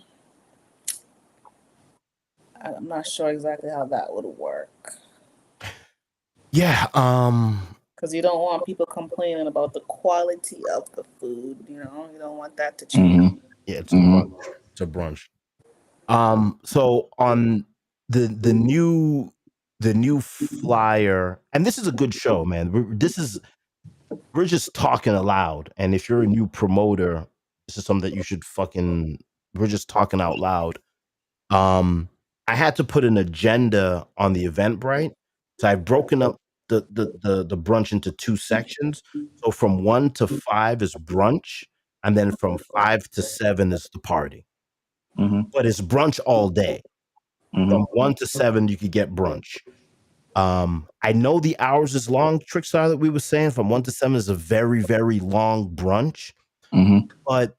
I'm not sure exactly how that would work. Yeah. Because you don't want people complaining about the quality of the food. You don't want that to change. Yeah, it's a brunch. It's a brunch. So on the new flyer, and this is a good show, man. We're just talking aloud, and if you're a new promoter, this is something that you should we're just talking out loud. I had to put an agenda on the Eventbrite, so I've broken up the brunch into 2 sections. So from 1 to 5 is brunch, and then from 5 to 7 is the party. But it's brunch all day. From 1 to 7, you could get brunch. I know the hours is long, Trickstar, that we were saying from 1 to 7 is a very, very long brunch. But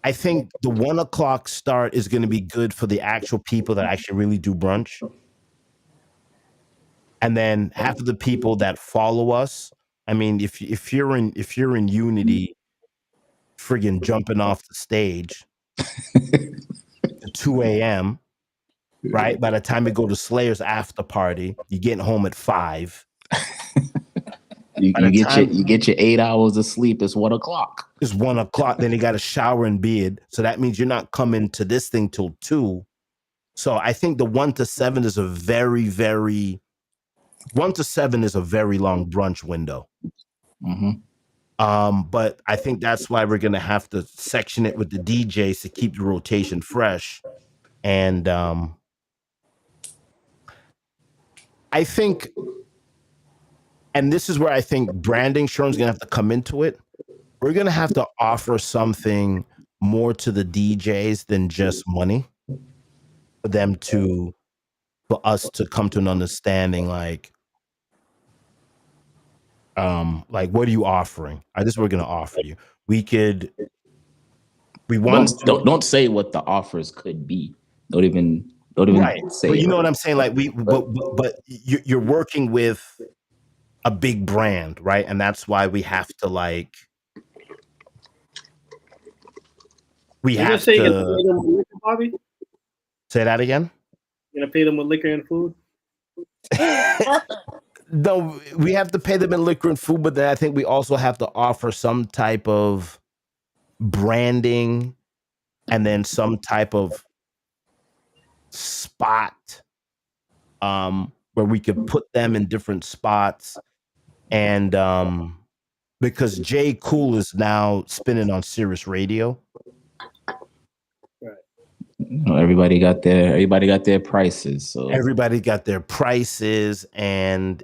I think the 1 o'clock start is going to be good for the actual people that actually really do brunch. And then half of the people that follow us, I mean, if you're in Unity, friggin' jumping off the stage at 2 a.m., right? By the time you go to Slayer's after party, you're getting home at 5. You get your 8 hours of sleep. It's 1 o'clock. It's 1 o'clock. Then you got to shower and beard. So that means you're not coming to this thing till 2. So I think the 1 to 7 is a very, very 1 to 7 is a very long brunch window. But I think that's why we're gonna have to section it with the DJs to keep the rotation fresh. And I think, and this is where I think branding, Sharon's gonna have to come into it. We're gonna have to offer something more to the DJs than just money for us to come to an understanding, like what are you offering? This is what we're gonna offer you. Don't say what the offers could be. Don't even say. But you know what I'm saying? Like but you're working with a big brand, right? And that's why we have to Bobby? Say that again. You're gonna pay them with liquor and food? No, we have to pay them in liquor and food, but then I think we also have to offer some type of branding and then some type of spot where we could put them in different spots. And because Jay Cool is now spinning on Sirius Radio. Everybody got their prices. So everybody got their prices, and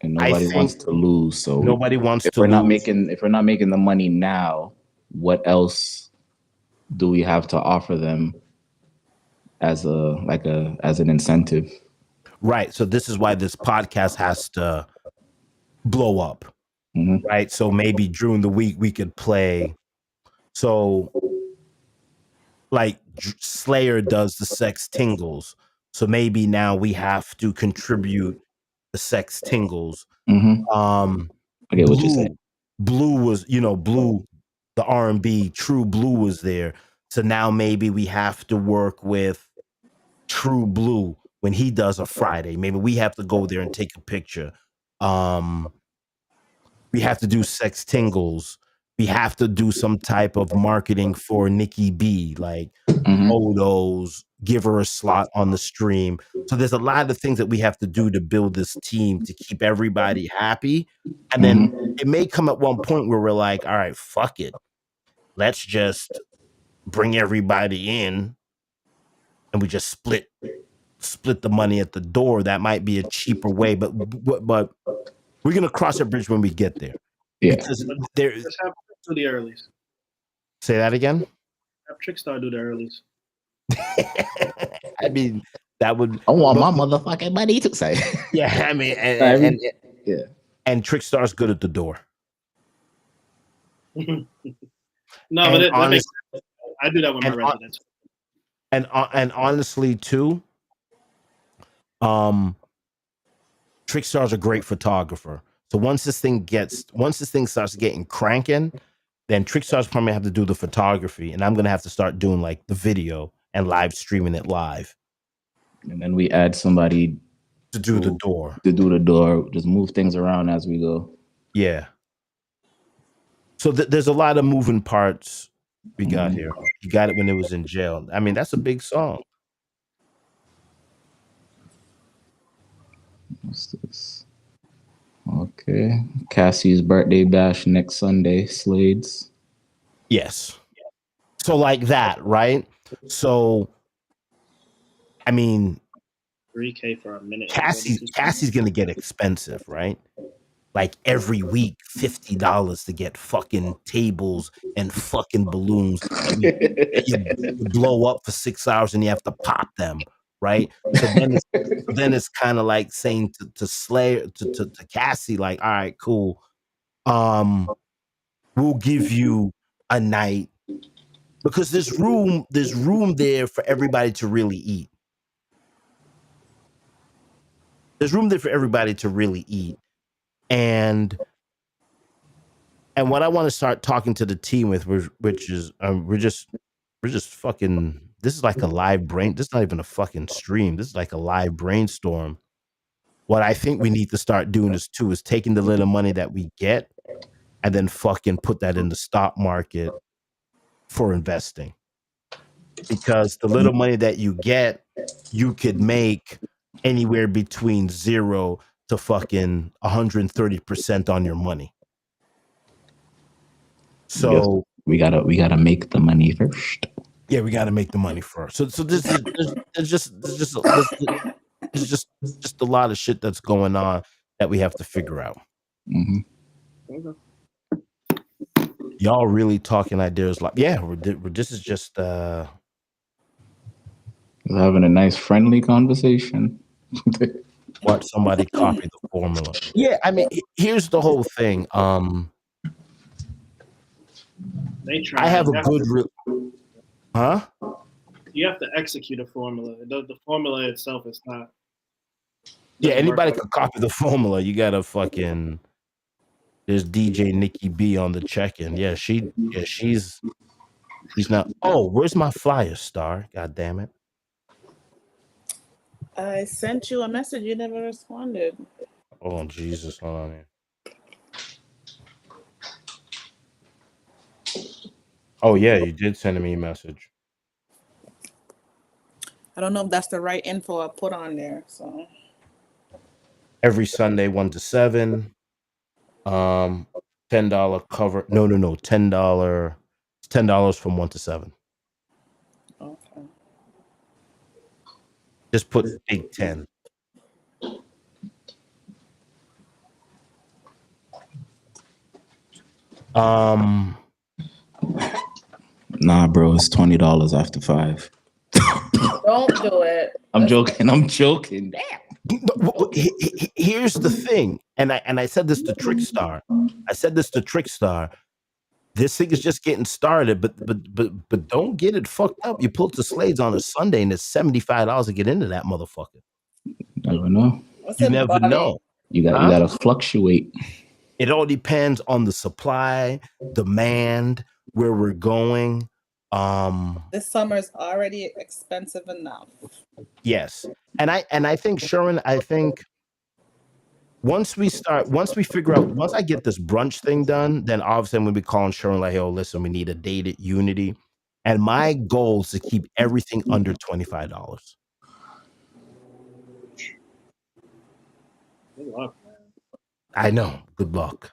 nobody wants to lose. So nobody wants to. If we're not making the money now, what else do we have to offer them as an incentive? Right. So this is why this podcast has to blow up. Right. So maybe during the week we could play. So like Slayer does the sex tingles. So maybe now we have to contribute the sex tingles. Okay, what you saying? Blue was, Blue, the R&B, True Blue was there. So now maybe we have to work with True Blue when he does a Friday. Maybe we have to go there and take a picture. We have to do sex tingles. We have to do some type of marketing for Nikki B, like photos, give her a slot on the stream. So there's a lot of things that we have to do to build this team to keep everybody happy. And then it may come at one point where we're like, all right, fuck it. Let's just bring everybody in and we just split the money at the door. That might be a cheaper way, but we're going to cross that bridge when we get there. Yeah. Because let's have do the earlies. Say that again? Have Trickstar do the earlies. I mean, that would. I want my motherfucking money to say. Yeah, I mean, and Trickstar's good at the door. No, but that makes sense. I do that with my residents. And honestly, too, Trickstar's a great photographer. So once this thing starts getting cranking, then Trickstar's probably have to do the photography, and I'm gonna have to start doing like the video and live streaming it live. And then we add somebody to do the door. To do the door, just move things around as we go. Yeah. So there's a lot of moving parts we got here. He got it when it was in jail. I mean, that's a big song. What's this? Okay. Cassie's birthday bash next Sunday, Slades. Yes. So like that, right? So, I mean, $3K for a minute. Cassie's gonna get expensive, right? Like every week, $50 to get fucking tables and fucking balloons that you blow up for 6 hours and you have to pop them, right? So then it's kind of like saying to Cassie, like, all right, cool. We'll give you a night because there's room there for everybody to really eat. There's room there for everybody to really eat. And what I want to start talking to the team with, which is we're just fucking. This is like a live brain. This is not even a fucking stream. This is like a live brainstorm. What I think we need to start doing is taking the little money that we get and then fucking put that in the stock market for investing. Because the little money that you get, you could make anywhere between 0 to fucking 130% on your money. So we gotta make the money first. Yeah, we gotta make the money first. So there's just a lot of shit that's going on that we have to figure out. Mm-hmm. Y'all really talking ideas like this is just having a nice friendly conversation. Watch somebody copy the formula. Yeah, I mean, here's the whole thing. I have a good huh? You have to execute a formula. The formula itself is not. Yeah, anybody can copy the formula. You gotta fucking. There's DJ Nikki B on the check-in. Yeah, she's not. Oh, where's my flyer, Star? God damn it! I sent you a message. You never responded. Oh Jesus! Hold on here. Oh yeah, you did send me a message. I don't know if that's the right info I put on there. So every Sunday 1 to 7, $10 cover. No, $10. $10 from 1 to 7. Okay. Just put Big 10. Nah, bro, it's $20 after 5. Don't do it. I'm joking. Damn. Here's the thing, and I said this to Trickstar. This thing is just getting started, but don't get it fucked up. You pull to Slades on a Sunday, and it's $75 to get into that motherfucker. Never know. You never know. You gotta fluctuate. It all depends on the supply, demand, where we're going. This summer's already expensive enough. Yes. And I think, Sharon, once I get this brunch thing done, then obviously I'm gonna be calling Sharon like, yo, listen, we need a date at Unity. And my goal is to keep everything under $25. Good luck, man. I know. Good luck.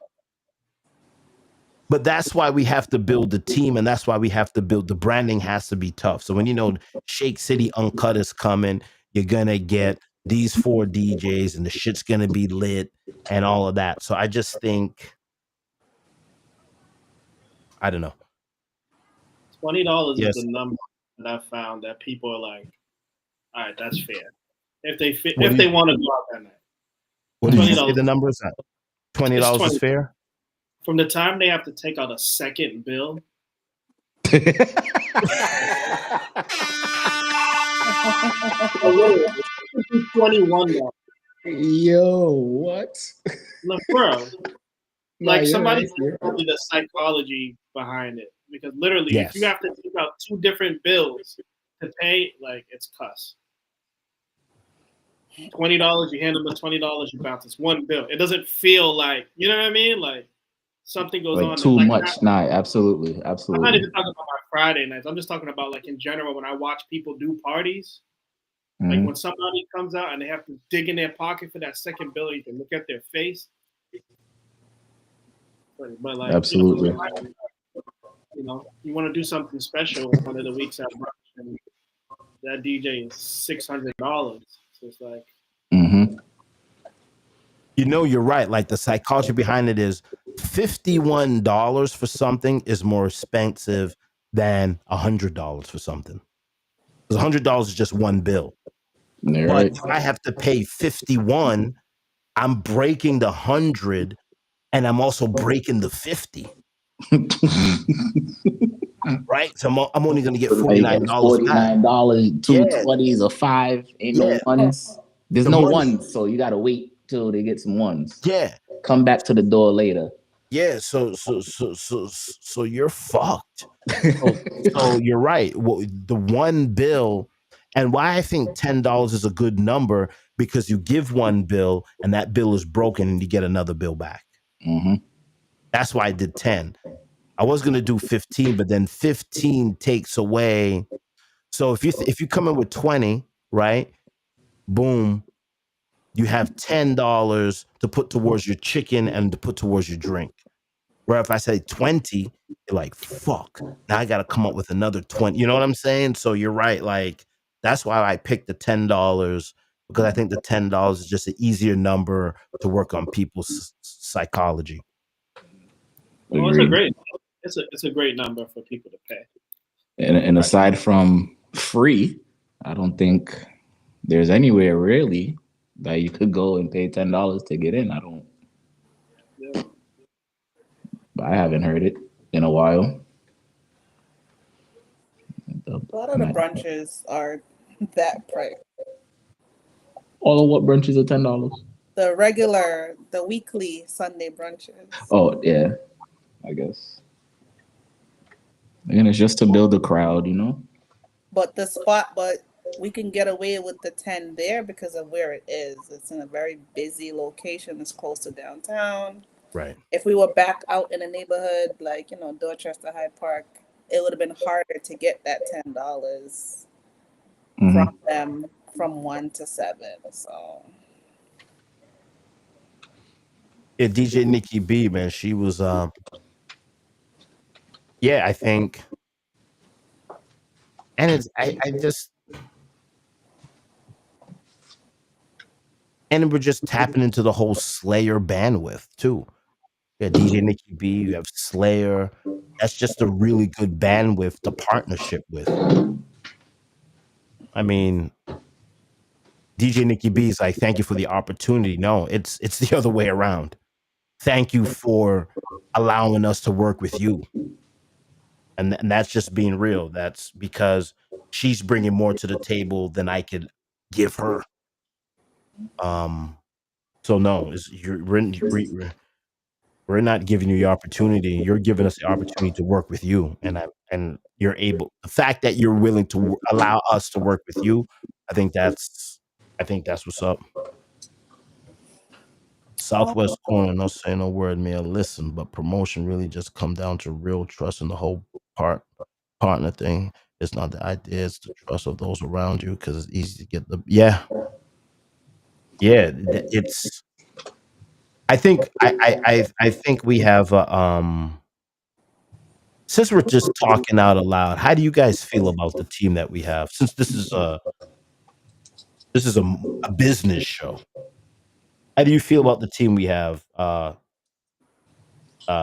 But that's why we have to build the team, and that's why we have to build the branding. Has to be tough. So when Shake City Uncut is coming, you're gonna get these 4 DJs, and the shit's gonna be lit and all of that. So I just think, I don't know. $20 is the number that I found that people are like, all right, that's fair. If they want to go out that night. What do you say the number is? $20 is fair? From the time they have to take out a second bill. $21. Yo, what? Look, bro. Like somebody told me the psychology behind it. Because literally, if you have to take out 2 different bills to pay, like, it's cuss. $20, you hand them the $20, you bounce. It's one bill. It doesn't feel like, you know what I mean? Like something goes Like on. too Like, much. Nah, absolutely, I'm not absolutely. even talking about my Friday nights. I'm just talking about like in general when I watch people do parties. Like when somebody comes out and they have to dig in their pocket for that second bill, you can look at their face. But like, Absolutely. You want to do something special one of the weeks at brunch, and that DJ is $600. So it's like, You're right. Like the psychology behind it is $51 for something is more expensive than $100 for something. Because $100 is just one bill. You're But right. if I have to pay 51, I'm breaking the 100 and I'm also breaking the 50. Right? So I'm only going to get $49 back. $49, two 20s, or five. Ain't no ones. There's The no money- ones, so you gotta wait till they get some ones. Yeah. Come back to the door later. Yeah, so you're fucked. So you're right. The one bill, and why I think $10 is a good number, because you give one bill and that bill is broken and you get another bill back. That's why I did 10. I was gonna do 15, but then 15 takes away. So if you come in with 20, right? Boom, you have $10 to put towards your chicken and to put towards your drink. Where if I say 20, you're like, fuck, now I got to come up with another 20. You know what I'm saying? So you're right. Like, that's why I picked the $10, because I think the $10 is just an easier number to work on people's psychology. well, it's a great number for people to pay. And aside from free, I don't think there's anywhere really that you could go and pay $10 to get in. I haven't heard it in a while. A lot of the brunches are that price. All of what brunches are $10? The weekly Sunday brunches. Oh yeah, I guess. And it's just to build a crowd, But we can get away with the 10 there because of where it is. It's in a very busy location. It's close to downtown. Right. If we were back out in a neighborhood like, Dorchester, Hyde Park, it would have been harder to get that $10 from them from 1 to 7. So Yeah, DJ Nikki B, man, she was I think, and it's I just, and we're just tapping into the whole Slayer bandwidth too. Yeah, DJ Nikki B, you have Slayer. That's just a really good bandwidth to partnership with. I mean, DJ Nikki B is like, thank you for the opportunity. No, it's the other way around. Thank you for allowing us to work with you. And that's just being real. That's because she's bringing more to the table than I could give her. So no, we're not giving you the opportunity. You're giving us the opportunity to work with you, and you're able. The fact that you're willing to allow us to work with you, I think that's what's up. Southwest Corner, no saying no word, man. Listen, but promotion really just come down to real trust in the whole partner thing. It's not the idea; it's the trust of those around you, because it's easy to get the It's. I think I think we have since we're just talking out aloud, how do you guys feel about the team that we have? Since this is a business show, how do you feel about the team we have,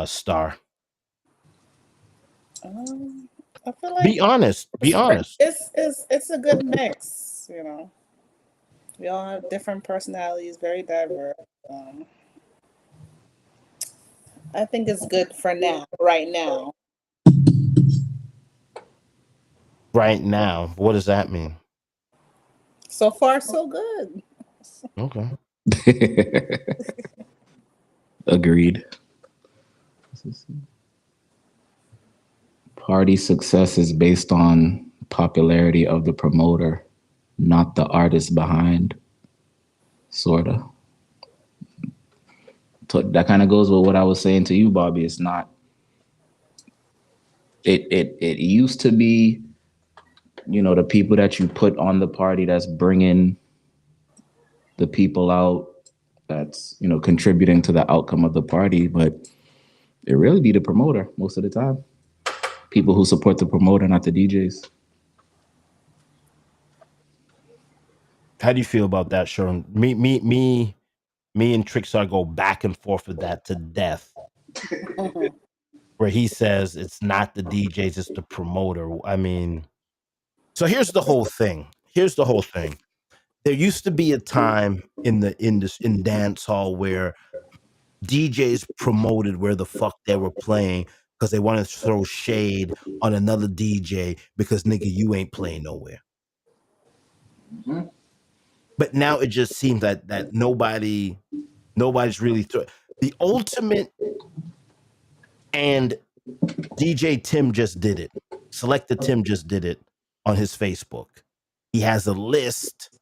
Star? I feel like Be honest. Be honest. It's a good mix, We all have different personalities, very diverse. I think it's good for now, right now. Right now, what does that mean? So far, so good. Okay. Agreed. Party success is based on popularity of the promoter, not the artist behind. Sorta. That kind of goes with what I was saying to you, Bobby. It's not. It used to be, the people that you put on the party that's bringing the people out, that's contributing to the outcome of the party, but it really be the promoter most of the time. People who support the promoter, not the DJs. How do you feel about that, Sharon? Me and Trickstar go back and forth with that to death. Where he says it's not the DJs, it's the promoter. I mean, so here's the whole thing. There used to be a time in dance hall where DJs promoted where the fuck they were playing because they wanted to throw shade on another DJ because nigga, you ain't playing nowhere. Mm-hmm. But now it just seems that nobody's really the ultimate, and DJ Tim just did it. Selector Tim just did it on his Facebook. He has a list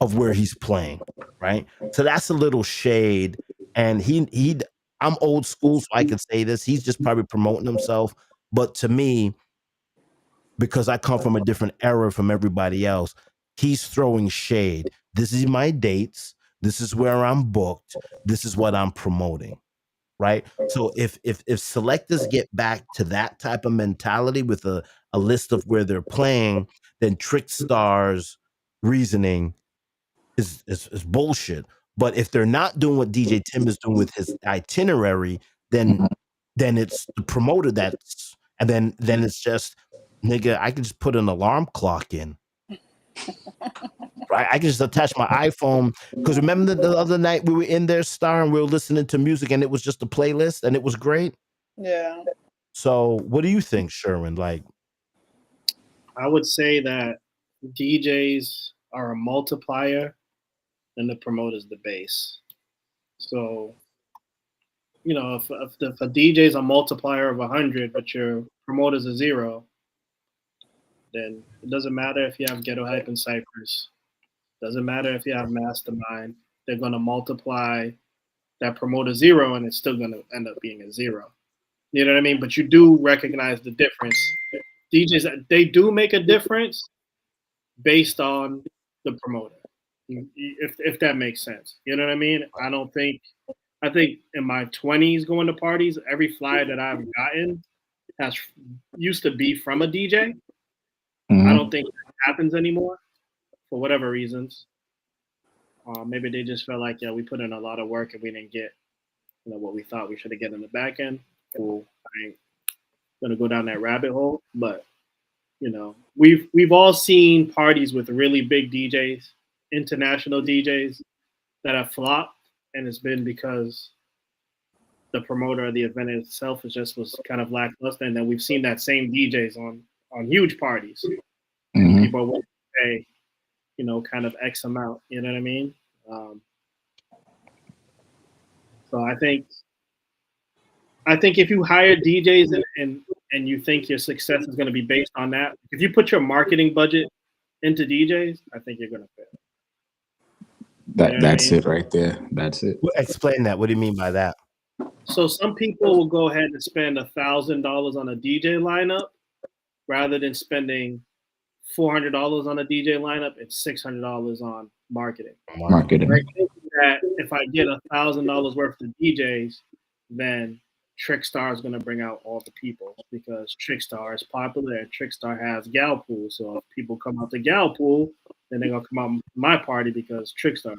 of where he's playing, right? So that's a little shade. And I'm old school, so I can say this. He's just probably promoting himself. But to me, because I come from a different era from everybody else, he's throwing shade. This is my dates. This is where I'm booked. This is what I'm promoting. Right. So if selectors get back to that type of mentality with a list of where they're playing, then Trickstar's reasoning is bullshit. But if they're not doing what DJ Tim is doing with his itinerary, then it's the promoter and then it's just, nigga, I can just put an alarm clock in. Right, I can just attach my iPhone, because remember the other night we were in there, Star, and we were listening to music, and it was just a playlist, and it was great. Yeah. So, what do you think, Sherwin? Like, I would say that DJs are a multiplier, and the promoter's the base. So, if a DJ is a multiplier of 100, but your promoter's a 0, then it doesn't matter if you have Ghetto Hype and Cypress. Doesn't matter if you have Mastermind. They're going to multiply that promoter 0, and it's still going to end up being a 0. You know what I mean? But you do recognize the difference. DJs, they do make a difference based on the promoter, if that makes sense. You know what I mean? I think in my 20s going to parties, every flyer that I've gotten used to be from a DJ. Mm-hmm. I don't think that happens anymore for whatever reasons. Maybe they just felt like, we put in a lot of work and we didn't get, what we thought we should have get in the back end. Cool. I ain't gonna go down that rabbit hole, but we've all seen parties with really big DJs, international DJs, that have flopped, and it's been because the promoter of the event itself was kind of lackluster. And then we've seen that same DJs on huge parties. Mm-hmm. People are willing to pay, kind of X amount. You know what I mean? So I think if you hire DJs and you think your success is going to be based on that, if you put your marketing budget into DJs, I think you're going to fail. That's it right there. That's it. Explain that. What do you mean by that? So some people will go ahead and spend $1,000 on a DJ lineup rather than spending $400 on a DJ lineup. It's $600 on marketing. Marketing. I think that if I get $1,000 worth of DJs, then Trickstar is going to bring out all the people, because Trickstar is popular and Trickstar has gal pool. So if people come out to gal pool, then they're going to come out to my party because Trickstar.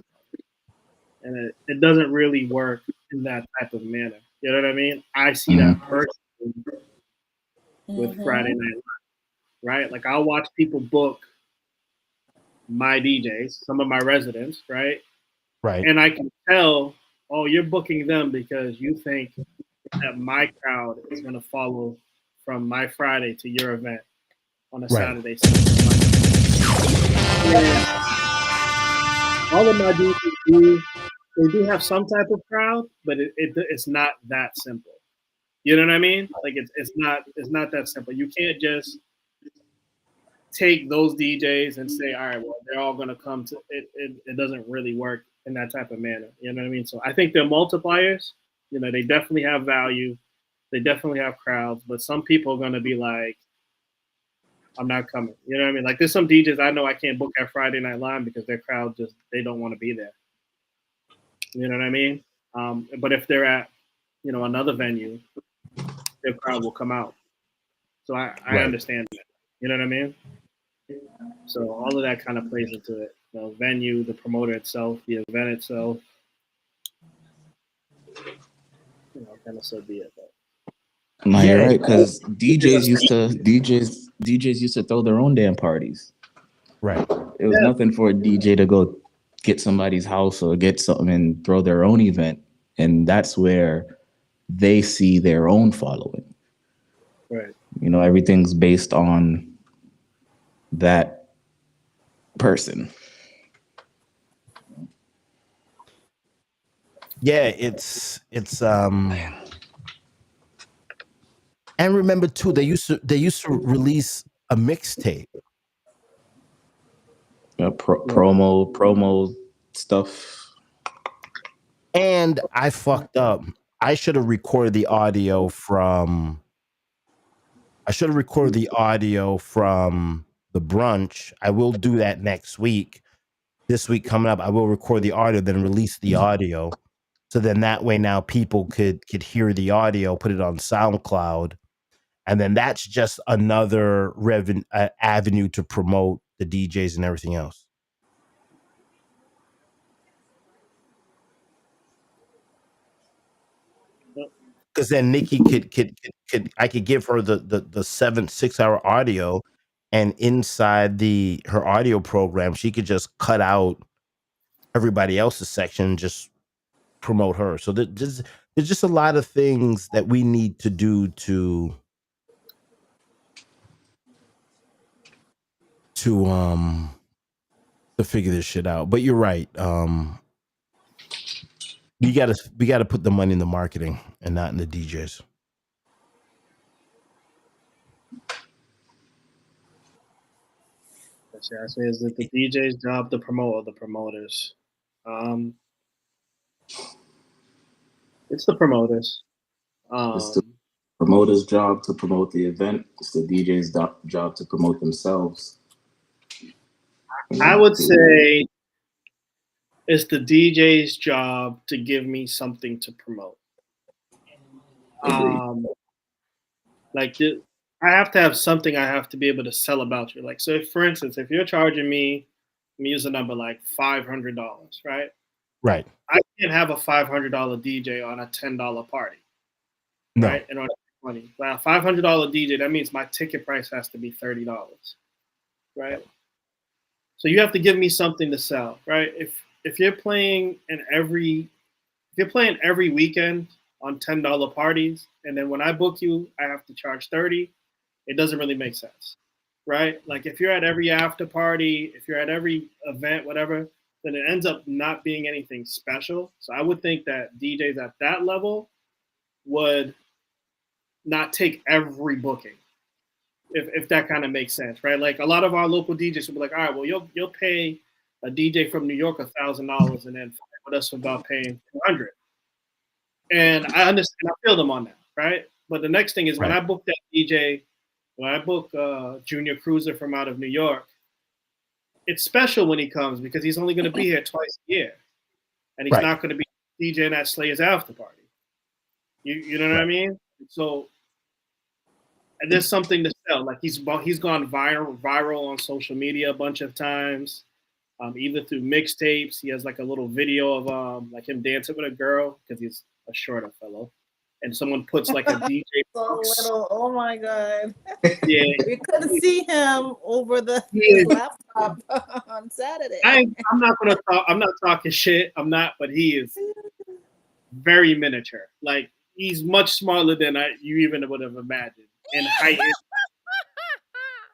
And it doesn't really work in that type of manner. You know what I mean? I see that personally with Friday Night Live, right? Like, I'll watch people book my DJs, some of my residents, right? Right. And I can tell, oh, you're booking them because you think that my crowd is going to follow from my Friday to your event on a Saturday. Yeah. All of my DJs they do have some type of crowd, but it's not that simple. You know what I mean? Like, it's not that simple. You can't just take those DJs and say, all right, well, they're all going to come to it. It doesn't really work in that type of manner. You know what I mean? So I think they're multipliers. You know, they definitely have value. They definitely have crowds, but some people are gonna be like, I'm not coming. You know what I mean? Like there's some DJs I know I can't book at Friday Night Live because their crowd just they don't want to be there. You know what I mean? But if they're at, you know, another venue, their crowd will come out. So I Right. understand that. You know what I mean? So all of that kind of plays into it. The venue, the promoter itself, the event itself. You know, kind of so be it. But No, Yeah, you're right, because DJs used to throw their own damn parties. right. It was Yeah. nothing for a DJ to go get somebody's house or get something and throw their own event. And that's where they see their own following. right. You know, everything's based on that person. Yeah, it's and remember too, they used to release a mixtape. Promo stuff. And I fucked up. I should have recorded the audio from the brunch. I will do that next week. This week coming up, I will record the audio, then release the audio. So then that way now people could hear the audio, put it on SoundCloud, and then that's just another avenue to promote the DJs and everything else. Because then Nikki could I could give her the 6-hour audio, and inside her audio program, she could just cut out everybody else's section and just promote her. So there's just a lot of things that we need to do to figure this shit out. But you're right. We gotta put the money in the marketing and not in the DJs. I say is it the DJ's job to promote or the promoters? It's the promoters. It's the promoter's job to promote the event. It's the DJ's job to promote themselves. I would say it's the DJ's job to give me something to promote. I have to have something I have to be able to sell about you. Like, so if, for instance, if you're charging me, let me use a number like $500, right? Right. I can't have a $500 DJ on a $10 party, No. right? In order to make money. But a $500 DJ, that means my ticket price has to be $30, right? So you have to give me something to sell, right? If you're playing every weekend on $10 parties, and then when I book you, I have to charge $30, it doesn't really make sense, right? Like if you're at every after party, if you're at every event, whatever, then it ends up not being anything special. So I would think that DJs at that level would not take every booking, if that kind of makes sense, right? Like a lot of our local DJs will be like, all right, well, you'll pay a DJ from New York $1,000 and then fight with us about paying $200. And I understand, I feel them on that, right? But the next thing is when I book that DJ, when I book Junior Cruiser from out of New York, it's special when he comes because he's only going to be here twice a year, and he's not going to be DJing at Slayer's after party. You know what I mean? So and there's something to sell. Like he's gone viral on social media a bunch of times, either through mixtapes. He has like a little video of like him dancing with a girl because he's a shorter fellow, and someone puts like a DJ. So little. Oh my god. Yeah, we couldn't see him over the laptop on Saturday. I'm not gonna talk. I'm not talking shit. I'm not, but he is very miniature. Like he's much smaller than you even would have imagined in height.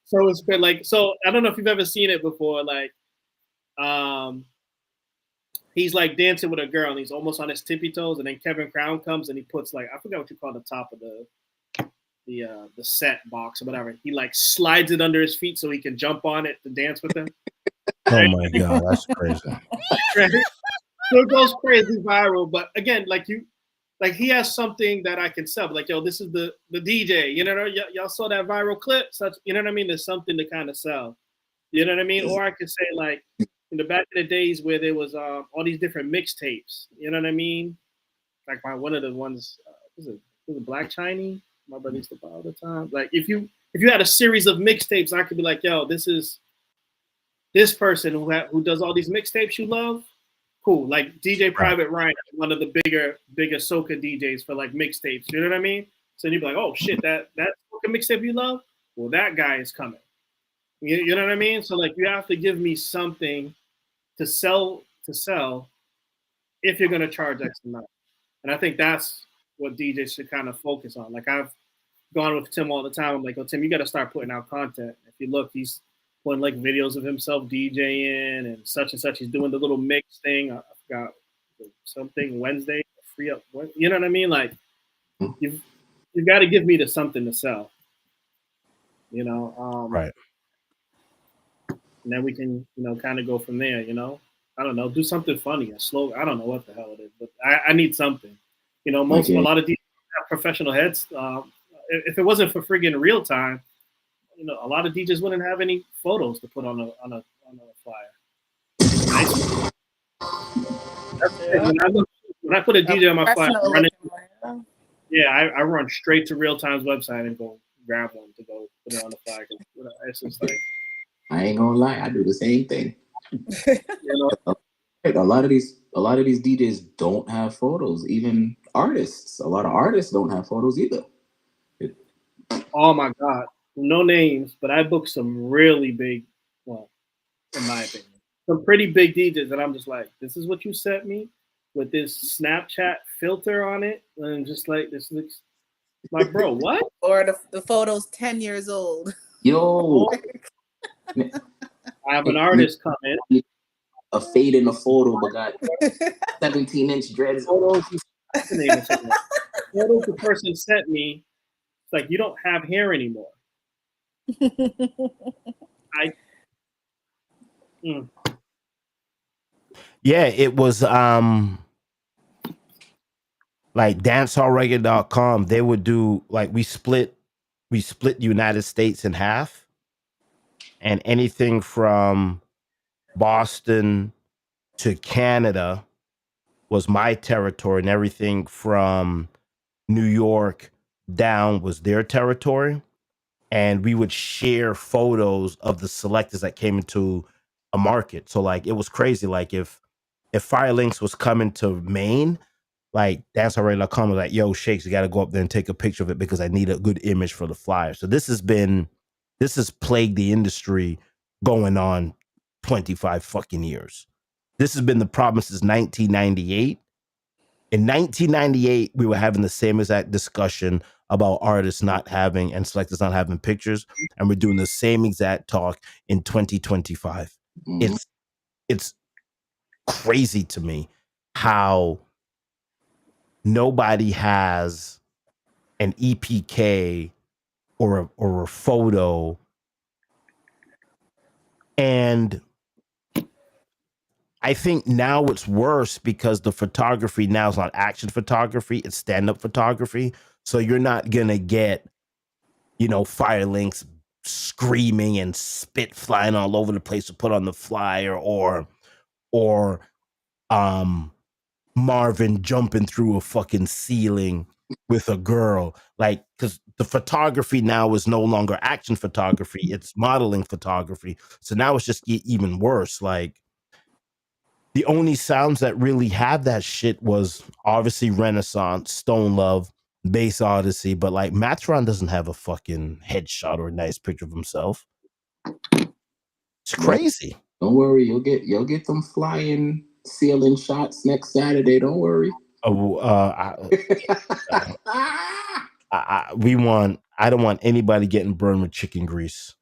So it's been like, so I don't know if you've ever seen it before. Like, he's like dancing with a girl and he's almost on his tippy toes, and then Kevin Crown comes and he puts like, I forget what you call the top of the set box or whatever. He like slides it under his feet so he can jump on it to dance with him. Oh my god, that's crazy. So it goes crazy viral. But again, like he has something that I can sell. Like, yo, this is the DJ. You know, y'all saw that viral clip. Such, you know what I mean? There's something to kind of sell. You know what I mean? Or I could say like in the back in the days where there was all these different mixtapes. You know what I mean? Like one of the ones was it Black Chinese? My brother used to buy all the time. Like if you had a series of mixtapes, I could be like, yo, this is this person who does all these mixtapes you love. Cool. Like DJ Private Ryan, one of the bigger soca DJs for like mixtapes. You know what I mean? So you'd be like, oh shit, that soca mixtape you love? Well, that guy is coming. You know what I mean? So like you have to give me something to sell if you're gonna charge X amount. And I think that's what DJs should kind of focus on. Like I've gone with Tim all the time. I'm like, oh Tim, you gotta start putting out content. If you look, he's putting like videos of himself DJing and such. He's doing the little mix thing. I forgot something Wednesday, free up. You know what I mean? Like you've got to give me something to sell. You know, right. And then we can, kind of go from there, I don't know, do something funny, a slow, I don't know what the hell it is, but I need something. A lot of these professional heads, if it wasn't for friggin' real time, a lot of DJs wouldn't have any photos to put on a flyer. When I put a DJ on my flyer, I run straight to Real Time's website and go grab one to go put it on the flyer. It's just like, I ain't gonna lie, I do the same thing. A lot of these DJs don't have photos. Even artists, a lot of artists don't have photos either. Oh my God, no names, but I booked some really big, well, in my opinion, some pretty big DJs, and I'm just like, this is what you sent me with this Snapchat filter on it, and I'm just like, this looks like, bro, what? Or the photo's 10 years old. Yo. I have an artist come in. A fade in the photo, but got 17-inch dreads. Photos the person sent me, it's like, you don't have hair anymore. Yeah, it was like dancehallreggae.com. They would do like we split the United States in half, and anything from Boston to Canada was my territory, and everything from New York down was their territory. And we would share photos of the selectors that came into a market. So like it was crazy. Like if Firelinks was coming to Maine, like dancehallreggae.com was like, yo, Shakes, you got to go up there and take a picture of it because I need a good image for the flyer. So this has plagued the industry going on 25 fucking years. This has been the problem since 1998. In 1998, we were having the same exact discussion about artists not having and selectors not having pictures, and we're doing the same exact talk in 2025. It's crazy to me how nobody has an EPK or a photo, and I think now it's worse because the photography now is not action photography, it's stand-up photography. So you're not gonna get, Firelinks screaming and spit flying all over the place to put on the flyer, or Marvin jumping through a fucking ceiling with a girl. Like, because the photography now is no longer action photography, it's modeling photography. So now it's just even worse. Like, the only sounds that really have that shit was obviously Renaissance, Stone Love, Bass Odyssey, but like Matron doesn't have a fucking headshot or a nice picture of himself. It's crazy. Don't worry, you'll get them flying ceiling shots next Saturday. Don't worry. Oh, I don't want anybody getting burned with chicken grease.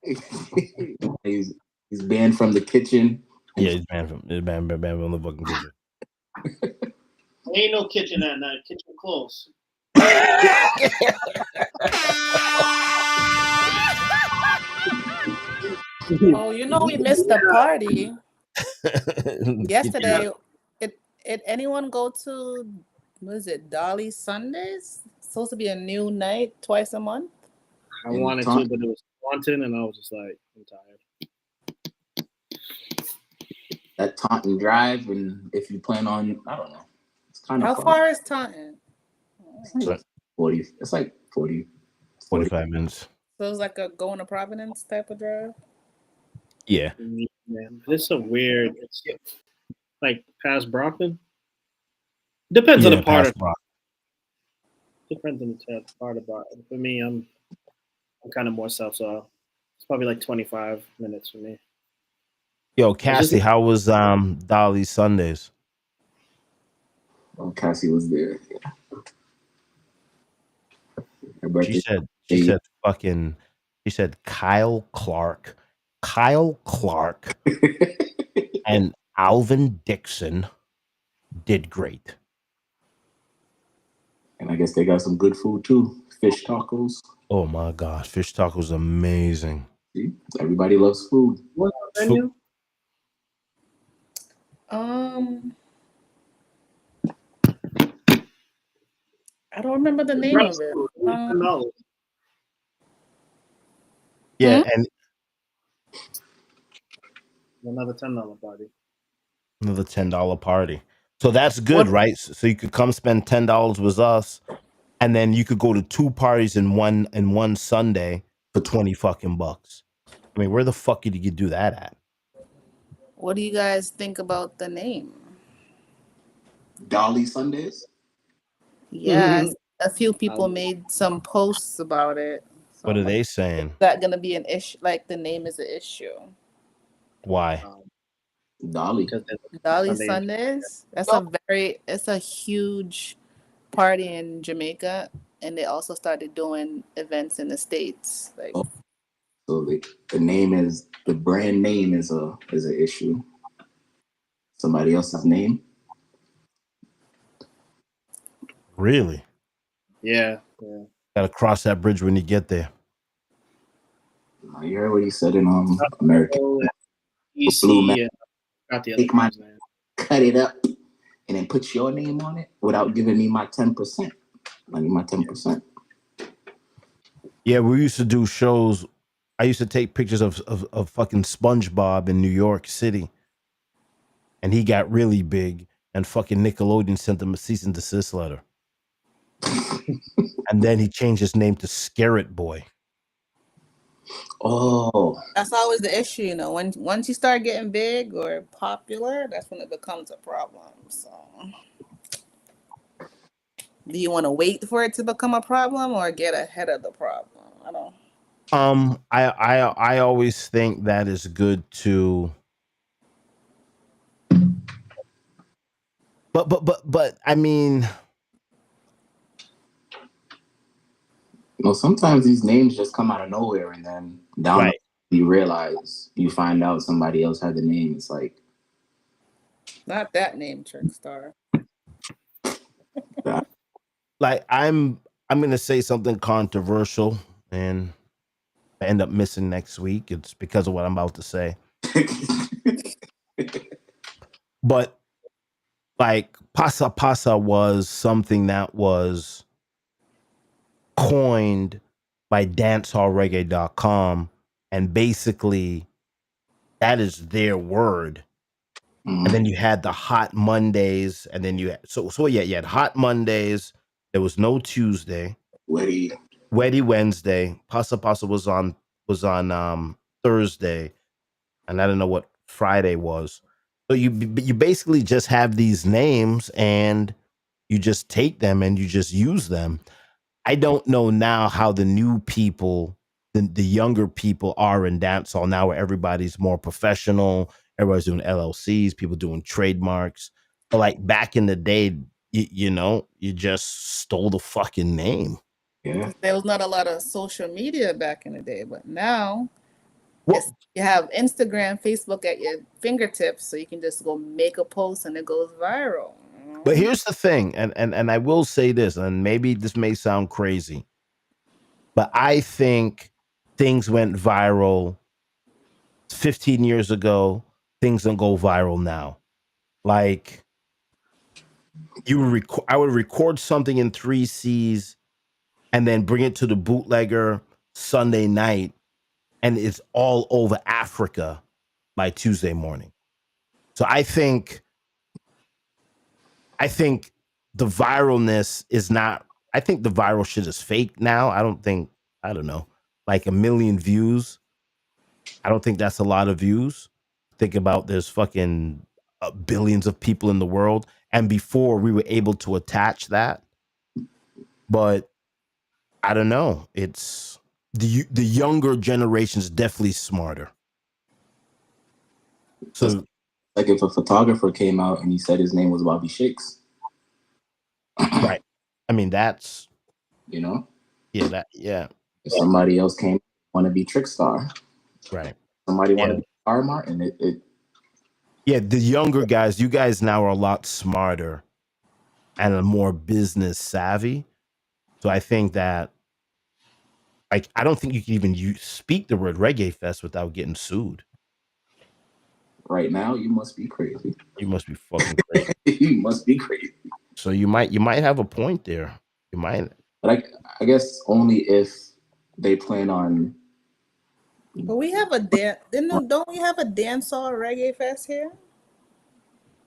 He's banned from the kitchen. Yeah, he's banned from the fucking kitchen. Ain't no kitchen that night. Kitchen close. Oh, we missed the party. Yesterday, Did anyone go to, what is it, Dolly Sundays? It's supposed to be a new night twice a month. I wanted to, but it was Taunton, and I was just like, I'm tired. That Taunton Drive, and if you plan on, I don't know, it's kind of How far is Taunton? It's like 40. It's like 40. 45 minutes. So it's like a going to Providence type of drive. Yeah. Man, it's a weird. It's like past Brockton. Depends on the part of. Depends on the part of Brockton. For me, I'm kind of more south, so it's probably like 25 minutes for me. Yo, Cassie, how was Dolly Sundays? Oh, Cassie was there. She said Kyle Clark, and Alvin Dixon did great. And I guess they got some good food too. Fish tacos. Oh my gosh, fish tacos amazing. See? Everybody loves food. What's the menu? I don't remember the name of it. Yeah, and another $10 party. Another $10 party. So that's good, right? So you could come spend $10 with us, and then you could go to 2 parties in one Sunday for 20 fucking bucks. I mean, where the fuck did you do that at? What do you guys think about the name? Dolly Sundays? Yes. A few people made some posts about it. So What are they saying? Is that going to be an issue? Like the name is an issue. Why? Dolly Sundays. It's a huge party in Jamaica, and they also started doing events in the States. Like, so the brand name is an issue. Somebody else's name. Really? Yeah. Gotta cross that bridge when you get there. You heard what he said in American. Blue man. Take my name, cut it up, and then put your name on it without giving me my 10%. I need my 10%. Yeah, we used to do shows. I used to take pictures of fucking SpongeBob in New York City, and he got really big, and fucking Nickelodeon sent him a cease and desist letter. And then he changed his name to Scarrett Boy. Oh, that's always the issue, you know. Once you start getting big or popular, that's when it becomes a problem. So, do you want to wait for it to become a problem or get ahead of the problem? I don't. I always think that is good to. But I mean. Well, sometimes these names just come out of nowhere, and then down you find out somebody else had the name. It's like, not that name, Trickstar. Like I'm gonna say something controversial, and I end up missing next week. It's because of what I'm about to say. But like Pasa Pasa was something that was coined by dancehallreggae.com, and basically that is their word. And then you had the Hot Mondays, and then you had you had Hot Mondays. There was no Tuesday. Weddy Wednesday. Pasa Pasa was on Thursday, and I don't know what Friday was. So you basically just have these names, and you just take them and you just use them. I don't know now how the new people, the younger people are in dancehall now, where everybody's more professional. Everybody's doing LLCs, people doing trademarks. But like back in the day, you just stole the fucking name. Yeah. There was not a lot of social media back in the day, but now you have Instagram, Facebook at your fingertips, so you can just go make a post and it goes viral. But here's the thing, and I will say this, and maybe this may sound crazy, but I think things went viral 15 years ago. Things don't go viral now. Like I would record something in 3Cs and then bring it to the bootlegger Sunday night, and it's all over Africa by Tuesday morning. So I think the viralness is not. I think the viral shit is fake now. I don't know, like 1 million views. I don't think that's a lot of views. Think about there's fucking billions of people in the world, and before we were able to attach that, but I don't know. It's the younger generation is definitely smarter. So, like if a photographer came out and he said his name was Bobby Shakes, right? I mean, that's yeah. If somebody else came want to be Trickstar, right? Somebody want to be R Martin. The younger guys, you guys now are a lot smarter and are more business savvy. So I think that, like, I don't think you can even speak the word Reggae Fest without getting sued. Right now, you must be crazy. You must be fucking crazy. You must be crazy. So you might have a point there. You might. But I guess only if they plan on. But we have a don't we have a dancehall reggae fest here?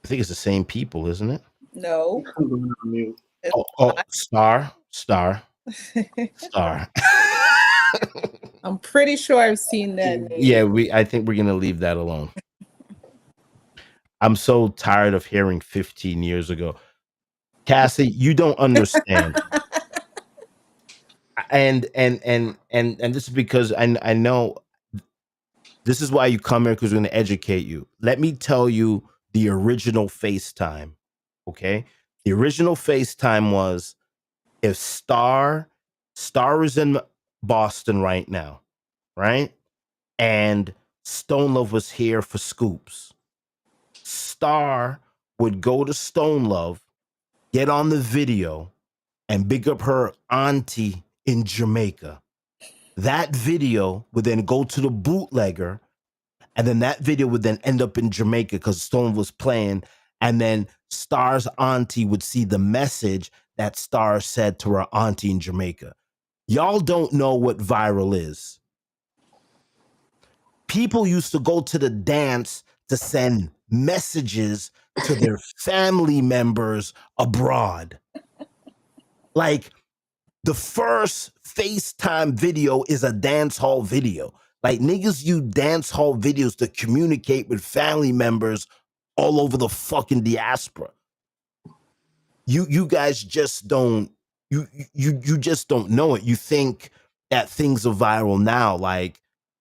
I think it's the same people, isn't it? No. Star. I'm pretty sure I've seen that name. Yeah, I think we're gonna leave that alone. I'm so tired of hearing 15 years ago. Cassie, you don't understand. and this is because I know this is why you come here, because we're going to educate you. Let me tell you the original FaceTime. Okay? The original FaceTime was if Star is in Boston right now, right? And Stone Love was here for scoops. Star would go to Stone Love, get on the video, and big up her auntie in Jamaica. That video would then go to the bootlegger, and then that video would then end up in Jamaica because Stone was playing, and then Star's auntie would see the message that Star said to her auntie in Jamaica. Y'all don't know what viral is. People used to go to the dance to send messages to their family members abroad. Like, the first FaceTime video is a dance hall video. Like, niggas use dance hall videos to communicate with family members all over the fucking diaspora. You guys just don't you just don't know it. You think that things are viral now. Like,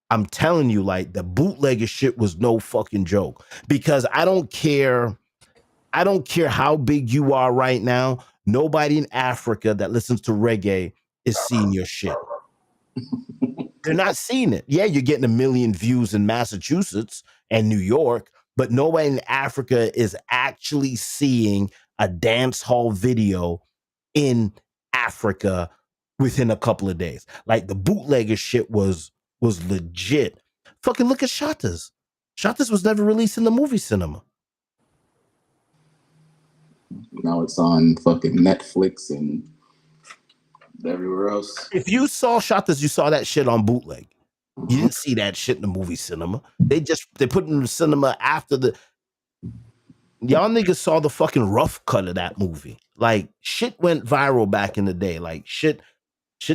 I'm telling you, like, the bootlegger shit was no fucking joke. Because I don't care how big you are right now. Nobody in Africa that listens to reggae is seeing your shit. They're not seeing it. Yeah, you're getting 1 million views in Massachusetts and New York, but nobody in Africa is actually seeing a dance hall video in Africa within a couple of days. Like, the bootlegger shit was legit. Fucking look at Shatas. Shatas was never released in the movie cinema. Now it's on fucking Netflix and everywhere else. If you saw Shatas, you saw that shit on bootleg. You didn't see that shit in the movie cinema. They put it in the cinema after y'all niggas saw the fucking rough cut of that movie. Like, shit went viral back in the day. Like, shit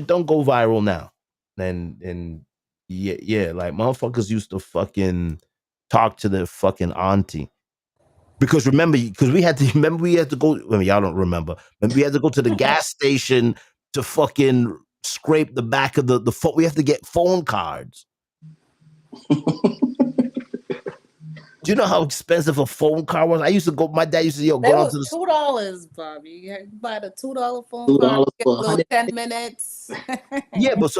don't go viral now. And yeah, like, motherfuckers used to fucking talk to their fucking auntie. Because we had to go. I mean, y'all don't remember. We had to go to the gas station to fucking scrape the back of the phone. We have to get phone cards. Do you know how expensive a phone card was? My dad used to go down to the $2, Bobby. You buy the $2 phone card, go 10 minutes. Yeah, but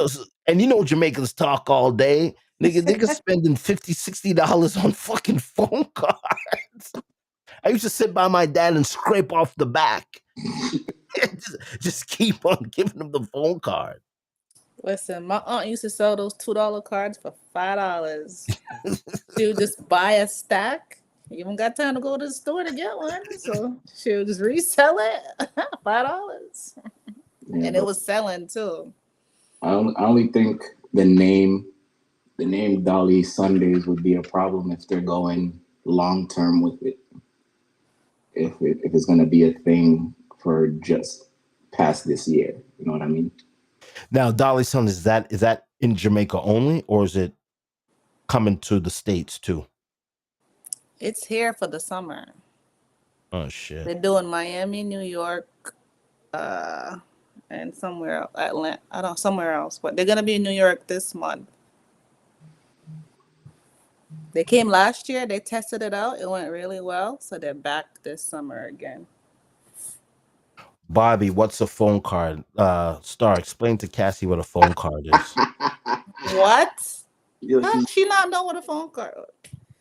and you know Jamaicans talk all day. Niggas spending $50, $60 on fucking phone cards. I used to sit by my dad and scrape off the back. just keep on giving him the phone card. Listen, my aunt used to sell those $2 cards for $5. She would just buy a stack You even got time to go to the store to get one, so she'll just resell it $5, Yeah, and it was selling too. I only think the name Dolly Sundays would be a problem if they're going long term with it. If it's going to be a thing for just past this year, you know what I mean? Now, Dolly Sun, is that in Jamaica only, or is it coming to the States too? It's here for the summer. Oh shit! They're doing Miami, New York, and somewhere Atlanta. I don't somewhere else, but they're gonna be in New York this month. They came last year. They tested it out. It went really well, so they're back this summer again. Bobby, what's a phone card? Star, explain to Cassie what a phone card is. What? Yo, How does she not know what a phone card?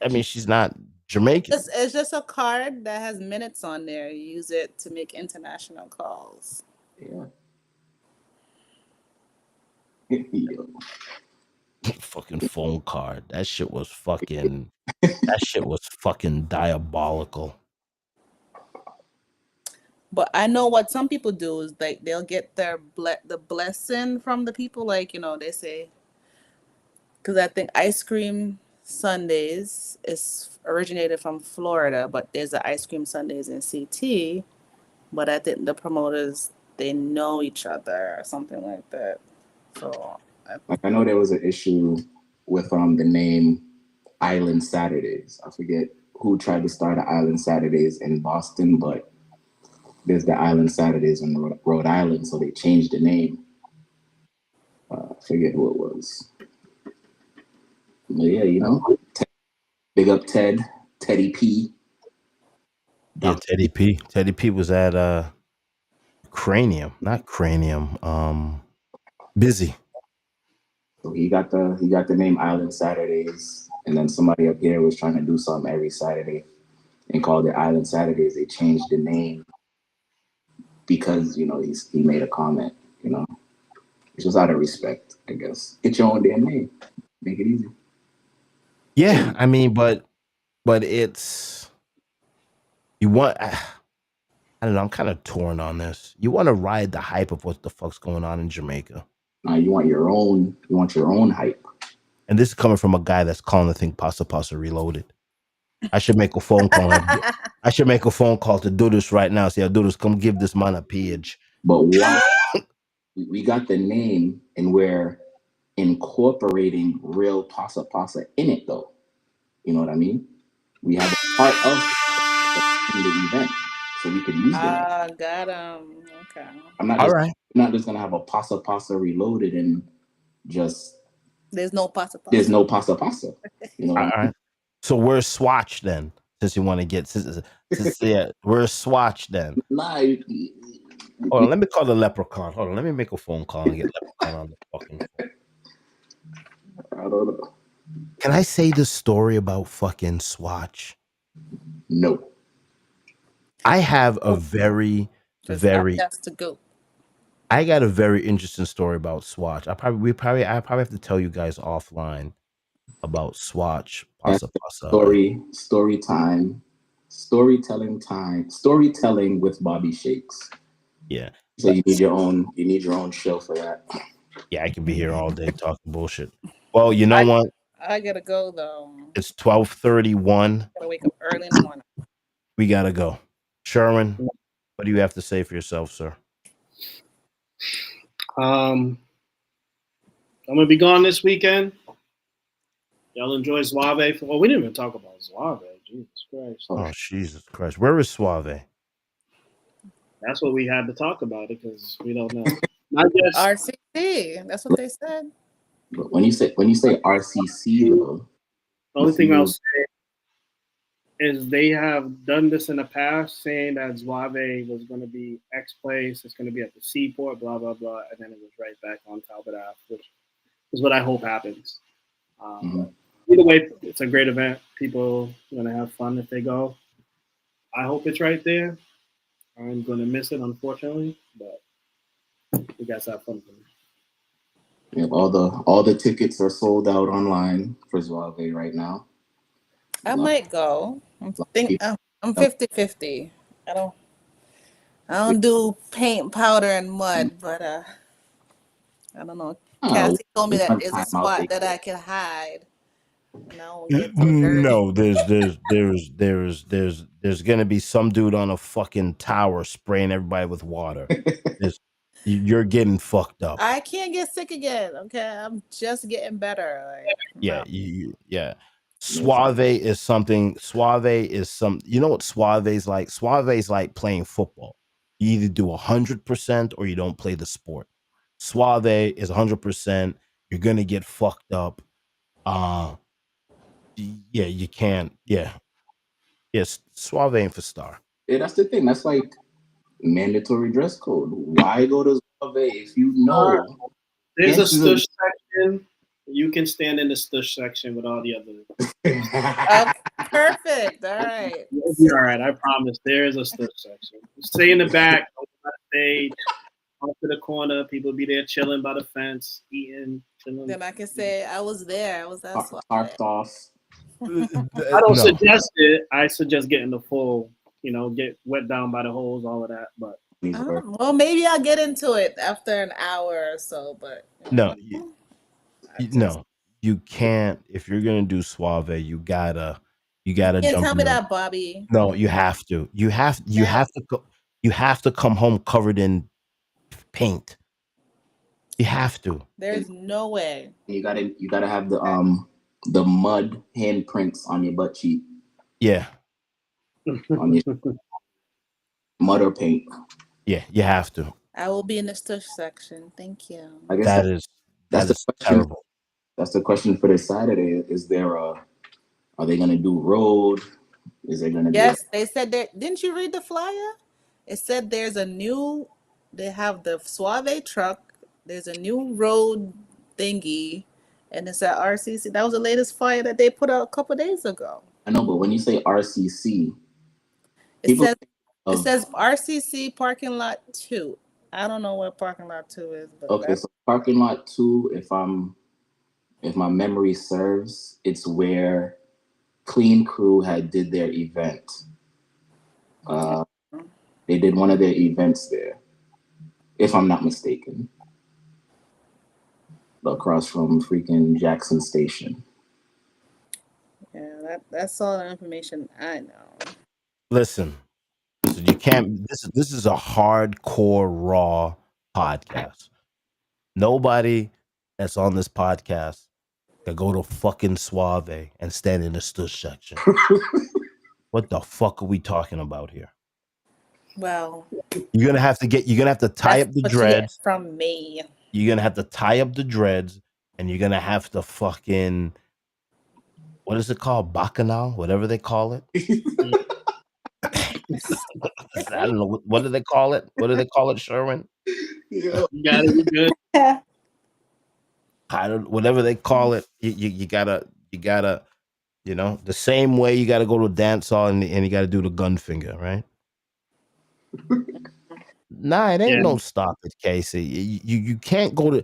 I mean, she's not Jamaican. It's just a card that has minutes on there. You use it to make international calls. yeah. Yo. Fucking phone card. That shit was fucking diabolical. But I know what some people do is like they'll get the blessing from the people. Like, they say, because I think ice cream sundaes is originated from Florida, but there's the ice cream sundaes in CT. But I think the promoters, they know each other or something like that. So I know there was an issue with the name Island Saturdays. I forget who tried to start the Island Saturdays in Boston, but there's the Island Saturdays in Rhode Island, so they changed the name. I forget who it was. But yeah, big up Teddy P. Yeah, Teddy P. Teddy P was at not Cranium. Busy. So he got the name Island Saturdays, and then somebody up here was trying to do something every Saturday and called it Island Saturdays. They changed the name because he made a comment. It's just out of respect, I guess. Get your own damn name. Make it easy. Yeah, I mean, but it's you want. I don't know. I'm kind of torn on this. You want to ride the hype of what the fuck's going on in Jamaica. You want your own hype. And this is coming from a guy that's calling the thing Pasa Pasa Reloaded. I should make a phone call. I should make a phone call to Dudus right now. Say, Dudus, come give this man a page. But why? We got the name, and we're incorporating real Pasa Pasa in it, though. You know what I mean? We have a part of the event, so we can use the name. Got him. Okay. I'm not just gonna have a Pasa Pasa Reloaded and just. There's no Pasa Pasa. There's no Pasa Pasa. All right. So where's Swatch then? Since you want to get, where's Swatch then? Hold on, let me call the Leprechaun. Hold on, let me make a phone call and get Leprechaun on the fucking phone. I don't know. Can I say this story about fucking Swatch? No. I have a very I got a very interesting story about Swatch. I probably have to tell you guys offline about Swatch. Storytelling with Bobby Shakes. Yeah. So you need your own show for that. Yeah, I can be here all day talking bullshit. Well, you know what? I gotta go though. It's 12:31. Gotta wake up early in the morning. We gotta go. Sherwin, what do you have to say for yourself, sir? I'm gonna be gone this weekend. Y'all enjoy Suave. We didn't even talk about Suave. Jesus Christ. Oh, Jesus Christ. Where is Suave? That's what we had to talk about it because we don't know. Not just RCC. That's what they said. But when you say RCC, though, the only thing I'll say is they have done this in the past, saying that Suave was going to be X place, it's going to be at the seaport, blah blah blah, and then it was right back on Talbot Ave, which is what I hope happens. Either way, it's a great event. People are going to have fun if they go. I hope it's right there. I'm going to miss it, unfortunately, but you guys have fun. Yeah, all the tickets are sold out online for Suave right now. I might go. I'm 50-50. I don't I don't do paint, powder, and mud, but I don't know. Cassie told me that there's a spot that I can hide and I won't get so dirty. No, there's gonna be some dude on a fucking tower spraying everybody with water. You're getting fucked up. I can't get sick again. Okay, I'm just getting better. Like, Yeah, no. yeah. Suave is something. Suave is some. You know what Suave is like? Suave is like playing football. You either do 100% or you don't play the sport. Suave is 100%. You're gonna get fucked up. Yeah, you can't. Yeah, yes. Suave ain't for star. Yeah, that's the thing. That's like mandatory dress code. Why go to Suave if you know? There's a stush section. You can stand in the stush section with all the others. Perfect. All right. You'll be all right. I promise. There is a stush section. Stay in the back. Don't go on the stage. Off to the corner. People be there chilling by the fence, eating, chilling. Then I can say I was there. I was that Parked off. I don't suggest it. I suggest getting the full, get wet down by the holes, all of that. But well, maybe I'll get into it after an hour or so. But no, you can't. If you're gonna do Suave, you gotta can't jump. Tell me that, Bobby. No, you have to. You have to come home covered in paint. You have to. There's no way. You gotta have the mud handprints on your butt cheek. Yeah. On your mud or paint. Yeah, you have to. I will be in the stush section. Thank you. I guess that's terrible. That's the question for this Saturday. Is there are they gonna do road? Is there gonna be? Yes, they said that. Didn't you read the flyer? It said they have the Suave truck. There's a new road thingy, and it's at RCC. That was the latest flyer that they put out a couple days ago. I know, but when you say RCC, it says RCC parking lot 2. I don't know what parking lot 2 is. But okay, so parking lot 2, if my memory serves, it's where Clean Crew did their event. They did one of their events there, if I'm not mistaken. Across from freaking Jackson Station. Yeah, that's all the information I know. Listen, you can't. This is a hardcore raw podcast. Nobody that's on this podcast can go to fucking Suave and stand in the stush section. What the fuck are we talking about here? Well, you're gonna have to tie up the dreads from me. You're gonna have to tie up the dreads, and you're gonna have to fucking, what is it called? Bacchanal, whatever they call it. I don't know. What do they call it? What do they call it, Sherwin? Yeah. You gotta be good. Whatever they call it, you gotta, the same way you gotta go to a dance hall and you gotta do the gun finger, right? Nah, it ain't no stop it, Casey. You can't go to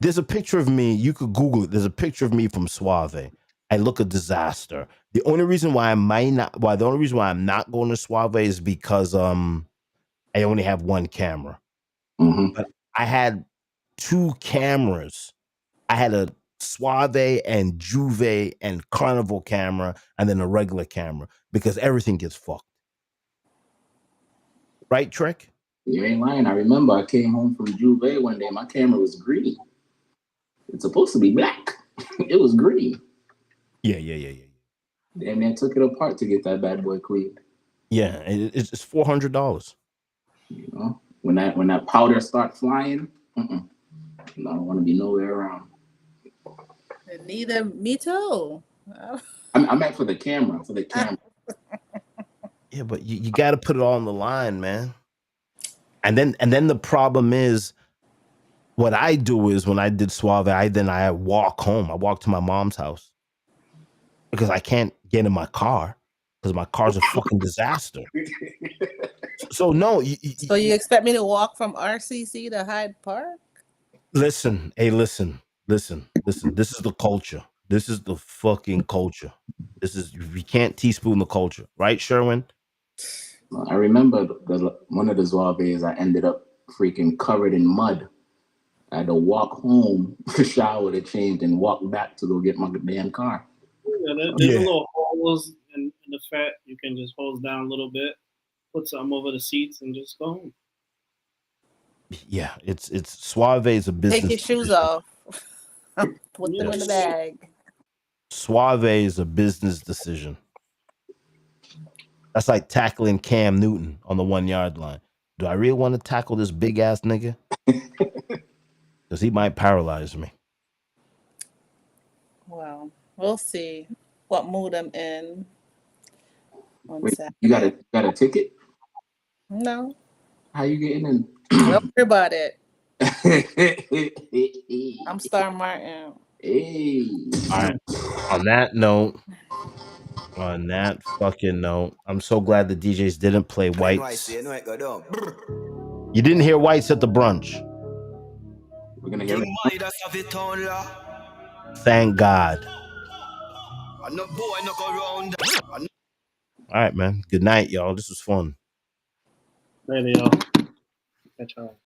there's a picture of me. You could Google it. There's a picture of me from Suave. I look a disaster. The only reason why I'm not going to Suave is because I only have one camera. Mm-hmm. But I had 2 cameras. I had a Suave and Juve and Carnival camera, and then a regular camera, because everything gets fucked. Right, Trick? You ain't lying. I remember I came home from Juve one day. My camera was green. It's supposed to be black. It was green. Yeah. Damn, man, took it apart to get that bad boy cleaned. Yeah, it's $400. You know, when that powder start flying, I don't want to be nowhere around. Neither me too. I meant for the camera. Yeah, but you got to put it all on the line, man. And then the problem is, what I do is when I did Suave, I walk home. I walk to my mom's house because I can't get in my car because my car's a fucking disaster. So no. So you expect me to walk from RCC to Hyde Park? Listen. This is the culture. This is the fucking culture. This is, we can't teaspoon the culture, right, Sherwin? I remember one of the Zouaves, I ended up freaking covered in mud. I had to walk home, shower to change, and walk back to go get my damn car. Yeah, there's a little holes in the fat. You can just hose down a little bit, put something over the seats, and just go home. Yeah, it's Suave is a business. Take your shoes decision. off. Put them in the bag. Suave is a business decision. That's like tackling Cam Newton on the 1 yard line. Do I really want to tackle this big ass nigga? Because he might paralyze me. Well, we'll see what mood I'm in on Wait, Saturday. you got a ticket? No. How you getting in? Don't worry about it. I'm Star Martin. Hey. All right. On that fucking note, I'm so glad the DJs didn't play Whites. You didn't hear Whites at the brunch. We're gonna hear it. Thank God. All right, man. Good night, y'all. This was fun. Later, y'all. Catch y'all.